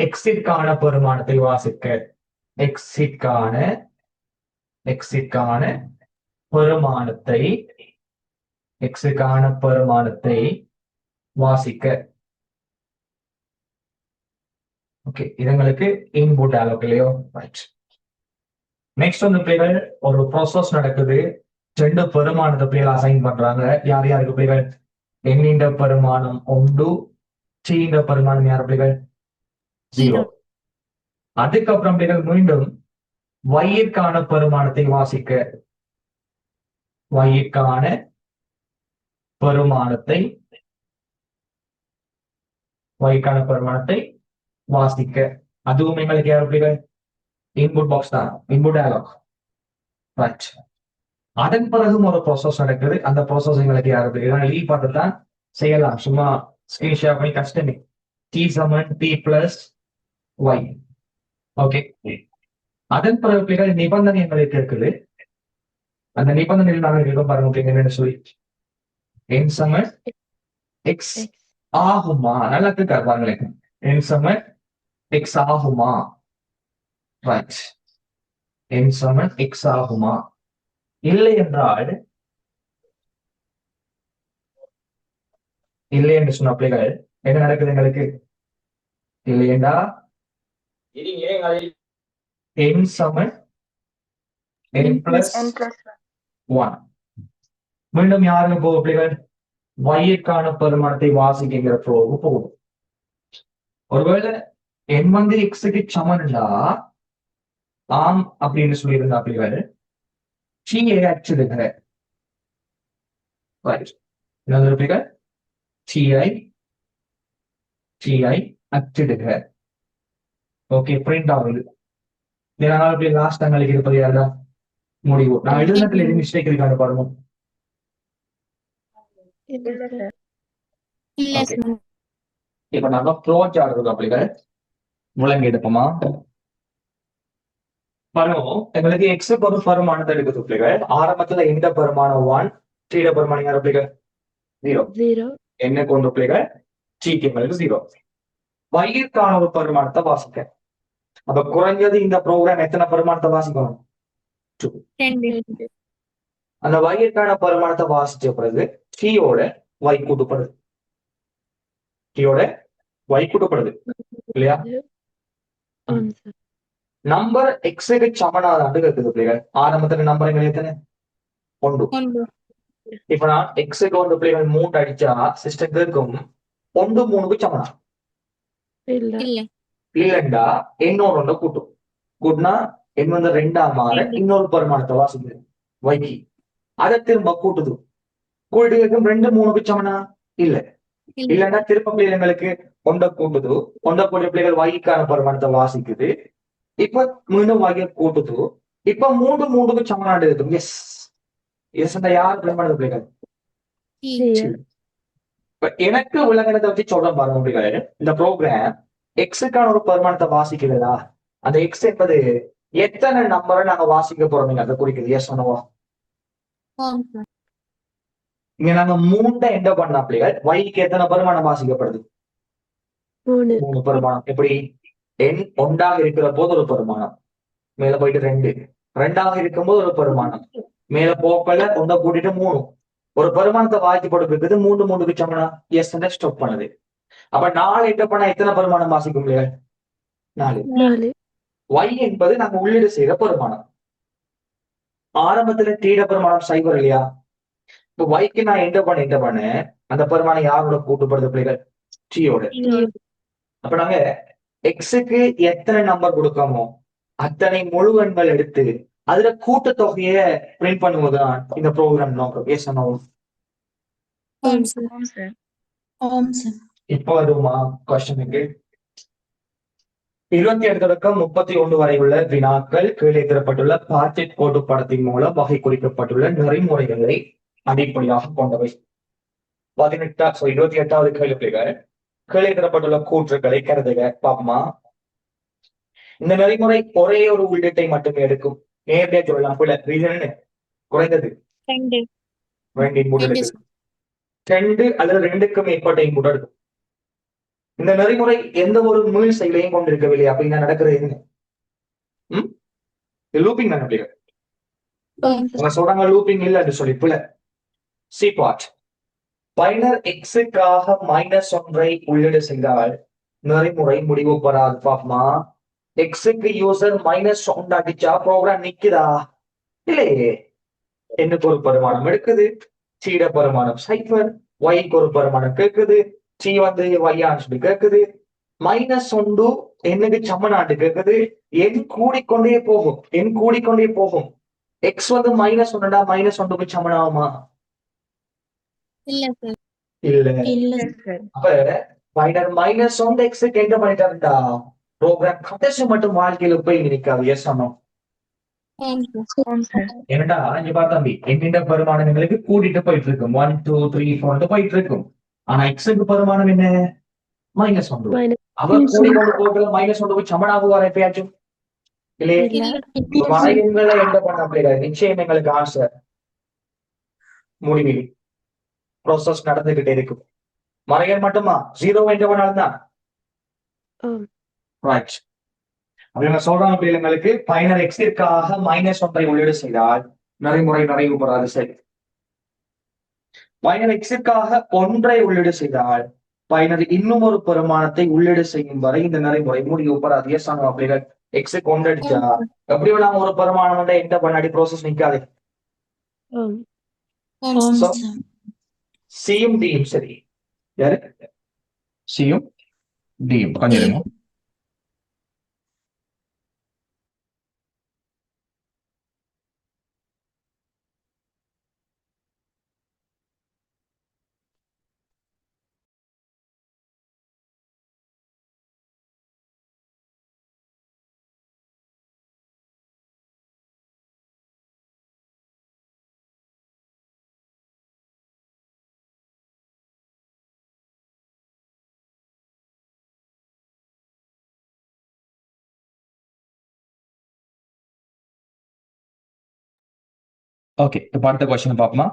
எக்ஸிட்கான பெருமானத்தை வாசிக்க. எக்ஸிட்கான பெருமானத்தை வாசிக்க. ஓகே, இதுங்களுக்கு இன்புட் ஆலோக் இல்லையோ? ரைட். நெக்ஸ்ட் வந்து பிள்ளைகள் ஒரு ப்ராசஸ் நடக்குது. 2 பெருமானத்தை பிள்ளைகள் அசைன் பண்றாங்க. யார் யாருக்கு பிள்ளைகள்? எண்ணின்ற பெருமானம் 1, டீன்ற பெருமானம் யார் பிள்ளைகள்? 0. அதுக்கப்புறம் பிள்ளைகள் மீண்டும் y-க்கான பெருமானத்தை வாசிக்க. y-க்கான பெருமானத்தை வாசிக்க. அதுவும் எங்களுக்கு யார் பிள்ளைகள்? இன்புட் பாக்ஸ் தான், இன்புட் டயலாக். ரைட். அதன் பிறகும் ஒரு ப்ராசஸ் நடக்குது. அந்த ப்ராசஸ் எங்களுக்கு யார் பிள்ளைகள்? லீவ் பார்த்து தான் செய்யலாம். சும்மா ஸ்கிரீன் ஷேர் பண்ணி கஷ்டமே. t = t + y. ஓகே, அதன் பிறகு பிள்ளைகள் நிபந்தனை எங்களுக்கு இருக்குது. அந்த நிபந்தனையில் நாங்கள் இருக்கும் பாருங்க என்னன்னு சொல்லி n = x ஆகுமா? நல்லா கேட்க பாருங்களேன். n = x ஆகுமா? ரைட். n = x ஆகுமா? இல்லை என்றால், இல்லை என்று சொன்ன பிள்ளைகள் என்ன நடக்குது எங்களுக்கு? இல்லை என்றா n = n + 1. மீண்டும் யாருக்கு போகும் பிள்ளைகள்? y-க்கான பெருமானத்தை வாசிக்கிற ஃப்ளோவுக்கு போகும். ஒருவேளை n வந்து x-க்கு சமன்டா ஆம் அப்படின்னு சொல்லியிருந்தா பிள்ளைகள் t-ஐ அச்சிடுகிற. ரைட். என்னது பிள்ளைகள்? t-ஐ அச்சிடுகிற. ஓகே, பிரிண்ட் ஆகுது. இதனால லாஸ்ட் எங்களுக்கு இருப்பது யாரா? முடிவு. நான் எழுதுனதுல எது மிஸ்டேக் இருக்கான்னு பாருங்க. இல்ல Okay. சார். இப்ப நாங்க ஃப்ளோ சார்ட் இருக்கோம் பிள்ளைகள். முழங்கி எடுப்போமா? பாருங்க, எங்களுக்கு எக்ஸ் ஒரு பெருமானத்தை எடுக்குது பிள்ளைகள். ஆரம்பத்துல எந்த பெருமானம் 1, t பெருமானம் யார் பிள்ளைகள்? 0. என்ன கொண்டு பிள்ளைகள்? t-க்கு எங்களுக்கு 0. y-க்கான ஒரு பெருமானத்தை வாசிக்க. அப்ப குறைஞ்சது இந்த ப்ரோக்ராம் எத்தனை பெருமானத்தை வாசிக்கணும்? 2. அந்த y-க்கான பெருமானத்தை வாசிச்ச பிறகு t-யோட y கூட்டப்படுது. y கூட்டப்படுது இல்லையா? நம்பர் எக்ஸுக்கு சமனாதாண்டு இருக்குது பிள்ளைகள். ஆரம்பத்துல நம்பர் எங்களுக்கு எத்தனை? 1. இப்ப நான் எக்ஸுக்கு 1 பிள்ளைகள் 3 அடிச்சா சிஸ்டத்துக்கு இருக்கும் 1 3க்கு சமனா? இல்லண்டா இன்னொரு 1 கூட்டும். கூட்டினா என் வந்து 2ஆ மாற இன்னொரு பெருமானத்தை வாசிக்குது வைக்கி. அதை திரும்ப கூட்டுது. கூட்டிட்டு 2 3க்கு சமனா? இல்லண்டா திரும்ப பிள்ளைங்களுக்கு 1 கூட்டுது. 1 கூடிய பிள்ளைகள் வைக்கான பெருமானத்தை வாசிக்குது. இப்ப மீண்டும் வகை கூட்டுது. இப்ப 3 3க்கு சமனாடு இருக்கும். எஸ் யார் பெருமானது பிள்ளைகள்? இப்ப எனக்கு விளங்கினதை வச்சு சொல்ற பாருங்க பிள்ளைகள். இந்த ப்ரோக்ராம் எக்ஸுக்கான ஒரு பெருமானத்தை வாசிக்கிறதா? அந்த எக்ஸ் என்பது எத்தனை நம்பரை நாங்க வாசிக்க போறோம் அதை குறிக்குது. எஸ் சொன்னவா? இங்க நாங்க 3 எந்த பண்ணா பிள்ளைகள் வைக்கு எத்தனை பெருமானம் வாசிக்கப்படுது? 3 பெருமானம். எப்படி? எண் 1ஆக இருக்கிற போது ஒரு பெருமானம், மேல போயிட்டு 2, 2ஆக இருக்கும்போது ஒரு பெருமானம், மேல போக்கல 1 கூட்டிட்டு 3, ஒரு பெருமானத்தை வாக்கி போட்டு 3 3க்கு சமனா? எஸ் ஸ்டாப் பண்ணுது. அப்ப 4 எட்ட பண்ணா எத்தனை பெருமானம் வாசிக்கும் இல்லையா? 4. y என்பது நாங்க உள்ளீடு செய்யற பெருமானம். ஆரம்பத்துல t பெருமானம் 0 இல்லையா? இப்ப yக்கு நான் எந்த பண்ண அந்த பெருமானம் யாரோட கூட்டுப்படுது பிள்ளைகள்? டீயோட. அப்ப நாங்க எக்ஸுக்கு எத்தனை நம்பர் கொடுக்கமோ அத்தனை முழு எண்கள் எடுத்து அதுல கூட்டுத்தொகைய பிரிண்ட் பண்ணுவதுதான் இந்த ப்ரோக்ராம் நோக்கம். Yes no? இப்போ அதுமா கொஸ்டினுக்கு 28 தொடக்கம் 31 வரை உள்ள வினாக்கள் கீழே தரப்பட்டுள்ள பாக்கெட் கோட்டு படத்தின் மூலம் வகை குறிக்கப்பட்டுள்ள நெறிமுறைகளை அடிப்படையாக கொண்டவை. 28வது கேள்விகள் கீழே தரப்பட்டுள்ள கூற்றுக்களை கருதுக. பாப்பமா, இந்த நெறிமுறை ஒரே ஒரு உள்ளீட்டை மட்டுமே எடுக்கும். நேரடியாக சொல்லலாம் போல ரீசன் குறைந்தது 2 இன்புட் எடுக்கும். 2 அல்லது 2க்கும் மேற்பட்ட இன்புட் எடுக்கும். இந்த நெறிமுறை எந்த ஒரு மீள் செயலையும் கொண்டிருக்கவில்லை. அப்படின்னா நடக்கிறது என்ன? லூப்பிங் தானே பிள்ளைகள்? அவங்க சொல்றாங்க லூப்பிங் இல்ல என்று சொல்லி பிள்ளை. சி பார்ட் பைனர் எக்ஸுக்காக -1 உள்ளீடு செய்தால் நெறிமுறை முடிவு பெறாது. பாப்பமா, எக்ஸுக்கு யூசர் -1 அடிச்சா ப்ரோக்ராம் நிக்குதா? இல்லையே. என்னுக்கு ஒரு பரிமாணம் எடுக்குது, சீட பரிமாணம் சைஃபர், ஒய்க்கு ஒரு பரிமாணம் கேட்குது, சி வந்து ஒய்யான்னு கேட்குது, -1 என்னுக்கு சமனாட்டு கேட்குது. எண் கூடிக்கொண்டே போகும். எக்ஸ் வந்து -1 -1க்கு சமனாகுமா? இல்ல. அப்ப பைனர் -1 எக்ஸுக்கு என்ன பண்ணிட்டாருண்டா ப்ரோக்ராம் கடைசி மட்டும் வாழ்க்கையில போய் நிற்காது. எஸ் ஆனோ? என்னடா இங்க பாரு தம்பி, என்கின்ற பரிமாணங்களுக்கு கூட்டிட்டு போயிட்டு இருக்கும். 1 2 3 4 போயிட்டு இருக்கும். ஆனா எக்ஸுக்கு பரிமாணம் என்ன? -1. அவர் கூடிக்கொண்டு போகல -1க்கு சமனாகுவார் எப்பயாச்சும்? இல்லையே. வரையங்களை என்ன பண்ண முடியாது. நிச்சயம் எங்களுக்கு ஆன்சர் முடிவில் ப்ரோசஸ் நடந்துகிட்டே இருக்கும். மறைகள் மட்டுமா 0 என்ற பண்ணால்தான் ரைட். அவங்க சொல்றாங்க பிள்ளைங்களுக்கு பைனர் எக்ஸிற்காக -1 உள்ளீடு செய்தால் நெறிமுறை நிறைவு பெறாது. சரி, பைனர் எக்ஸிற்காக 1 உள்ளீடு செய்தால் பைனர் இன்னும் ஒரு பெருமானத்தை உள்ளீடு செய்யும் வரை இந்த நெறிமுறை முடிவு பெறாது. எஸ் ஆனோ? அப்படிகள் எக்ஸுக்கு 1 அடிச்சா எப்படி வேணாம் ஒரு பெருமானம் எந்த பண்ணாடி ப்ரோசஸ் நிக்காது. சியும் டியும் சரி. யாரு சியும் டியும் கொஞ்சம் ஓகே. இப்ப அடுத்த கொஸ்டின் பாப்போமா?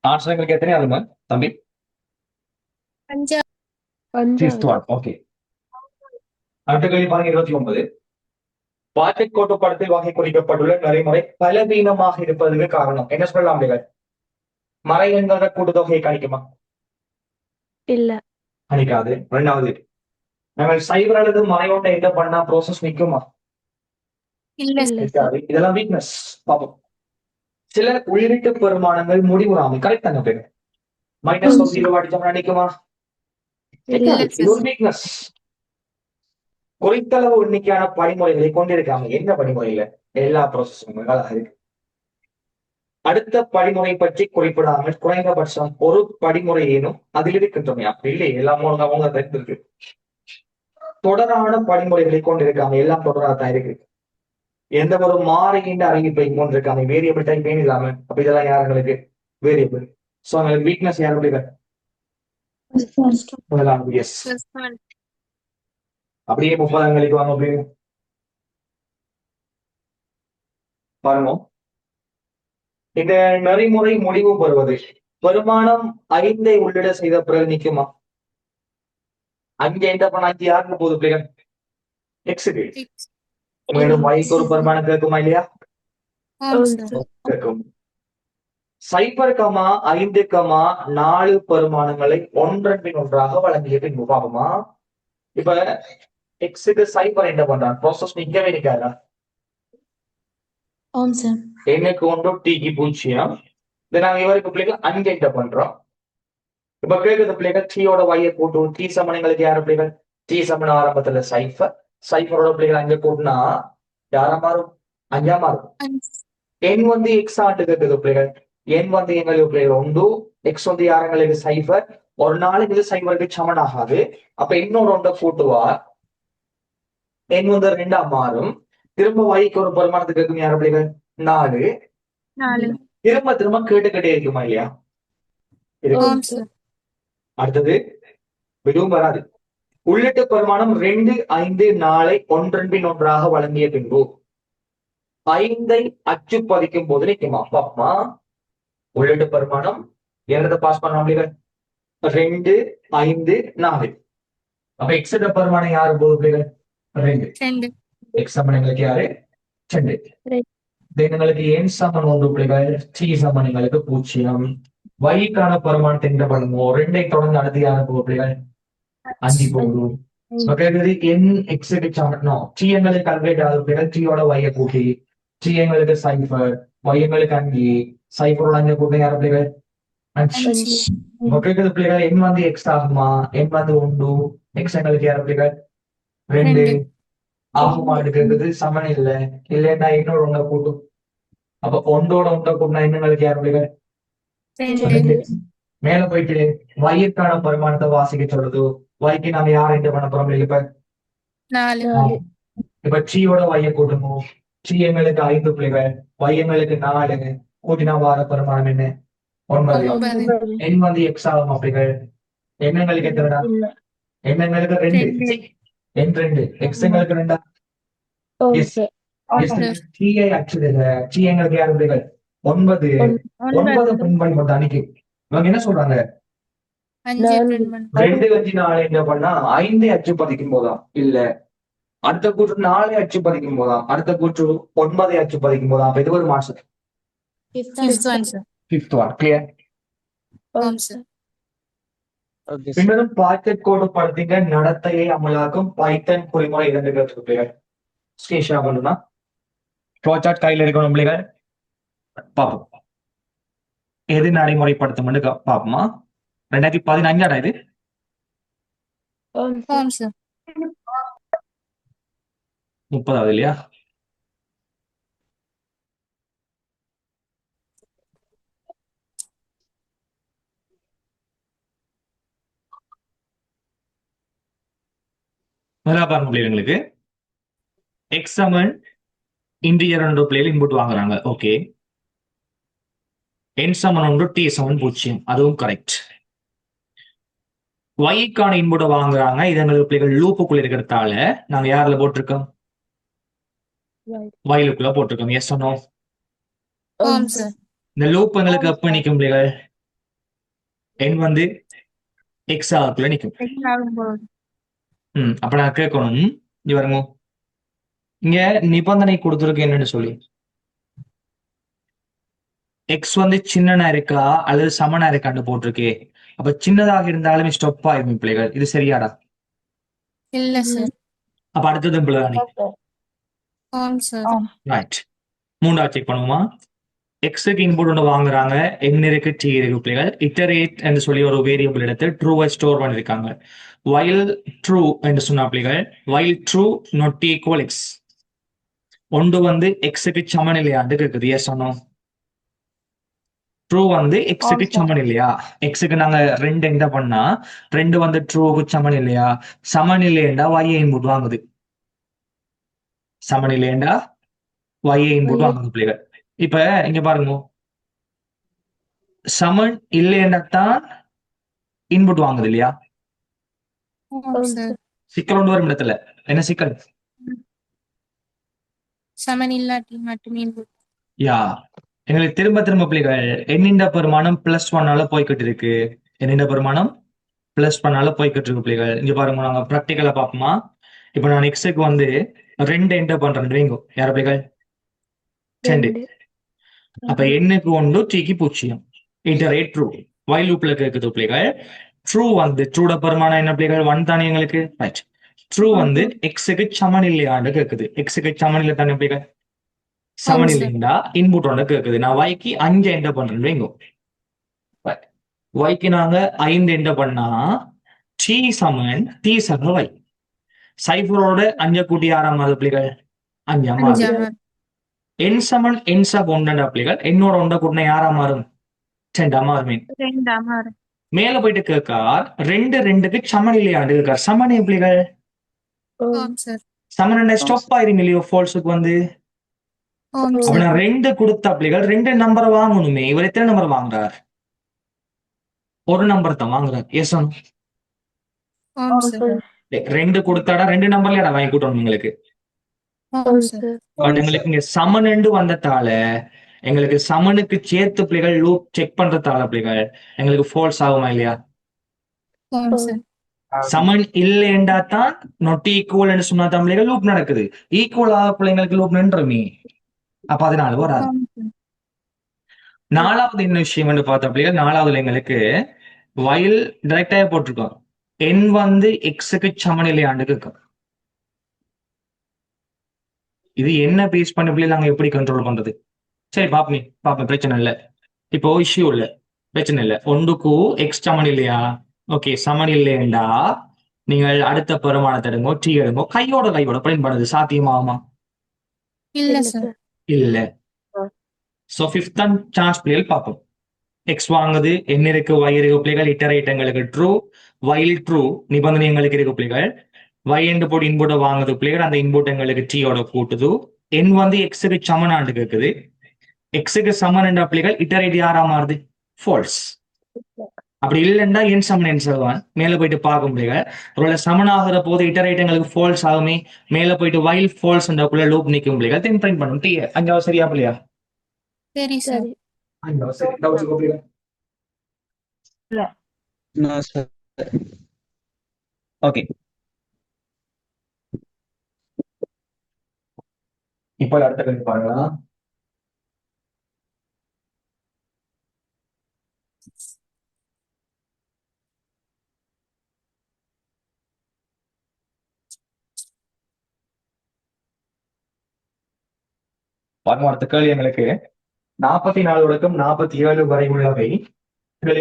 ஆன்சர் எங்களுக்கு எத்தனை ஆளுமா தம்பி? 5th one. ஓகே. அடுத்த கேள்வி பாருங்க 29. பாக்கெட் கோட்டு படத்தில் வகை குறிக்கப்பட்டுள்ள நெறிமுறை பலவீனமாக இருப்பதற்கு காரணம் என்ன சொல்லலாம்? மறை என்கிற கூட்டுத்தொகையை கணிக்குமா? இல்ல. கணிக்காது. 2வது, நாங்கள் சைபர் அல்லது மறையோட்ட என்ன பண்ணா ப்ரோசஸ் நிக்குமா? இருக்காது. இதெல்லாம் வீக்னஸ். பாப்போம். சில உள்ளீட்டு பெருமானங்கள் முடிவுறாமை. கரெக்ட் தானே பேரு? -0 அடிச்சோம்னா நிக்குமா? இது ஒரு வீக்னஸ். குறைத்தளவு எண்ணிக்கையான படிமுறைகளை கொண்டிருக்காங்க. என்ன படிமுறையில? எல்லா ப்ரோசஸும் இருக்கு. அடுத்த படிமுறை பற்றி குறிப்பிடாமல் குறைந்தபட்சம் ஒரு படிமுறையேனும் அதில் இருக்கின்றன. அப்படி இல்லை, எல்லாம் அவங்க இருக்கு. தொடரான படிமுறைகளை கொண்டிருக்காங்க. எல்லாம் தொடராதான் இருக்கு. எந்த ஒரு மாறிகின்ற அறிவிப்பை கொண்டிருக்காங்க. வேரியபிள் டைப் ஏன் இல்லாம? அப்ப இதெல்லாம் யாருங்களுக்கு வேரியபிள். சோ அவங்களுக்கு வீக்னஸ் யாருடைய? எஸ். அப்படியே 30 வாங்க அப்படி பாருங்க. இந்த நெறிமுறை முடிவு பெறுவது பெருமானம் 5 உள்ளிட செய்த பிறகு நிக்குமா? 5 என்ன பண்ண 5 யாருக்கு போகுது பிள்ளைகள்? எக்ஸுக்கு. மேலும் வைக்கு ஒரு பெருமானம் கேட்குமா இல்லையா? கேட்கும். 0,5,4 பெருமானங்களை ஒன்றன் பின் ஒன்றாக வழங்கிய பின்பு பாப்போமா? இப்ப எக்ஸுக்கு 0 என்ன பண்றான்? ப்ரோசஸ் நிக்கவே நிக்காதா? எனக்கு 1 டிக்கு 0. நாங்க இவருக்கு பிள்ளைகள் 5 என்ன பண்றோம்? இப்ப கேட்குது பிள்ளைகள் டீயோட வைய கூட்டு டீ சமணங்களுக்கு யாரு பிள்ளைகள் டீ சமண ஆரம்பத்துல சைஃபர் சைஃபரோட பிள்ளைகள் அங்க கூட்டினா யாரா மாறும் அஞ்சா மாறும் என் வந்து எக்ஸ் ஆண்டு கேட்குது பிள்ளைகள் என் வந்து எங்களுக்கு பிள்ளைகள் உண்டு எக்ஸ் வந்து யாரங்களுக்கு சைஃபர் ஒரு நாளைக்கு இது சைஃபருக்கு சமன் ஆகாது அப்ப இன்னொரு ஒன்றை கூட்டுவார் என் வந்து 2ஆ மாறும் திரும்ப வைக்கு ஒரு பெருமானத்துக்கு கேட்கும் யாரு பிள்ளைகள் 4 திரும்ப திரும்ப கேட்டுக்கிட்டே இருக்குமா இல்லையா அடுத்தது விடுவும் வராது உள்ளிட்ட பெருமானம் 2, 5, 4 ஒன்றன் பின் ஒன்றாக வழங்கிய பின்பு 5ஐ அச்சு பதிக்கும் போது நிற்குமா பாப்பமா உள்ளிட்ட பெருமானம் என்னத்தை பாஸ் பண்ண பிள்ளைகள் 2, 5, 4 அப்ப எக்ஸ் பெருமானம் யாரு போகுது பிள்ளைகள் 2 எக்ஸ் சமணங்களுக்கு யாரு 2 எங்களுக்கு என் சமன் 1 பிள்ளைகள் டி சமன் எங்களுக்கு 0 வைக்கான பெருமானத்தை என்ன பண்ணுவோம் 2ஐ தொடர்ந்து அடுத்து யாரு போகுது பிள்ளைகள் 5 போகுது என் எக்ஸுக்கு சமனம் டி எங்களுக்கு கல்வேட் ஆகுது பிள்ளைகள் டீயோட வைய கூட்டி டி எங்களுக்கு சைஃபர் y எங்களுக்கு 5 சைஃபரோட 5 கூட்டி யாரு பிள்ளைகள் 5 பிள்ளைகள் என் வந்து எக்ஸ் ஆகுமா என் வந்து 1 எக்ஸ் எங்களுக்கு யாரு பிள்ளைகள் 2 ஆகுமா எடுக்கிறது சமன் இல்லைன்னா இன்னொரு ஒன்றை கூட்டும் அப்ப ஒன்றோட ஒன்றை கூட்டினா என்னங்களுக்கு யாரு பிள்ளைகள் 2 மேல போயிட்டு வைக்கான பரிமாணத்தை வாசிக்க சொல்லுது வைக்கு நாங்க யாரை என்ன பண்ண போறோம் இப்ப 4 இப்ப டீயோட வைய கூட்டணும் டி எங்களுக்கு 5 பிள்ளைகள் y எங்களுக்கு 4 கூட்டினா வார பரிமாணம் என்ன 9 என் வந்து எக்ஸ் ஆகும் அப்படிகள் எண்ணங்களுக்கு எத்தனைடா எண்ணங்களுக்கு 2 என் 2 எக்ஸ் எங்களுக்கு 2 டீயை அச்சுடுங்க டி எங்களுக்கு யாரு பிள்ளைகள் 9 பிரிண்ட் பண்ணி அன்னைக்கு இவங்க என்ன சொல்றாங்க 2, 5, 4 என்ன பண்ணா 5ஐ அச்சு பதிக்கும் போதாம் இல்ல அடுத்த கூற்று 4ஐ அச்சு பதிக்கும் போதாம் அடுத்த கூற்று 9ஐ அச்சு பதிக்கும் போதாம் அப்ப இது ஒரு மாசம் 5th one clear பின்னரும் பாக்கெட் கோடு படுத்திங்க நடத்தையை அமலாக்கும் பைத்தன் பொறிமுறை 2 பிள்ளைகள் ஸ்கிரீன்ஷாட் பண்ணுனா ப்ரோஜாட் கையில இருக்கணும் பிள்ளைகள் பாப்போம் எது நடைமுறைப்படுத்தும் பாப்போமா 2015 இது 30வது இல்லையா நல்லா பாருங்க பிள்ளைங்களுக்கு எக்ஸ் சமன் இன்டிஜர் என்ற பிள்ளைகள் இன்புட் வாங்குறாங்க ஓகே என் சமன் 1 டி சமன் 0 அதுவும் கரெக்ட் வைக்கான இன்புட்டை வாங்குறாங்க இது எங்களுக்கு பிள்ளைகள் லூப்புக்குள்ள இருக்கிறதால நாங்க யாருல போட்டிருக்கோம் வயலுக்குள்ள போட்டிருக்கோம் எஸ் சொன்னோ இந்த லூப் எங்களுக்கு எப்ப நிற்கும் பிள்ளைகள் என் வந்து எக்ஸ் ஆகுக்குள்ள நிற்கும் அப்ப நான் கேட்கணும் இங்க வருங்க இங்க நிபந்தனை கொடுத்துருக்கு என்னன்னு சொல்லி எக்ஸ் வந்து சின்னனா இருக்கா அல்லது சமனா இருக்கான்னு போட்டிருக்கே அப்ப சின்னதாக இருந்தாலும் ஸ்டொப் ஆயிரும் பிள்ளைகள் இது சரியாடா இல்ல சார் அப்ப அடுத்தது பிள்ளைதானே ரைட் 3வது செக் பண்ணுவோமா எக்ஸுக்கு இன்புட் ஒன்று வாங்குறாங்க என் இருக்கு டி இருக்கு பிள்ளைகள் இட்டரேட் என்று சொல்லி ஒரு வேரியபிள் எடுத்து ட்ரூவை ஸ்டோர் பண்ணிருக்காங்க while true என்று சொன்னா பிள்ளைகள் while true not equal x ஒன்று வந்து எக்ஸுக்கு சமன் இல்லையான்னு கேக்குது எஸ் சொன்னோம் ட்ரூ வந்து எக்ஸுக்கு சமன் இல்லையா எக்ஸுக்கு நாங்க 2 என்ன பண்ணா 2 வந்து ட்ரூவுக்கு சமன் இல்லையா சமன் இல்லையண்டா y இன்புட் வாங்குது சமன் இல்லையண்டா y இன்புட் வாங்குது பிள்ளைகள் இப்ப இங்க பாருங்க சமன் இல்லையண்டா தான் இன்புட் வாங்குது இல்லையா சிக்கல் ஒன்று வரும் இடத்துல என்ன சிக்கல் சமன் இல்லாட்டி மட்டுமே யா எங்களுக்கு திரும்ப திரும்ப பிள்ளைகள் எண்ணிண்ட பெருமானம் +1 போய்கிட்டு இருக்கு எண்ணிண்ட பெருமானம் +1 போய்கிட்டு இருக்கு பிள்ளைகள் இங்க பாருங்க நாங்க ப்ராக்டிக்கலா பாப்போமா இப்ப நான் எக்ஸுக்கு வந்து 2 என்டர் பண்றேன் வைங்கோ யார பிள்ளைகள் 2 அப்ப எண்ணுக்கு 1 டீக்கு 0 இன்டரேட் ட்ரூ வைல் லூப்ல கேக்குது பிள்ளைகள் ட்ரூ வந்து ட்ரூட பெருமானம் என்ன பிள்ளைகள் 1 தானே எங்களுக்கு ரைட் ட்ரூ வந்து எக்ஸுக்கு சமன் இல்லையான்னு கேக்குது எக்ஸுக்கு சமன் இல்லை தானே பிள்ளைகள் சமன் இல்லைண்டா இன்புட் ஒன்று கேக்குது நான் வைக்கு 5 என்டர் பண்றேன் வைங்கோ வைக்கு நாங்க 5 என்ட பண்ணா டி சமன் டி சம வை. சைஃபரோட 5 கூட்டி 6 மாறுது பிள்ளைகள் 5 மாறுது. 5 மாறும். என் சமன் என் சப் 1 பிள்ளைகள் என்னோட 1 கூட்டினா 6 மாறும் 2 மாறுமே. 2 மாறும். மேல போயிட்டு கேட்கார் 2 2க்கு சமன் இல்லையாண்டு கேட்கார். சமன் பிள்ளைகள் ஆம் சார். சமன் ஸ்டாப் ஆயிருங்க இல்லையோ ஃபால்ஸுக்கு வந்து. ஆம் அப்ப சார். நான் 2 கொடுத்த பிள்ளைகள் 2 நம்பர் வாங்கணுமே. இவர் எத்தனை நம்பர் வாங்குறார்? ஒரு நம்பர் தான் வாங்குறார். எஸ் ஆம் சார். 2 கொடுத்தாடா 2 நம்பர்ல வாங்கி கூட்டணும் உங்களுக்கு. ஆம் சார். பட் எங்களுக்கு இங்க சமன் வந்ததால எங்களுக்கு சமனுக்கு சேர்த்து பிள்ளைகள் லூப் செக் பண்றதால பிள்ளைகள் எங்களுக்கு ஃபால்ஸ் ஆகுமா இல்லையா? ஆம் சார். சமன் இல்லைண்டா தான் நொட் ஈக்குவல் சொன்னா தான் பிள்ளைகள் லூப் நடக்குது. ஈக்குவல் ஆக பிள்ளைங்களுக்கு லூப் நின்றுமே. அப்ப அதனால வராது. ஆம் சார். நாலாவது என்ன விஷயம் பார்த்தா பிள்ளைகள், நாலாவதுல எங்களுக்கு வயல் டைரக்டாவே போட்டிருக்கோம். n வந்து எக்ஸுக்கு சமன் இல்லையாண்டு இருக்கும். இது என்ன பேஸ் பண்ண பிள்ளை நாங்க எப்படி கண்ட்ரோல் பண்றது? சரி பாப்பேன் பிரச்சனை இல்லை. இப்போ இஷ்யூ இல்ல, பிரச்சனை இல்லை. 1க்கு எக்ஸ் சமன் இல்லையா? ஓகே, சமன் இல்லையண்டா நீங்கள் அடுத்த பெருமானத்தை எடுங்கோ, டி எடுங்கோ, கையோட பிரிண்ட் பண்ணது சாத்தியமாகுமா? இல்ல சார். இல்ல. சோ 5th சான்ஸ் பிள்ளைகள் பார்ப்போம். எக்ஸ் வாங்குது, என்ன இருக்கு, y இருக்கு பிள்ளைகள், இட்டரேட் எங்களுக்கு ட்ரூ, வைல் ட்ரூ நிபந்தனை எங்களுக்கு இருக்கு பிள்ளைகள். y என்று போட்டு இன்புட்டை வாங்குது பிள்ளைகள், அந்த இன்புட் எங்களுக்கு டீயோட கூட்டுது. n வந்து எக்ஸுக்கு சமனாண்டு கேக்குது. எக்ஸுக்கு சமன் என்ற பிள்ளைகள் இட்டரேட் யாரா மாறுது? ஃபால்ஸ். அப்படி இல்லைன்னா என் சமன் என் சொல்லுவான். மேல போயிட்டு பார்க்கும் பிள்ளைகள், ஒருவேளை சமன் ஆகிற போது இட்டரேட் எங்களுக்கு ஃபால்ஸ் ஆகுமே. மேல போயிட்டு வைல் ஃபால்ஸ் என்ற லூப் நிற்கும் பிள்ளைகள் தென் பிரிண்ட் பண்ணும் டி. அஞ்சாவது சரியா பிள்ளையா? சரி சார். அஞ்சாவது சரி. டவுட்ஸ் பிள்ளைகள்? ஓகே, இப்போ அடுத்த கேள்வி பாருங்களா. அடுத்த கேள்வி எங்களுக்கு 44 தொடக்கம் 47 வரை உள்ளவை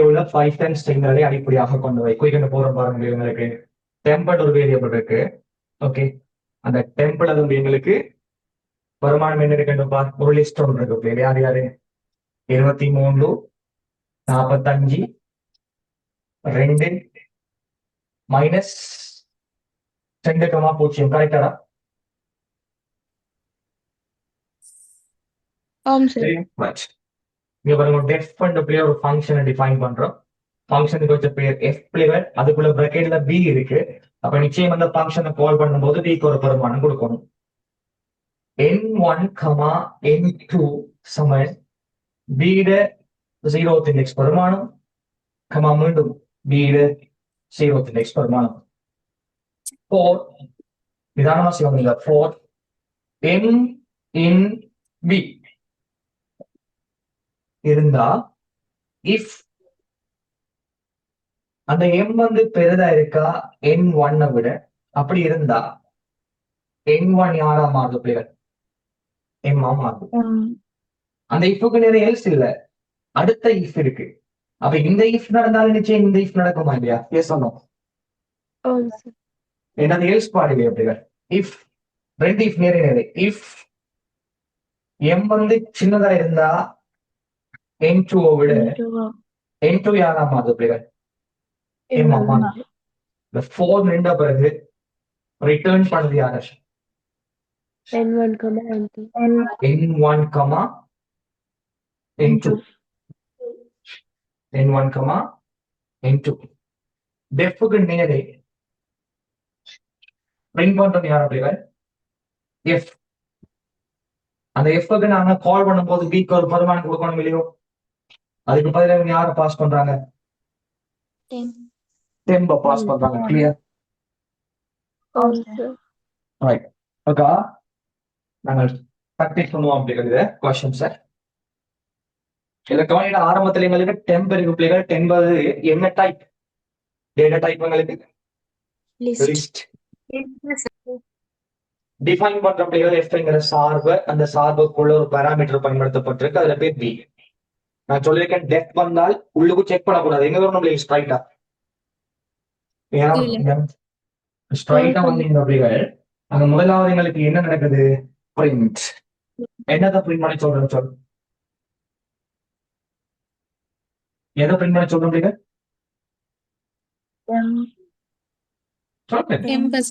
உள்ள பைத்தன் ஸ்ட்ரிங்களை அடிப்படையாக கொண்டவை. குறிக்கின்ற போற பாருங்க, எங்களுக்கு டெம்பர்ட் ஒரு வேரியபிள் இருக்கு. ஓகே, அந்த டெம்பிள் அது எங்களுக்கு வருமானம் என்ன இருக்குன்னு ஒரு லிஸ்ட் ஒன்று இருக்கு. யாரு 23 45 2 -2,0 கரெக்டாடா? ஆம் சார். இங்க பாருங்க, டெஃப் பண்ற பிளேயர் ஒரு ஃபங்க்ஷனை டிஃபைன் பண்றோம். ஃபங்க்ஷனுக்கு வச்ச பேர் எஃப் பிளேவர், அதுக்குள்ள பிராக்கெட்ல பி இருக்கு. அப்ப நிச்சயம் அந்த ஃபங்க்ஷனை கால் பண்ணும்போது பிக்கு ஒரு பெருமானம் கொடுக்கணும். n1, n2 சமன் பீட 0th இண்டெக்ஸ் பெருமானம், மீண்டும் பீட 0th இண்டெக்ஸ் பெருமானம். 4 நிதானமா செய்வாங்க. 4 n in b இருந்தா இஃப் அந்த m வந்து பெரிதா இருக்கா n1 விட, அப்படி இருந்தா n1 யாரா மாறுது பிள்ளைகள்? m ஆ மாறுது. அந்த இஃப்க்கு நிறைய எல்ஸ் இல்ல, அடுத்த இஃப் இருக்கு. அப்ப இந்த இஃப் நடந்தாலும் நிச்சயம் இந்த இஃப் நடக்குமா இல்லையா? எஸ் சொன்னோம். என்னது எல்ஸ் பாடு இல்லையா பிள்ளைகள்? இஃப் 2 இஃப் நிறைய இஃப் m வந்து சின்னதா இருந்தா n2 விட n2 யாரா மாறுது பிள்ளைகள்? m ஆ மாறுது. இந்த 4 நின்ற பிறகு ரிட்டர்ன் பண்ணது யாரு? n1, n1, n2 n1, n2 டெஃப்க்கு நேரே பிரிண்ட் பண்றது யார் பிள்ளைகள்? எஃப். அந்த எஃப்க்கு நாங்க கால் பண்ணும்போது பிக்கு ஒரு பெருமானம் கொடுக்கணும் இல்லையோ? அதுக்கு பதிலாக யாரை பாஸ் பண்றாங்க? டெம்ப பாஸ் பண்றாங்க. கிளியர்? ரைட். ஓகே, நாங்கள் ப்ராக்டிஸ் பண்ணுவோம் அப்படிங்கிறது क्वेश्चन சார். எலக்ட்ரானிக் ஆரம்பத்தில் எங்களுக்கு டெம்ப் இருக்கு பிள்ளைகள். டெம்பது என்ன டைப்? டேட்டா டைப் எங்களுக்கு லிஸ்ட். டிஃபைன் பண்ற பிள்ளைகள் எஃப்ங்கிற சார்பு, அந்த சார்புக்குள்ள ஒரு பாராமீட்டர் பயன்படுத்தப்பட்டிருக்கு, அதுல பேர் பி. நான் சொல்லியிருக்கேன் டெஃப் வந்தால் உள்ளுக்கு செக் பண்ணக்கூடாது. எங்க வரும் நம்மளுக்கு ஸ்ட்ரைட்டா ஸ்ட்ரைட்டா வந்தீங்க அப்படிகள் அங்க முதலாவது எங்களுக்கு என்ன நடக்குது? பிரிண்ட். என்னதை பிரிண்ட் பண்ணி சொல்றேன்னு சொல். எதை பிரிண்ட் பண்ணி சொல்றோம் அப்படிங்க? சொல்லுங்க. எம்பஸ்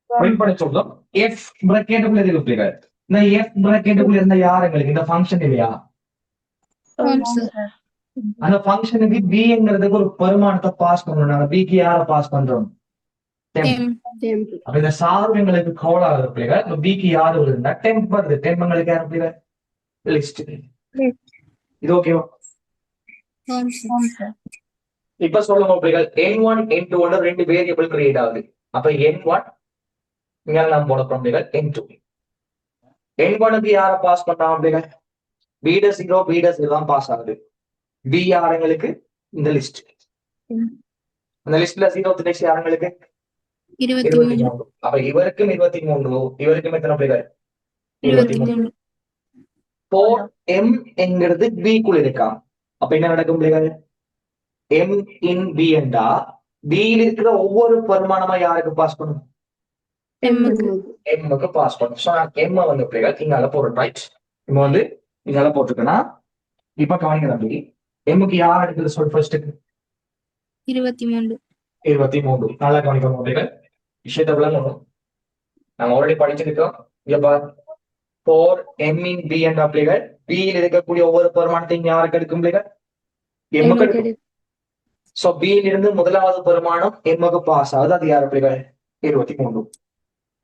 பிரிண்ட் பண்ணி சொல்றோம். எஃப் பிரக்கெட்டுக்குள்ள இருக்கு அப்படிகள். இந்த எஃப் பிரக்கெட்டுக்குள்ள இருந்த யார் எங்களுக்கு இந்த ஃபங்க்ஷன் இல்லையா? சார் அந்த ஃபங்க்ஷனுக்கு பிங்கிறதுக்கு ஒரு பெருமானத்தை பாஸ் பண்ணணும். நாங்க பிக்கு யாரை பாஸ் பண்றோம்? அப்ப இந்த சார்பு எங்களுக்கு கோல் ஆகுது பிள்ளைகள். இப்ப பிக்கு யாரு வருதுன்னா டெம்ப் வருது. டெம்ப் எங்களுக்கு யாரு பிள்ளைகள்? லிஸ்ட். இது ஓகேவா? இப்ப சொல்லுங்க பிள்ளைகள், n1 n2 ரெண்டு வேரியபிள் கிரியேட் ஆகுது. அப்ப n1 இங்க நாம் போட போறோம் பிள்ளைகள். n2 n1க்கு யாரை பாஸ் பண்றாங்க பிள்ளைகள்? b'0 தான் பாஸ் ஆகுது. b யாருங்களுக்கு? இந்த லிஸ்ட். அந்த லிஸ்ட்ல 0th நெக்ஸ்ட் யாருங்களுக்கு? 23. அப்ப இவருக்கும் 23, இவருக்கும் எத்தனை பிள்ளைகள்? 23. 4m என்கிறது b குள்ள இருக்கா? அப்ப என்ன நடக்கும் பிள்ளைகள்? m in b என்றா b ல இருக்கிற ஒவ்வொரு பரிமாணமா யாருக்கு பாஸ் பண்ணும்? m க்கு பாஸ் பண்ணும். சோ நான் m வந்து பிள்ளைகள் இங்கால போடுறேன். ரைட், இப்ப வந்து இங்கால போட்டுக்கனா இப்ப கவனிங்க தம்பி, m க்கு யார் எடுக்குது சொல் ஃபர்ஸ்ட்? 23. 23. நல்லா கவனிக்கணும் பிள்ளைகள். விஷயத்தை விளங்கணும். நாங்க ஆல்ரெடி படிச்சிருக்கோம். இங்க பார் 4m in b என்ற பிள்ளைகள் b யில் இருக்கக்கூடிய ஒவ்வொரு பெருமானத்தையும் யாருக்கு எடுக்கும் பிள்ளைகள்? m க்கு எடுக்கும். சோ b யில் இருந்து முதலாவது பெருமானம் m க்கு பாஸ் ஆகுது. அது யாரு பிள்ளைகள்? 23.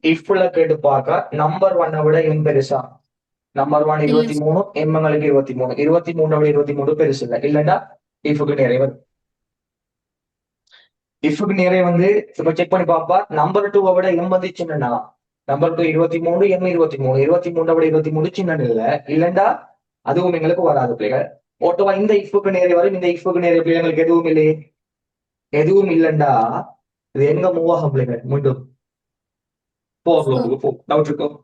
இஃப்ல கேட்டு பார்க்க நம்பர் 1 விட m பெருசா? Number 1 23, m ங்களுக்கு 23. 23 விட 23 பெருசு இல்லை. இல்லைன்னா இஃப்க்கு நிறைய வரும். இஃப்க்கு நிறைய வந்து இப்ப செக் பண்ணி பாப்பா. நம்பர் 2 விட m வந்து சின்னனா? Number 2 23, m 23. 23 விட 23 சின்ன இல்ல. இல்லைண்டா அதுவும் எங்களுக்கு வராது பிள்ளைகள். ஓட்டோவா இந்த இஃப்க்கு நேரே வரும். இந்த இஃப்க்கு நேரே பிள்ளைங்களுக்கு எதுவும் இல்லையே. எதுவும் இல்லைண்டா இது எங்க மூவ் ஆகும் பிள்ளைகள்? மீண்டும் ஃபோர் லூப்புக்கு போ. டவுட் இருக்கும்.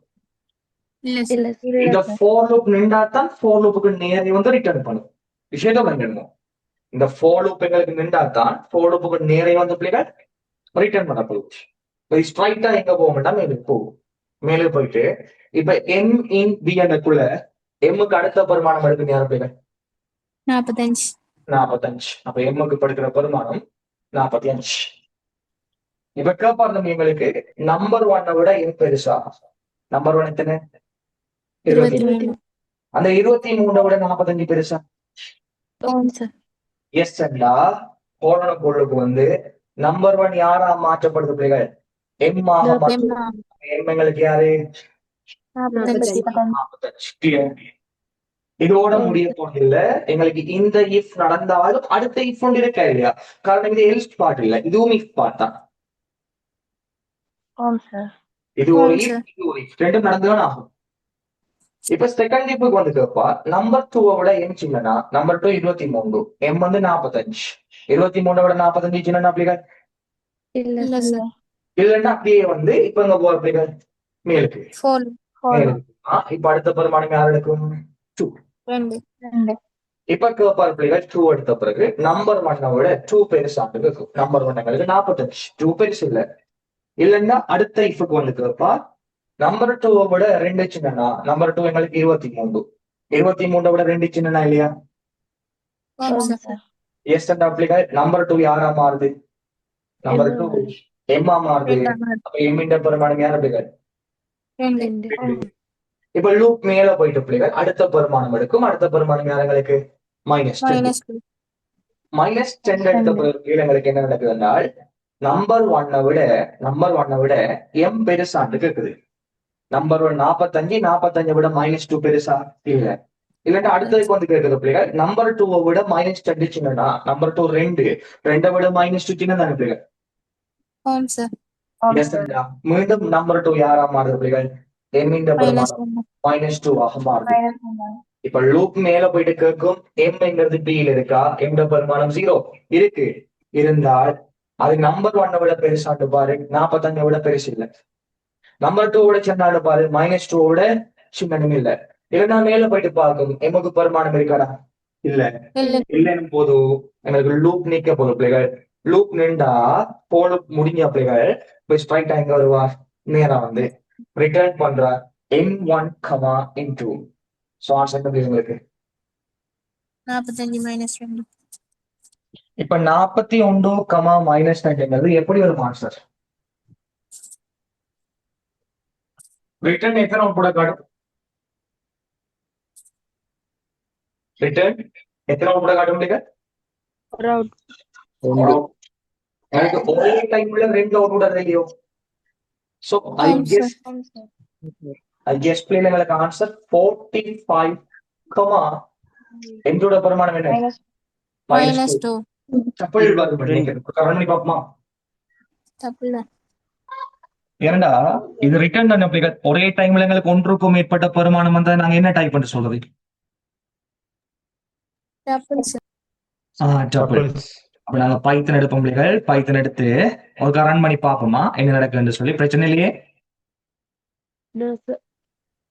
இந்த ஃபோர் லூப் நின்றாத்தான் ஃபோர் லூப்புக்கு நேரே வந்து ரிட்டர்ன் பண்ணும். விஷயத்தை பண்ணிடணும். இந்த ஃபோர் லூப் எங்களுக்கு நின்றாத்தான் ஃபோர் லூப்புக்கு நேரே வந்து பிள்ளைகள் ரிட்டர்ன் பண்ண போகுது. ஸ்ட்ரைட்டா எங்க போகும்னா மேலுக்கு போகும். மேலே போயிட்டு இப்ப m in b எனக்குள்ள m-க்கு அடுத்த பெருமானம் எடுக்கும் யாரு பிள்ளைகள்? 45. 45. அப்ப m-க்கு படுக்கிற பெருமானம் 45. இப்ப கேப்பாரு எங்களுக்கு நம்பர் 1 விட m பெருசா? நம்பர் 1 எத்தனை? 23. அந்த 23 விட 45 பெருசா? எஸ் அண்டா கோண பொருளுக்கு வந்து நம்பர் 1 யாரா மாற்றப்படுது பிள்ளைகள்? m ஆக மாற்றம். m எங்களுக்கு யாரு? 45. இதோட முடிய போறதில்ல. எங்களுக்கு இந்த இஃப் நடந்தாலும் அடுத்த இஃப் ஒன்று இருக்கா இல்லையா? காரணம் இது எல்ஸ் பார்ட் இல்ல, இதுவும் இஃப் பார்ட் தான். இது ஒரு இஃப், இது ஒரு இஃப், ரெண்டும் நடந்துதான் ஆகும். இப்ப செகண்ட் இஃப்க்கு வந்து கேப்பா நம்பர் 2 விட m சின்னனா? நம்பர் 2 23, m வந்து 45. 23 விட 45 சின்னனா பிள்ளைகள்? இல்லைன்னா அப்படியே வந்து இப்ப எங்க போற பிள்ளைகள்? மேலுக்கு. இப்ப அடுத்த பெருமானம் யார் எடுக்கும்? 2. இப்ப கேப்பார் பிள்ளைகள் 2 எடுத்த பிறகு நம்பர் 1 விட 2 பெருசாண்டு இருக்கும். நம்பர் 1 எங்களுக்கு 45, 2 பெருசு இல்ல. இல்லைன்னா அடுத்த இஃப்க்கு வந்து கேப்பா நம்பர் 2 விட 2 சின்னனா? நம்பர் 2 எங்களுக்கு 23. 23 விட 2 சின்னனா இல்லையா? எஸ் அண்ட் பிள்ளைகள் நம்பர் 2 யாரா மாறுது? நம்பர் 2 m ஆ மாறுது. அப்ப m இன் பெருமானம் யாரு பிள்ளைகள்? 2. இப்ப லூப் மேல போயிட்டு பிள்ளைகள் அடுத்த பெருமானம் எடுக்கும். அடுத்த பெருமானம் யாருங்களுக்கு? -10. -10 எடுத்த பிறகு எங்களுக்கு என்ன நடக்குது என்றால் நம்பர் 1 விட m பெருசாண்டு இருக்குது. நம்பர் 1 45, 45 விட -2 பெருசா? இல்ல. இல்லன்னா அடுத்ததுக்கு வந்து கேட்குது பிள்ளைகள் நம்பர் 2 விட -10 சின்னனா? நம்பர் 2 2 விட -2 சின்னதான பிள்ளைகள்? மீண்டும் நம்பர் 2 யாரா மாறுது பிள்ளைகள்? m இன் பெருமானம் -2 ஆக மாறுது. இப்ப லூப் மேல போயிட்டு கேட்கும் m என்கிறது b ல இருக்கா? m பெருமானம் 0 இருக்கு. இருந்தால் அது நம்பர் 1 விட பெருசாண்டு பாரு. 45 விட பெருசு இல்ல. நம்பர் 2 விட சின்னாண்டு பாரு. -2 விட சின்னனும் இல்ல. இல்லைன்னா மேல போயிட்டு பார்க்கும் m-க்கு பெருமானம் இருக்காடா? இல்ல இல்ல இல்லைன்னு போது எங்களுக்கு லூப் நீக்க போதும் பிள்ளைகள். லூப் நின்றா போல முடிஞ்ச பிள்ளைகள் போய் ஸ்ட்ரைட்டா எங்க வருவா, நேரா வந்து ரிட்டர்ன் பண்ற n1 comma n2. So answer என்ன உங்களுக்கு? 45 - 2. இப்ப 41 கமா -2 எப்படி வரும் ஆன்சர்? ரிட்டர்ன் எத்தனை அவுட்புட் காட்டும்? ரிட்டர்ன் எத்தனை அவுட்புட் காட்டும் பிள்ளைகள்? ஒரு out. ஒன்று. எனக்கு ஒரே டைம்ல 2 அவுட்புட் இல்லையோ? ஸோ ஐ ஆம் சார். கெஸ் பிள்ளைகளுக்கு ஆன்சர் 45 கமா என்னோட பெருமானம் என்ன? -2. சப்பல் கரணி பாப்போமா? தப்புல. ஏன்டா இது ரிட்டர்ன் தானே பிள்ளைகள். ஒரே டைம்ல எங்களுக்கு ஒன்றுக்கும் மேற்பட்ட பெருமானம் வந்தா நாங்க என்ன டைப் பண்ணி சொல்றது? தப்பு சார். டபுள். அப்ப நாங்க பைத்தன் எடுப்போம் பிள்ளைகள். பைத்தன் எடுத்து ஒரு ரன் பண்ணி பார்ப்போமா என்ன நடக்குதுன்னு சொல்லி. பிரச்சனை இல்லையே? No, sir.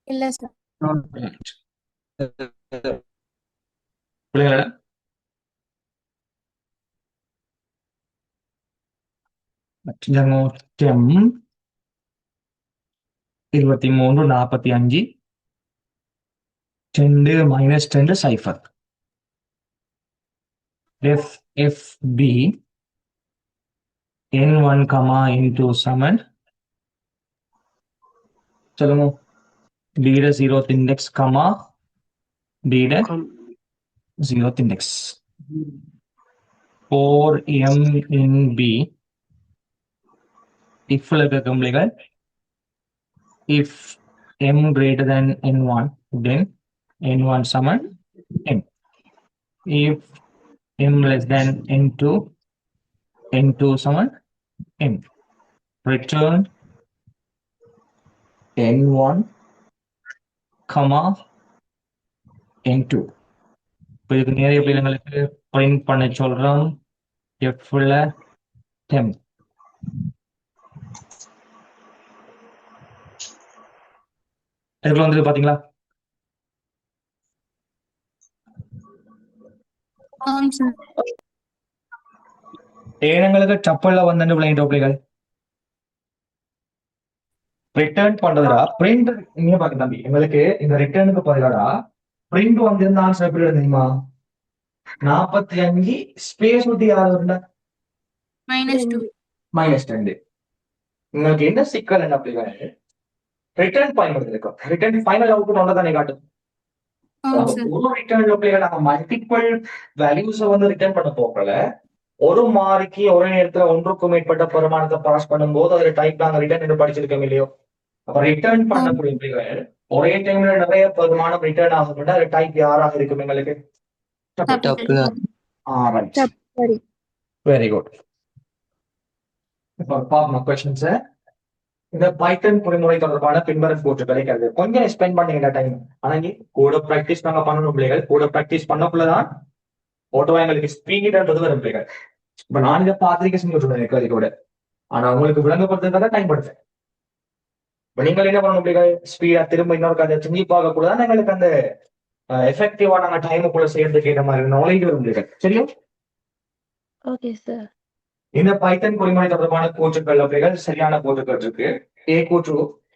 இல்ல சார். பிள்ளைங்கள நூற்றம் 23 45 10 -10 cipher FFB N1 comma N2 சமன் சொல்லுங்க. D 0th index comma D 0th index 4M in B. If பிள்ளைகள், if M greater than N1 then N1 summon M. If M less than N2 N2 summon M. Return N1 comma N2. இப்போ இதுக்கு நிறைய பிள்ளைங்களுக்கு print பண்ண சொல்றோம். F-ல temp. எவ்வளவு வந்தது பாத்தீங்களா? ஆம் சார். ஏனங்களுக்கு சப்பல்ல வந்து விளையாண்ட பிள்ளைகள் ரிட்டர்ன் பண்றதுடா பிரிண்ட். நீங்க பாக்க தம்பி, எங்களுக்கு இந்த ரிட்டர்னுக்கு பதிலாடா பிரிண்ட் வந்திருந்த ஆன்சர் எப்படி தெரியுமா? 45 ஸ்பேஸ் விட்டு யாரும் இருந்தா -2. -2. உங்களுக்கு என்ன சிக்கல் என்ன பிள்ளைகள்? ரிட்டர்ன் பயன்படுத்திருக்கோம். ரிட்டர்ன் ஃபைனல் அவுட்புட் ஒன்று தானே காட்டும். ஆம் சார். ஒரு ரிட்டர்ன் பிள்ளைகள் நாங்க மல்டிபிள் வேல்யூஸை வந்து ரிட்டர்ன் பண்ண போகல. ஒரு மாறிக்கு ஒரே நேரத்துல ஒன்றுக்கும் மேற்பட்ட பெருமானத்தை பாஸ் பண்ணும்போது அதுல டைப் நாங்க ரிட்டர்ன் படிச்சிருக்கோம் இல்லையோ? அப்ப ரிட்டர்ன் பண்ணக்கூடிய பிள்ளைகள் ஒரே டைம்ல நிறைய பெருமானம் ரிட்டர்ன் ஆகும். அது டைப் யாராக இருக்கும் எங்களுக்கு? Very good. இப்போ பார்ப்போம் கொஸ்டின்ஸ். இந்த பைத்தன் பொறிமுறை தொடர்பான பின்வரும் கூற்றுக்களை கருது. கொஞ்சம் ஸ்பெண்ட் பண்ணீங்க டைம். ஆனா கூட பிராக்டிஸ் நாங்க பண்ணணும் பிள்ளைகள். கூட பிராக்டிஸ் பண்ணக்குள்ளதான் ஓட்டோவா எங்களுக்கு ஸ்பீட்ன்றது வரும் பிள்ளைகள். இப்ப நான் இதை பார்த்துக்க செஞ்சு கேள்விக்கூட. ஆனா உங்களுக்கு விளங்கப்படுத்துறதுக்காக டைம் படுத்தேன். இப்ப நீங்கள் என்ன பண்ணணும் பிள்ளைகள்? ஸ்பீடா திரும்ப இன்னொரு கதை செஞ்சு பார்க்க கூட தான் எங்களுக்கு அந்த எஃபெக்டிவா நாங்க டைமுக்குள்ள செய்யறதுக்கு ஏற்ற மாதிரி நாலேஜ் வரும் பிள்ளைகள். சரியா? Okay, sir. இந்த பைத்தன் பொறிமுறை தொடர்பான கூற்றுக்கள் பிள்ளைகள் சரியான கூற்றுக்கள் இருக்கு. ஏ கூற்று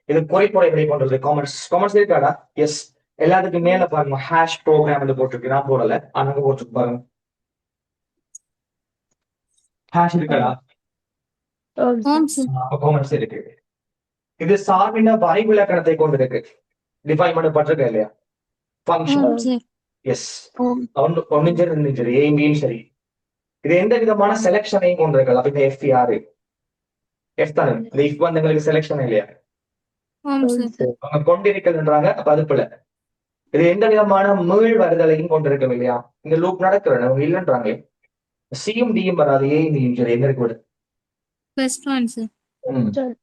இது பொறிப்புரைகளை கொண்டது. காமர்ஸ் இருக்காடா? எஸ். எல்லாத்துக்கும் மேல பாருங்க ஹேஷ் ப்ரோக்ராம் போட்டிருக்கு. நான் போடல, ஆனா போட்டிருக்கு பாருங்க. ஹேஷ் இருக்கடா? ஆம் சார். காமர்ஸ் இருக்கு. இது சார்பின வரைவிலக்கணத்தை கொண்டிருக்கு. டிஃபைன் பண்ணப்பட்டிருக்க இல்லையா? ஃபங்க்ஷன். ஆம் சார். எஸ். ஒன்னும் சரி ரெண்டும் சரி, ஏயும் சரி. இது எந்த விதமான செலக்ஷனையும் கொண்டிருக்கல. அப்ப இந்த எஃப் யாரு? எஃப் தானே. இந்த இஃப் வந்து எங்களுக்கு செலக்ஷன் இல்லையா? ஆம் சார். அவங்க கொண்டிருக்கல்ன்றாங்க. அப்ப அதுக்குள்ள இது எந்த விதமான மீள் வருதலையும் கொண்டிருக்கும் இல்லையா? இந்த லூப் நடக்கிறேன் அவங்க இல்லைன்றாங்க. சியும் டியும் வராது, ஏயும் டியும் சரி. எங்க இருக்கு? First one sir.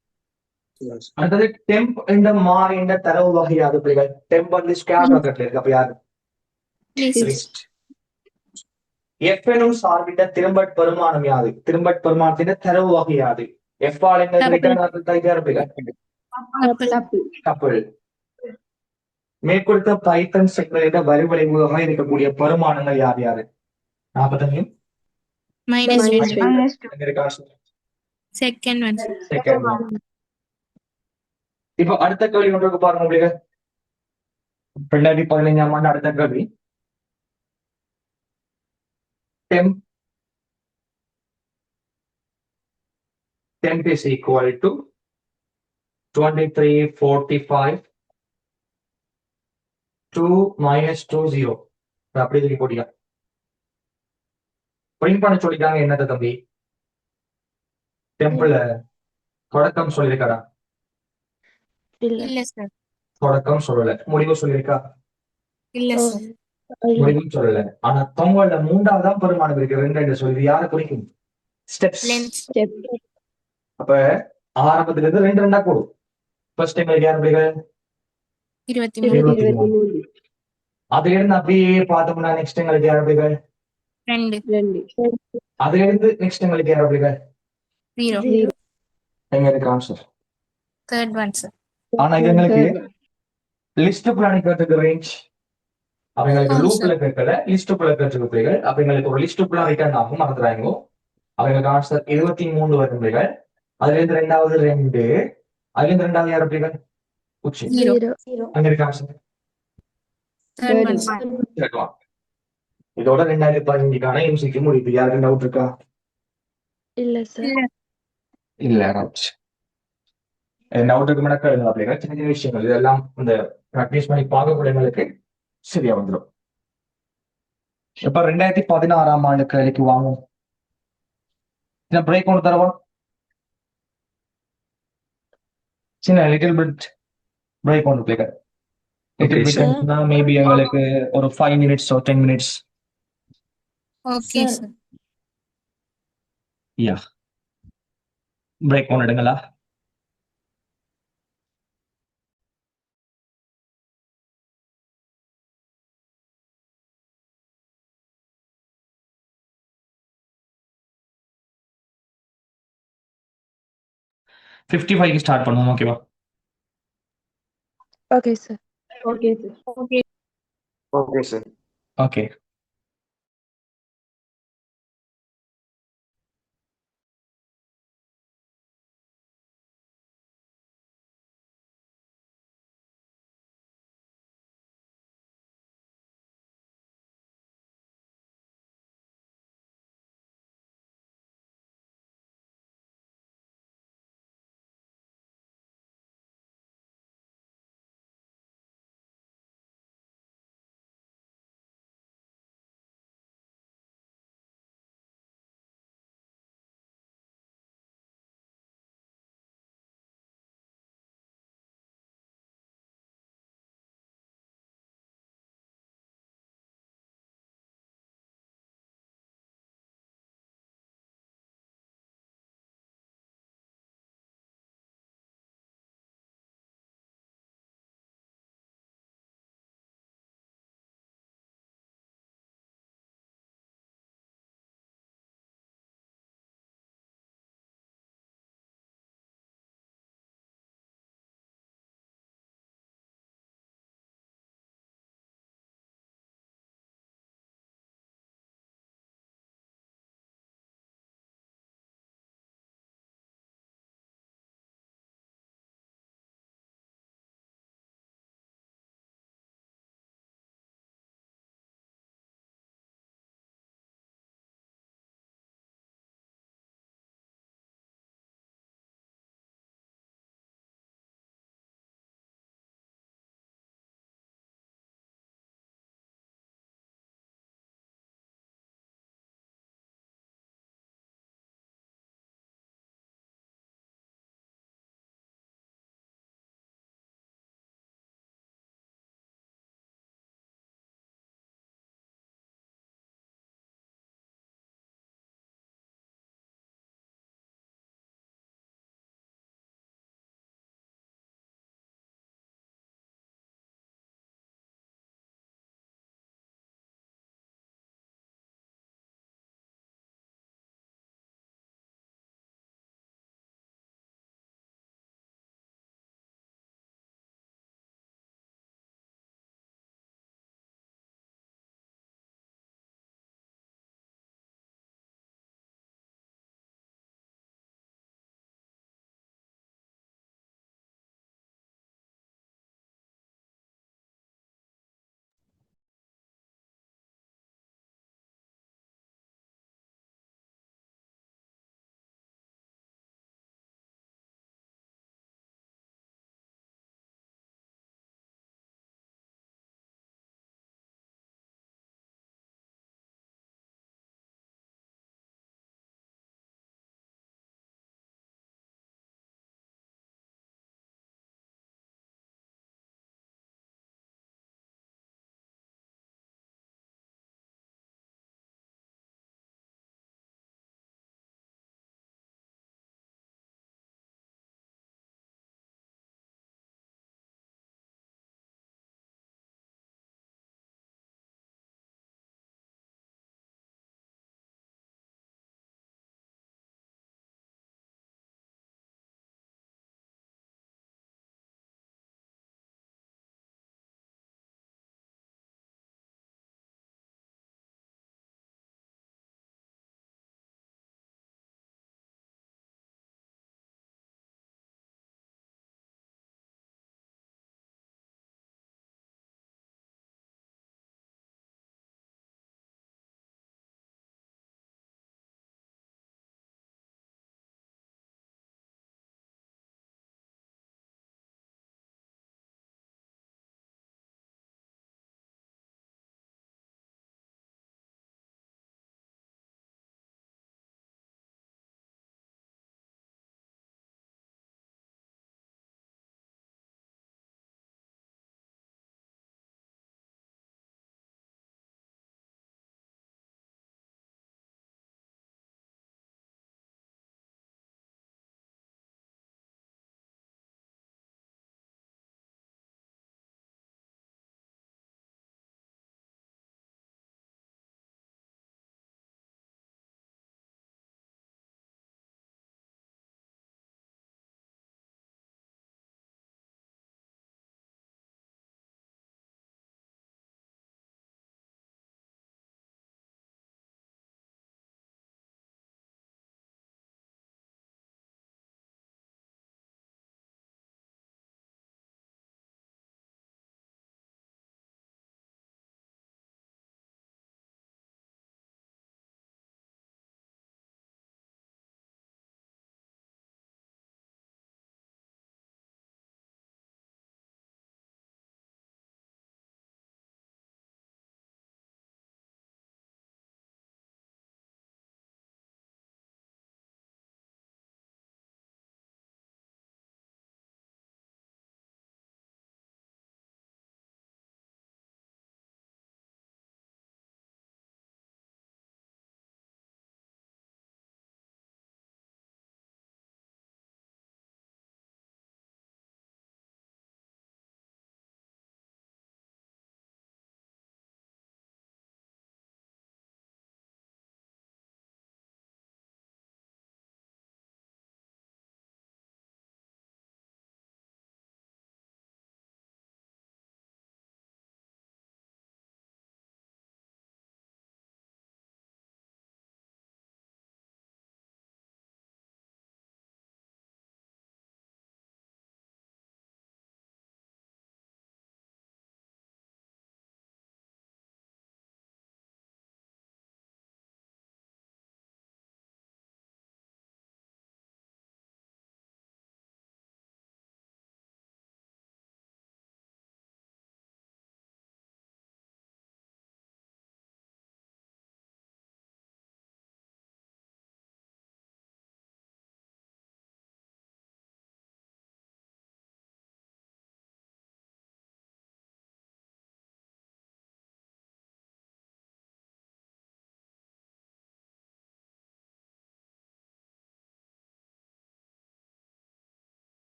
அடுத்தது டெம்ப் என்ற மாறின தரவு வகையாது பிள்ளைகள். டெம்ப் வந்து ஸ்கேர் பிராக்கெட்ல இருக்கு. அப்ப யாரு? லிஸ்ட். எஃப் எனும் சார்பிட்ட திரும்பட் பெருமானம் யாது? திரும்பட் பெருமானத்தின் தரவு வகையாது. எஃப் ஆல் என்ன ரிட்டர்ன் ஆகுது? டப்புள். மேற்கொடுத்த பைத்தன் செக்மெண்ட வரிவலை மூலமா இருக்கக்கூடிய பெருமானங்கள் யார் யாரு? 45 -2. Second one, sir. செகண்ட். இப்போ அடுத்த கேள்வி ஒன்றுக்கு பாருங்க உங்களுக்கு. 2015 ஆண்டு அடுத்த கேள்வி. Temp is equal to 2345 2 minus 20. அப்படி சொல்லி போட்டியா? பிரிண்ட் பண்ண சொல்லிட்டாங்க. என்னது தம்பி? டெம்பிள் தொடக்கம் சொல்லியிருக்காரா? இல்ல sir. தொடக்கம் சொல்லல. முடிவு சொல்லியிருக்கா? இல்ல sir. முடிவும் சொல்லல. ஆனா தொங்கல்ல மூன்றாவதான் பெருமானம் இருக்கு. ரெண்டு சொல்லி யாரை குறிக்கும்? ஸ்டெப்ஸ். Length. அப்ப ஆரம்பத்துல இருந்து ரெண்டா கூடும். ஃபர்ஸ்ட் டைம் யார் பிள்ளைகள்? 23. அதுல இருந்து அப்படியே பார்த்தோம்னா நெக்ஸ்ட் எங்களுக்கு யார் பிள்ளைகள்? 2. அதுல இருந்து நெக்ஸ்ட் எங்களுக்கு யார் பிள்ளைகள்? 0. எங்க இருக்கு ஆன்சர்? Third one, sir. ஆனா இது எங்களுக்கு லிஸ்ட் பிளான் கேட்டுக்கு ரேஞ்ச். அவங்களுக்கு லூப்ல கேட்கல, லிஸ்ட் பிளான் கேட்டுக்கு பிள்ளைகள். அவங்களுக்கு ஒரு லிஸ்ட் பிளான் ரிட்டர்ன் ஆகும். மறந்துறாங்க. அவங்களுக்கு ஆன்சர் 23 வரும் பிள்ளைகள். அதுல இருந்து ரெண்டாவது 2. அதுல இருந்து ரெண்டாவது யார் பிள்ளைகள்? உச்சி. 0. அங்க இருக்கு ஆன்சர். Third one, sir. இதோட 2015 எம்சிக்கு முடியுது. யாருக்கு டவுட் இருக்கா? இல்ல சார். இல்ல. டவுட் இருக்கு மேடம் கேளுங்க. அப்படின்னா சின்ன சின்ன விஷயங்கள் இதெல்லாம் இந்த ப்ராக்டிஸ் பண்ணி பார்க்கக்கூடியவங்களுக்கு சரியா வந்துடும். இப்ப 2016 ஆண்டு கேள்விக்கு வாங்கும். சின்ன பிரேக் ஒன்று தரவா? சின்ன லிட்டில் பிட் பிரேக் ஒன்று பிள்ளைங்க. லிட்டில் பிட் மேபி எங்களுக்கு ஒரு 5 minutes or 10 minutes. Okay, sir. Yeah break ஒன்று எடுங்களா? ஃபிஃப்டி ஃபைவ்க்கு ஸ்டார்ட் பண்ணுவோம். ஓகேவா? Okay sir. Okay sir. Okay.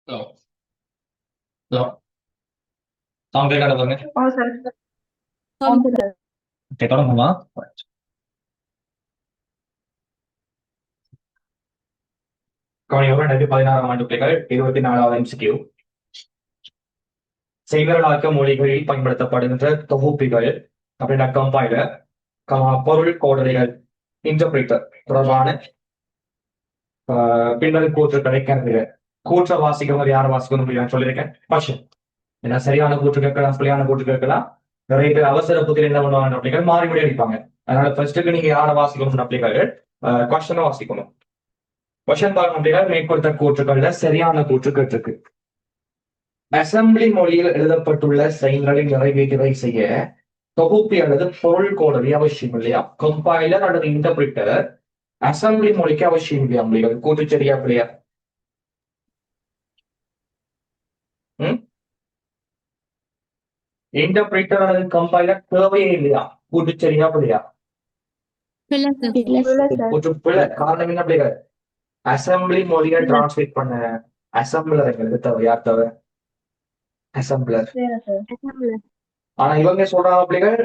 Hello hello sound கேட்காத பாருங்க. ஓ சார் ஓகே, தொடங்குமா? கவனியோட 2016ஆம் ஆண்டு பிள்ளைகள் 24வது MCQ. செய்வரலாக்க மொழிகளில் பயன்படுத்தப்படுகின்ற தொகுப்பிகள் அப்படின்னா கம்பைலர், பொருள் கோடரிகள், இன்டர்பிரிட்டர் தொடர்பான பின்வரும் கூற்றுக்களை கருதுக. கூற்ற வாசிக்கிறவர் யாரை வாசிக்கணும் நான் சொல்லியிருக்கேன். பஷன் ஏன்னா சரியான கூற்று கேட்கலாம், சரியான கூற்று கேட்கலாம். நிறைய பேர் அவசர புத்தியில் என்ன பண்ணுவாங்க அப்படிங்கிற மாறி முடி அடிப்பாங்க. அதனால ஃபர்ஸ்ட்டுக்கு நீங்க யாரை வாசிக்கணும் அப்படிங்கிறது கொஸ்டனை வாசிக்கணும். கொஸ்டன் பாருங்க அப்படின்னா மேற்கொடுத்த கூற்றுக்கள்ல சரியான கூற்று கேட்டிருக்கு. அசம்பிளி மொழியில் எழுதப்பட்டுள்ள செயல்களை நிறைவேற்றுவதை செய்ய தொகுப்பி அல்லது பொருள் கோடரி அவசியம் இல்லையா? கம்பைலர் அல்லது இன்டர்பிரிட்டர் அசம்பிளி மொழிக்கு அவசியம் இல்லையா? மொழிகள் கூற்று சரியா இல்லையா? இன்டர்பிரிட்டர் அல்லது கம்பைலர் தேவையே இல்லையா? கூற்று சரியா இல்லையா? கூற்று பிள்ளை. காரணம் என்ன பிள்ளைகள்? அசம்பிளி மொழியை டிரான்ஸ்லேட் பண்ண அசம்பிளர் எங்களுக்கு தேவை. யார் தேவை? அசம்பிளர். ஆனா இவங்க சொல்றாங்க பிள்ளைகள்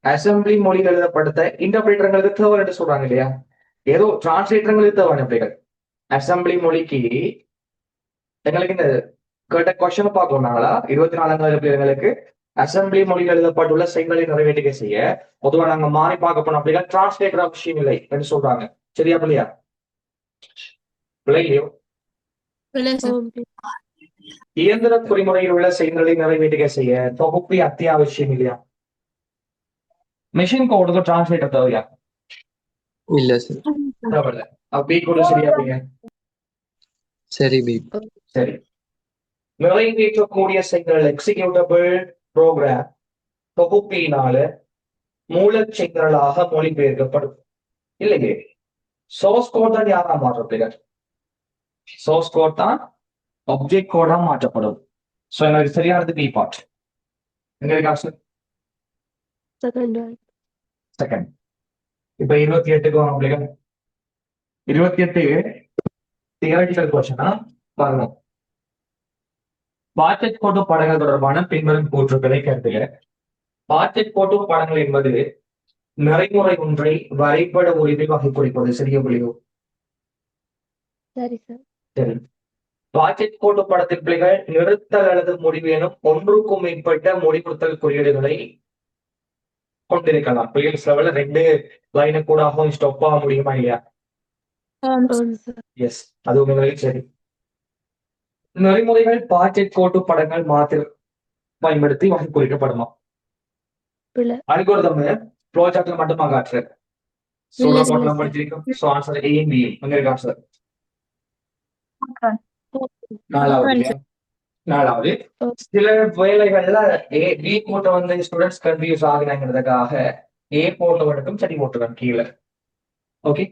அசம்பிளி மொழியில் எழுதப்பட்ட இன்டர்பிரேட்டர்களுக்கு தேவை என்று சொல்றாங்க இல்லையா? ஏதோ டிரான்ஸ்லேட்டர்களுக்கு தேவை பிள்ளைகள். அசம்பிளி மொழிக்கு எங்களுக்கு இந்த கேட்ட கொஸ்டின் பார்க்கணும்னாங்களா 24ஆம் பிள்ளைகளுக்கு அசம்பிளி மொழியில் எழுதப்பட்டுள்ள செயல்களை நிறைவேற்ற செய்ய பொதுவாக நாங்க மாறி பார்க்க போனோம் அப்படின்னா டிரான்ஸ்லேட்டர் அவசியம் இல்லை என்று சொல்றாங்க. சரியா பிள்ளையா? பிள்ளையோ இயந்திர பொறிமுறையில் உள்ள செயல்களை நிறைவேற்ற செய்ய தொகுப்பி அத்தியாவசியம் இல்லையா? மெஷின் கோடுக்கு டிரான்ஸ்லேட்டர் தேவையா? இல்ல சார். தேவையில்ல. பி கூட சரியா பிள்ளைங்க? சரி பி. சரி. நிறைவேற்றக்கூடிய செயல்கள் எக்ஸிக்யூட்டபிள் ப்ரோக்ராம் தொகுப்பினால மூலச்செயல்களாக மொழிபெயர்க்கப்படும் இல்லையே. சோர்ஸ் கோட் தான் யாரா மாற்றப்படுகிறார்? சோர்ஸ் கோட் தான் ஆப்ஜெக்ட் கோடா மாற்றப்படும். சோ எனக்கு சரியானது பி பார்ட். எங்க இருக்கா செகண்ட். இப்ப 28க்கு வாங்க பிள்ளைகள். 28 தியரட்டிக்கல் கொஸ்டினா பாருங்க. பாக்கெட் போட்டு படங்கள் தொடர்பான பின்வரும் கூற்றுக்களை கருதுக. பாக்கெட் போட்டு படங்கள் என்பது நடைமுறை ஒன்றை வரைபட உரிமை வகை குறிப்பது. சரியா புள்ளியோ? சரி. பாக்கெட் போட்டு படத்தின் பிள்ளைகள் நிறுத்தல் அல்லது முடிவு எனும் ஒன்றுக்கும் மேற்பட்ட முடிவுறுத்தல் குறியீடுகளை கொண்டிருக்கலாம். பிள்ளைகள் சில 2 லைனு கூட ஆகும் ஸ்டாப் ஆக முடியுமா இல்லையா? எஸ், அது உங்களுக்கு சரி. நெறிமுறைகள் பாக்கெட் கோட்டு படங்கள் மாத்திரம் பயன்படுத்தி வகை குறிக்கப்படுமா? அல்கோரிதம் ஃப்ளோ சார்ட்ல மட்டுமா காட்டுற? சோலா போட்லாம் படிச்சிருக்கோம். So answer A and B. அங்க இருக்க ஆன்சர் நாலாவது. சில வேலைகள்ல B போட்ட வந்து ஸ்டூடெண்ட்ஸ் கன்ஃபியூஸ் ஆகினாங்கிறதுக்காக A போட்டவனுக்கும் சரி போட்டுருக்கான் கீழே. ஓகே.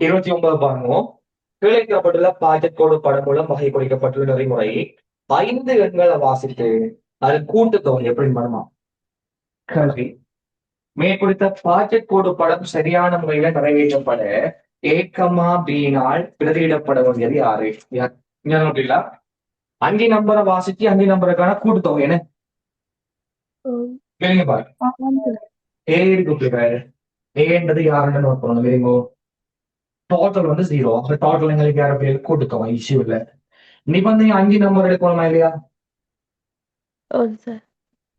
29 பாருங்க. கீழைக்கப்பட்டுள்ள பாக்கெட் கோடு படம் மூலம் வகை குறிக்கப்பட்டுள்ள நெறிமுறை 5 எண்களை வாசித்து அது கூட்டுத்தொகை எப்படி பண்ணுமா? கல்வி. மேற்குறித்த பாக்கெட் கோடு படம் சரியான முறையில நிறைவேற்றப்பட A,B பிரதியிடப்பட வேண்டியது யாரு? அப்படிங்களா? 5 நம்பரை வாசிச்சு 5 நம்பருக்கான கூட்டுத்தொகை என்ன? கேளுங்க பாரு. A இருக்கு. ஏன்றது யாருன்னு நோட் பண்ணணும். வேறுங்கோ டோட்டல் வந்து 0. அப்ப டோட்டல் எங்களுக்கு யார பேர் கூட்டுத்தொகை இஷ்யூ இல்ல. நிபந்தனை 5 நம்பர் எடுக்கணுமா இல்லையா?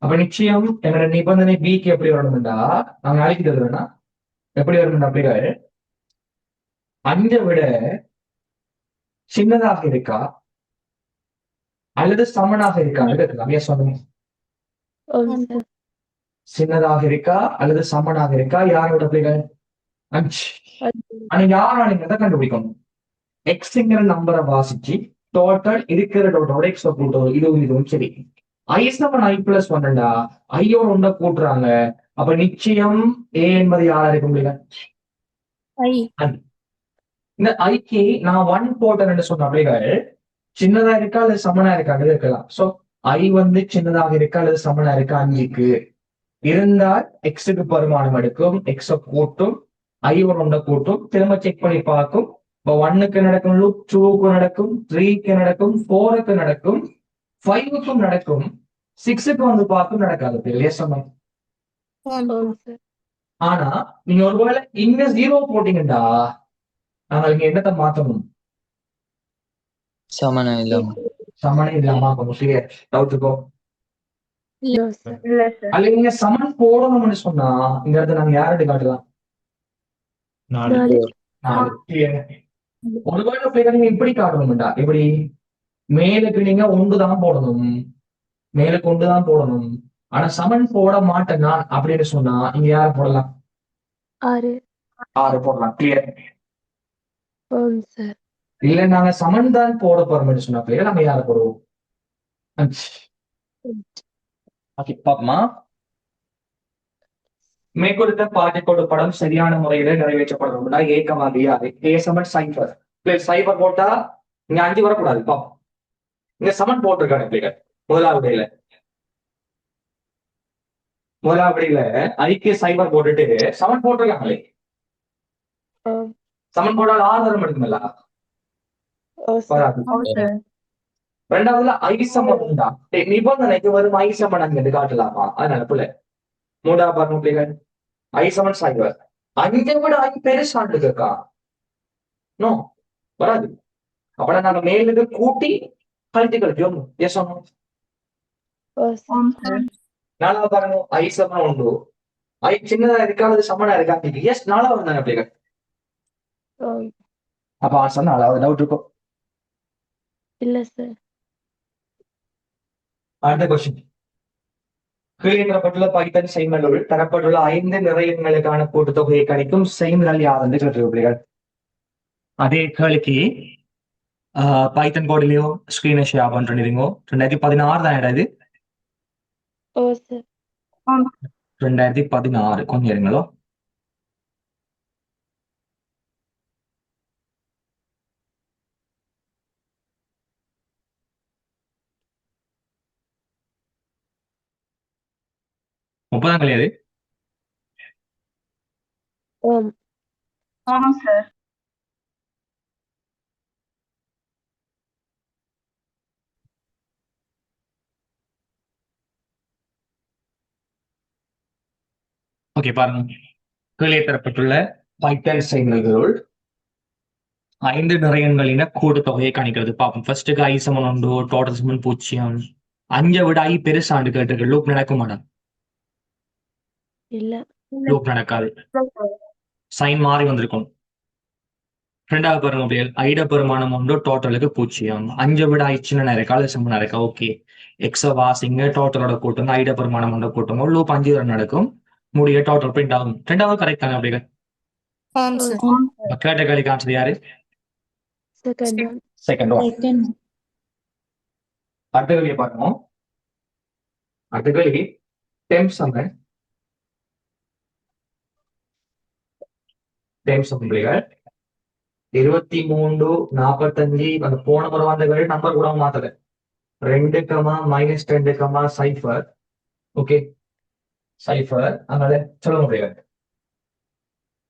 அப்ப நிச்சயம் எங்களோட நிபந்தனை பிக்கு எப்படி வரணும்டா நாங்க அழைக்கிறது வேணா எப்படி வரணும் அப்படின்னா 5 விட சின்னதாக இருக்கா அல்லது சமனாக இருக்கான்னு கேட்கலாம். ஏன் சொன்னீங்க? சின்னதாக இருக்கா அல்லது சமனாக இருக்கா? யாரோட பிள்ளைகள் 5. ஆனா யாரால கண்டுபிடிக்கணும்? எக்ஸ்ங்கிற நம்பரை வாசிச்சு டோட்டல் இருக்கிற டோட்டோட எக்ஸ் கூட்டுறோம். இதுவும் சரி. I7I+1 ஐயோட ஒன்றை கூட்டுறாங்க. அப்ப நிச்சயம் A என்பது யாரா இருக்க முடியல? இந்த ஐக்கு நான் 1 போட்டேன்னு சொன்ன பிள்ளைகள் சின்னதா இருக்கா அல்லது சமனா இருக்கான்னு இருக்கலாம். சோ I வந்து சின்னதாக இருக்கா அல்லது சமனா இருக்கா? 5க்கு இருந்தால் எக்ஸுக்கு பரிமாணம் எடுக்கும், எக்ஸ கூட்டும், I1 கூட்டும் திரும்ப செக் பண்ணி பார்க்கும். இப்போ 1க்கு நடக்கும் லூப், 2க்கு நடக்கும், 3க்கு நடக்கும், 4க்கு நடக்கும், 5க்கும் நடக்கும், 6க்கு வந்து பார்க்கும் நடக்காது. இல்லையா சொன்னோம். ஆமாம் சார். ஆனா நீங்க ஒருவேளை இங்க 0 போட்டீங்கடா, நாங்க இங்க என்னத்தை மாத்தணும்? சமணம் இல்லாம சமனே இல்லாம ஆக்கணும். கிளியர்? டவுட் இருக்கோ? No sir. இல்ல சார். அல்ல நீங்க சமன் போடணும்னு சொன்னா இந்த இடத்துல நாங்க யார்கிட்ட காட்டலாம்? 4 4 நாலு. Clear? ஒருவேளை பிள்ளைங்க நீங்க இப்படி காட்டணும்டா, இப்படி மேலுக்கு நீங்க 1 தான் போடணும், மேலுக்கு 1 தான் போடணும். ஆனா சமன் போட மாட்டேன் நான் அப்படின்னு சொன்னா இங்க யார போடலாம்? 6 6 போடலாம். கிளியர்? ஆம் சார். இல்ல நாங்க சமன் தான் போட போறோம்னு சொன்னா பிள்ளைங்க நம்ம யார போடுவோம்? 5. ஓகே, பாப்போமா? மேற்கொடுத்த பாட்டிக்கோடு படம் சரியான முறையில நிறைவேற்றப்படணும்னா ஏக்கமாதிரியாது ஏ சமன் சைபர் பிளஸ் சைபர் போட்டா இங்க 5 வரக்கூடாது. பாப்போம். இங்க சமன் போட்டிருக்காங்க பிள்ளைகள். முதலாவடியில ஐக்கிய சைபர் போட்டுட்டு சமன் போட்டிருக்காங்களே. ஆம். சமன் போட்டால் 6 வரும் எடுக்குமில்ல? ஓ சார். வராது. ரெண்டாவதுல ஐசமன் உண்டா? நிபந்தனைக்கு வரும் ஐசமன் அங்க காட்டலாமா? அதனால பிள்ளை 3வது பாருங்க பிள்ளைகள். ஐசமன் சைபர் 5 விட 5 பெருசாண்டு இருக்கா? நோ, வராது. அப்ப நாங்க மேலுக்கு கூட்டி கழித்து கழிச்சோம். எஸ் சொன்னோம். ஓ சார். 4வது பாருங்க. ஐசமன் உண்டு. ஐ சின்னதா இருக்கா அல்லது சமனா இருக்கா? எஸ், 4வது தானே பிள்ளைகள். ஆம். அப்ப ஆன்சர் 4வது. டவுட் இருக்கும்? இல்ல சார். அடுத்த கொஸ்டின். கீழே தரப்பட்டுள்ள பைத்தன் செய்மலுள் தரப்பட்டுள்ள 5 நிறையங்களுக்கான கூட்டுத்தொகையை கணிக்கும் செய்முதல் யார் கேட்டிருக்கிறீர்கள். அதே கேள்விக்கு பைத்தன் கோடிலையும் ஸ்கிரீனை ஷேர் பண்றீங்க. 2016 தான் இது. ஓ சார். 2016 கொஞ்சம் இருங்களோ. முப்பதாம் கிடையாது. ஆம். ஆமாம் சார். ஓகே, பாருங்க. கீழே தரப்பட்டுள்ள பைத்தன் செய்மல்களுள் 5 நிறையங்களின கூட்டுத்தொகையை கணிக்கிறது. பார்ப்போம். ஃபர்ஸ்ட்டுக்கு ஐ சமன் 1, டோட்டல் சமன் 0. 5 விட ஐ பெருசாண்டு கேட்டிருக்கு. லூப் நடக்க மாட்டான். இல்ல. லூப் நடக்காது. சைன் மாறி வந்திருக்கும். 2வது பாருங்க அப்படியே. ஐட பெருமானம் 1, டோட்டலுக்கு 0. 5 விட ஐ சின்ன இருக்கா அல்லது சமனா இருக்கா? ஓகே. எக்ஸ வாசிங்க, டோட்டலோட கூட்டுங்க, ஐட பெருமானம் 1 கூட்டுங்க, லூப் 5 தடவை நடக்கும், முடிய டோட்டல் பிரிண்ட் ஆகும். 2வது கரெக்ட் தாங்க அப்படிங்க. ஆம் சார். கேட்ட கேள்விக்கு ஆன்சர் யாரு? Second one. Second one. அடுத்த கேள்வியை பார்க்கணும். அடுத்த கேள்வி டெம்ப் சம்மன். டெம்ப் சம்மன் பிள்ளைகள் 23, 45 அந்த போன முறை வந்த கேள்வி நம்பர் கூட மாத்தல. 2, -2, சைஃபர். Okay, cipher. அதனால சொல்ல முடியாது.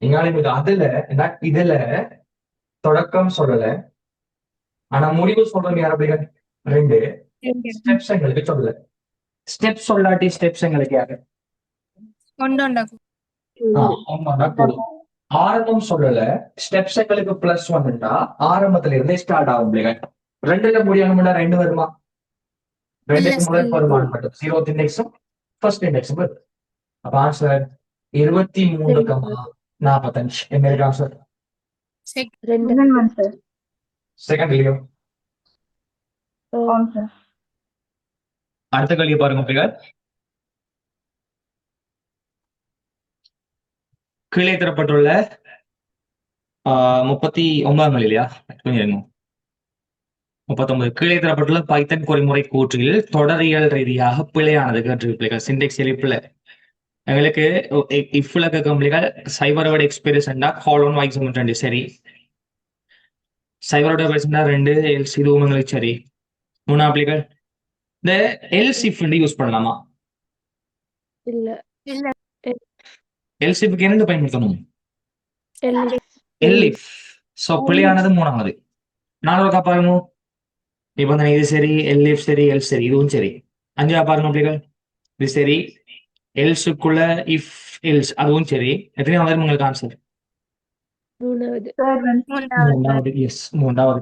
நீங்க இதுல தொடக்கம் சொல்லல, ஆனா முடிவு சொல்றது யார் அப்படிங்க? 2 ஸ்டெப்ஸ் எங்களுக்கு சொல்லல. ஸ்டெப்ஸ் சொல்லாட்டி ஸ்டெப்ஸ் எங்களுக்கு யாரு? ஒண்டோண்டா. போதும். ஆரம்பம் சொல்லல, ஸ்டெப்ஸ் எங்களுக்கு +1 ஆரம்பத்துல இருந்தே ஸ்டார்ட் ஆகும் பிள்ளைங்க. 2ல முடியணும்னா 2 வருமா? 2க்கு முதல் பெருமானம் மட்டும் 0th இண்டெக்ஸும் ஃபர்ஸ்ட் இண்டெக்ஸும் வருது. அப்ப ஆன்சர் 23,45. என்ன இருக்கு ஆன்சர்? 2 செகண்ட் இல்லையோ? ஆமாம் சார். அடுத்த கேள்வி பாருங்க பிள்ளைகள். கீழே தரப்பட்டுள்ள 39 இல்லையா? கொஞ்சம் 39. கீழே தரப்பட்டுள்ள பைத்தன் பொறிமுறை கூற்றில் தொடரியல் ரீதியாக பிழையானது கேட்டிருப்பீர்கள். சிண்டெக்ஸ் பிழை. எங்களுக்கு இஃப்ல கம்பிளிகள் சைபரோட எக்ஸ்பீரியன்ஸ்டா காலோன் வைஸ் 2 சரி, சைபரோட பேசுனா 2 எல்ஸ் இதுவும் எங்களுக்கு சரி. 3 இந்த எல்ஸ் இஃப் யூஸ் பண்ணலாமா? இல்ல. இல்ல. எல்ஸ் இஃப்க்கு என்ன பயன்படுத்தணும்? எல்லிஸ் எல்லிஃப். சோ பிழையானது மூணாவது. நாலாவது பாருங்க. நிபந்தனை இது சரி, எல்லிஃப் சரி, எல் சரி, இதுவும் சரி. அஞ்சாவது பாருங்க பிள்ளைகள். இது சரி, எல்ஸுக்குள்ள இஃப் எல்ஸ் அதுவும் சரி. எத்தனையாவது உங்களுக்கு ஆன்சர்? மூணாவது மூன்றாவது. எஸ், மூன்றாவது.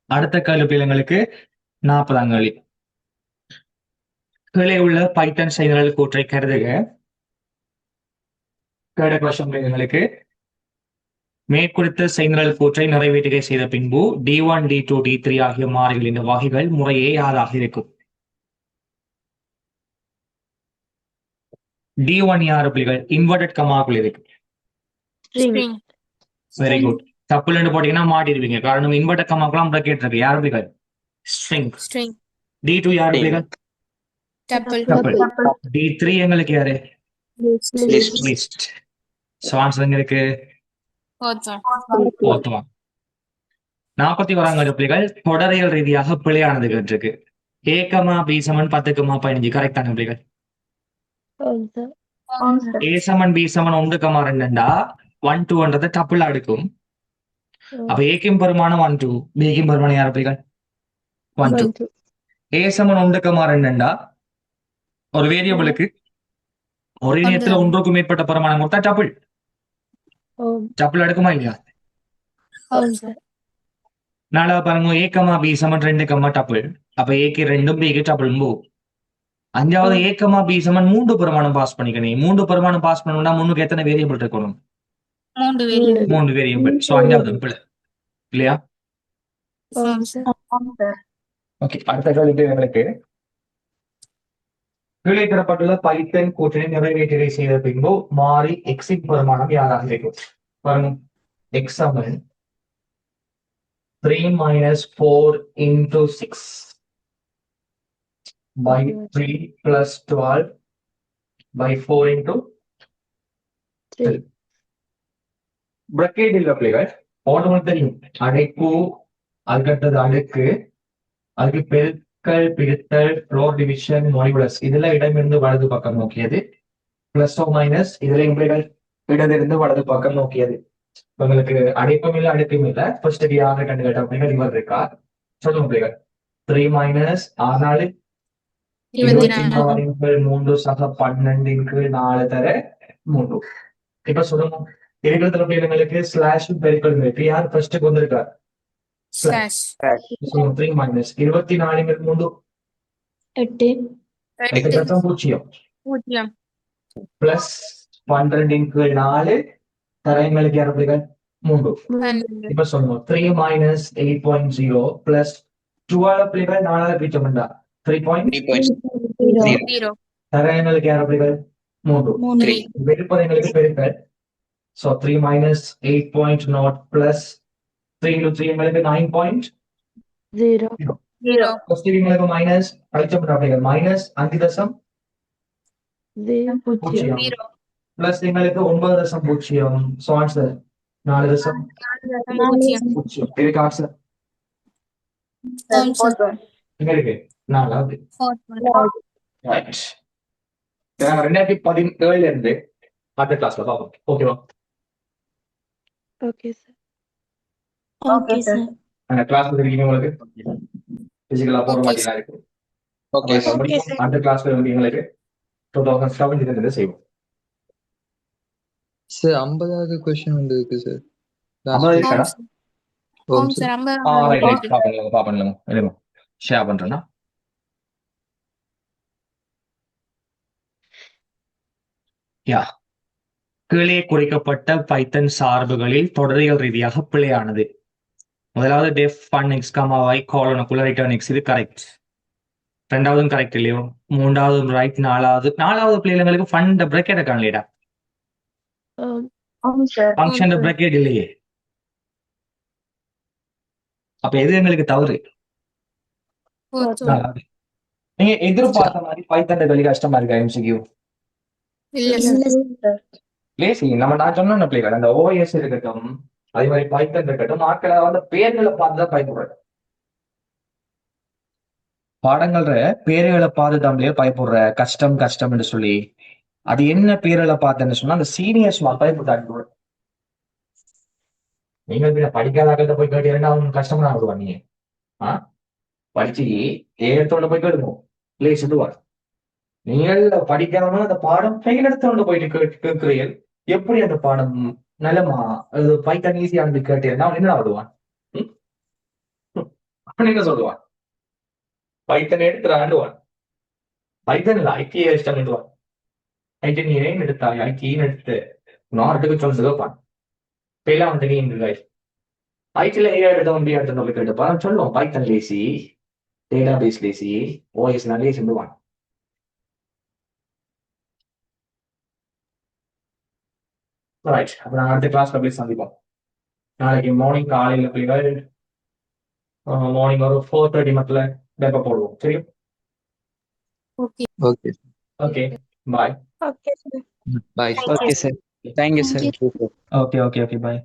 அடுத்த கேள்வி பிள்ளைங்களுக்கு 40ஆம் கேள்வி. கீழே உள்ள பைத்தன் செய்திகள் கூற்றை கருதுக. கேட கொஸ்டின் பிள்ளைங்களுக்கு மேற்குறித்த செய்திகள் கூற்றை நிறைவேற்றுகை செய்த பின்பு D1, D2, D3 ஆகிய மாறிகளின் வகைகள் முறையே யாராக இருக்கும்? D1 யாரு பிள்ளைகள்? இன்வெர்டட் கமாக்குள் இருக்கு. String very good. தப்புலன்னு போட்டீங்கன்னா மாட்டிடுவீங்க. காரணம் இன்வெர்டட் கமாக்குலாம் பிரக்கெட் இருக்கு. யாரு பிள்ளைகள்? ஸ்ட்ரிங். String. D2 யாரு பிள்ளைகள்? Tuple. Tuple. D3 எங்களுக்கு யாரு? லிஸ்ட். சோ ஆன்சர் எங்க இருக்கு? Fourth one. Fourth one. 41ஆம் கேள்வி பிள்ளைகள் தொடரியல் ரீதியாக பிழையானது கேட்டிருக்கு. A, B = 10, 15 கரெக்டான பிள்ளைகள். ஆம் சார் A = B = 1, 2ண்டா 1, 2ன்றத டப்புள் அடுக்கும். அப்ப ஏக்கும் பெருமானம் 1, 2, பிக்கும் பெருமானம் யாரு பிள்ளைகள்? 1, 2. A = 1, 2ண்டா ஒரு வேரியபிளுக்கு ஒரே நேரத்துல ஒன்றுக்கும் மேற்பட்ட பெருமானம் கொடுத்தா டப்புள் ஆம் டப்புள் அடுக்குமா இல்லையா? ஆம் சார் நாலாவது பாருங்க. A, B = 2, tuple. அப்ப ஏக்கு 2, பிக்கு டப்புள் போகும். அஞ்சாவது A, B = 3 பெருமானம் பாஸ் பண்ணிக்கணும். 3 பெருமானம் பாஸ் பண்ணணும்னா முன்னுக்கு எத்தனை வேரியபிள் இருக்கணும்? மூன்று variable. 3 வேரியபிள். சோ அஞ்சாவது பிள்ளை இல்லையா? ஆம் சார் ஓகே. அடுத்த கேள்வி எங்களுக்கு கீழே தரப்பட்டுள்ள பைத்தன் கூற்றினை நிறைவேற்றுகை செய்த பின்பு மாறி எக்ஸின் பெருமானம் யாராக இருக்கும்? பாருங்க. X = 3 - 4 × 6 by 3 + 12 by 4 × 3. பிரக்கெட் இல்ல பிள்ளைகள். ஓட்டமும் தெரியும். அடைப்பு, அதுக்கடுத்தது அடுக்கு, அதுக்கு பெருக்கல், பிரித்தல், ஃப்ளோர் டிவிஷன், மாடுலஸ். இதுல இடமிருந்து வலது பக்கம் நோக்கியது. பிளஸ் ஓ மைனஸ் இதுல பிள்ளைகள் இடமிருந்து வலது பக்கம் நோக்கியது. உங்களுக்கு அடைப்பும் இல்லை அடுக்கும் இல்லை. ஃபர்ஸ்ட் யாரு கண்டு கேட்ட பிள்ளைகள் இவர் இருக்கா? சொல்லுங்க பிள்ளைகள். 3 - 6 24 3 சக 12 4 தர 3. இப்ப சொல்லுங்க. இருக்கிற பிள்ளைங்களுக்கு ஸ்லாஷ் பெருக்கல் இருக்கு. யார் ஃபர்ஸ்ட் வந்திருக்கார்? Slash. 3 - 24 3 8 8 பூஜ்ஜியம் பூஜ்ஜியம். பிளஸ் 12 4 தரங்களுக்கு யார் பிள்ளைகள்? 3. பன்னிரண்டு. இப்ப சொல்லுங்க. 3 - 8.0 பிளஸ் 12 பிள்ளைகள் 4 பிரிச்சோம்டா 3.0 Zero. தரங்களுக்கு யார் பிள்ளைகள்? 3. மூன்று. வெளிப்பது எங்களுக்கு பெருக்கல். So 3 - 8.0 plus 3 × 3 எங்களுக்கு 9.0. 0 Zero. First எங்களுக்கு மைனஸ் அழிச்சப்பட்ட அப்படிகள் மைனஸ் 5.0 பூஜ்ஜியம் Zero. பிளஸ் எங்களுக்கு 9.0. So answer 4.0. பூஜ்ஜியம். இதுக்கு ஆன்சர் ஆம் சார். எங்க இருக்கு? 4வது. Fourth one. ரைட். 2017 இருந்து அடுத்த கிளாஸ்ல பார்ப்போம். ஓகேவா? ஓகே சார் அந்த கிளாஸ் இருக்கீங்க உங்களுக்கு பிசிக்கலா போற Okay, மாதிரி இருக்கு. ஓகே அடுத்த கிளாஸ்ல வந்து எங்களுக்கு 2007 இருந்து செய்வோம். சார் 50வது கொஸ்டின் வந்து இருக்கு சார். அம்மா இருக்காடா? ஆம் சார். ரைட் பாப்போம். இல்லையா ஷேர் பண்றேன்னா யா கீழே குறிக்கப்பட்ட பைத்தன் சார்புகளில் தொடரியல் ரீதியாக பிழையானது. முதலாவது டெஃப் ஃபன் எக்ஸ் கமாவை கோலனுக்குள்ள ரிட்டர்ன் எக்ஸ் இது கரெக்ட். ரெண்டாவதும் கரெக்ட் இல்லையோ? மூன்றாவது ரைட். நாலாவது பிள்ளைங்களுக்கு ஃபண்ட் பிரக்கெட் காணலைடா. ஃபங்க்ஷன் பிரக்கெட் இல்லையே. அப்ப எது எங்களுக்கு தவறு? Fourth one. நாலாவது. நீங்க எதிர்பார்த்த மாதிரி பைத்தன் வெளி கஷ்டமா இருக்கா? எம்சிக்யூ இல்ல சார். லேசி நம்ம நான் சொன்ன பிள்ளைகள் அந்த ஓஎஸ் இருக்கட்டும், அதே மாதிரி பைத்தன் இருக்கட்டும், ஆட்களை வந்து பேர்களை பார்த்துதான் பயப்படுறாங்க. பாடங்கள்ற பேர்களை பார்த்து தான் பயப்படுற கஷ்டம் என்று சொல்லி அது என்ன பேரில் பார்த்தேன்னு சொன்னா அந்த சீனியர்ஸ் மாதிரி இப்படி நீங்க பின்ன படிக்காத போய் கேட்டீங்கன்னா அவங்க கஷ்டமா வருவாங்க நீங்க படிச்சு ஏத்தோட போய் கேளுங்க இல்லை சொல்லுவார் நீங்கள் படிக்காம அந்த பாடம் ஃபெயில் எடுத்தோண்டு போயிட்டு கேட்கிறீர்கள் எப்படி அந்த பாடம் நிலமா அது பைத்தன் ஈஸியானது கேட்டீங்கன்னா அவன் என்ன ஆடுவான் அவன் என்ன சொல்லுவான் பைத்தன் எடுத்து ஆண்டுவான் பைத்தன் இல்லை ஐக்கிய இஷ்டம் ஐடி நீ ஏன் எடுத்தாய் ஐக்கின்னு எடுத்து நாட்டுக்கு சொன்னது கேட்பான் இப்பெல்லாம் வந்து நீ இந்த ஐடில ஏ எடுத்தவன் பி எடுத்து சொல்லி கேட்டுப்பான் சொல்லுவோம் Python lazy database lazy OS நிறைய சொல்லுவான் ரைட் அப்ப நாங்கள் அடுத்த கிளாஸ்ல போய் சந்திப்போம் நாளைக்கு மார்னிங் காலையில் பிள்ளைகள் மார்னிங் ஒரு 4:30 மட்டில் பேப்பர் போடுவோம் சரி okay okay okay bye okay sir bye Okay, sir. Thank you, sir. Okay okay okay bye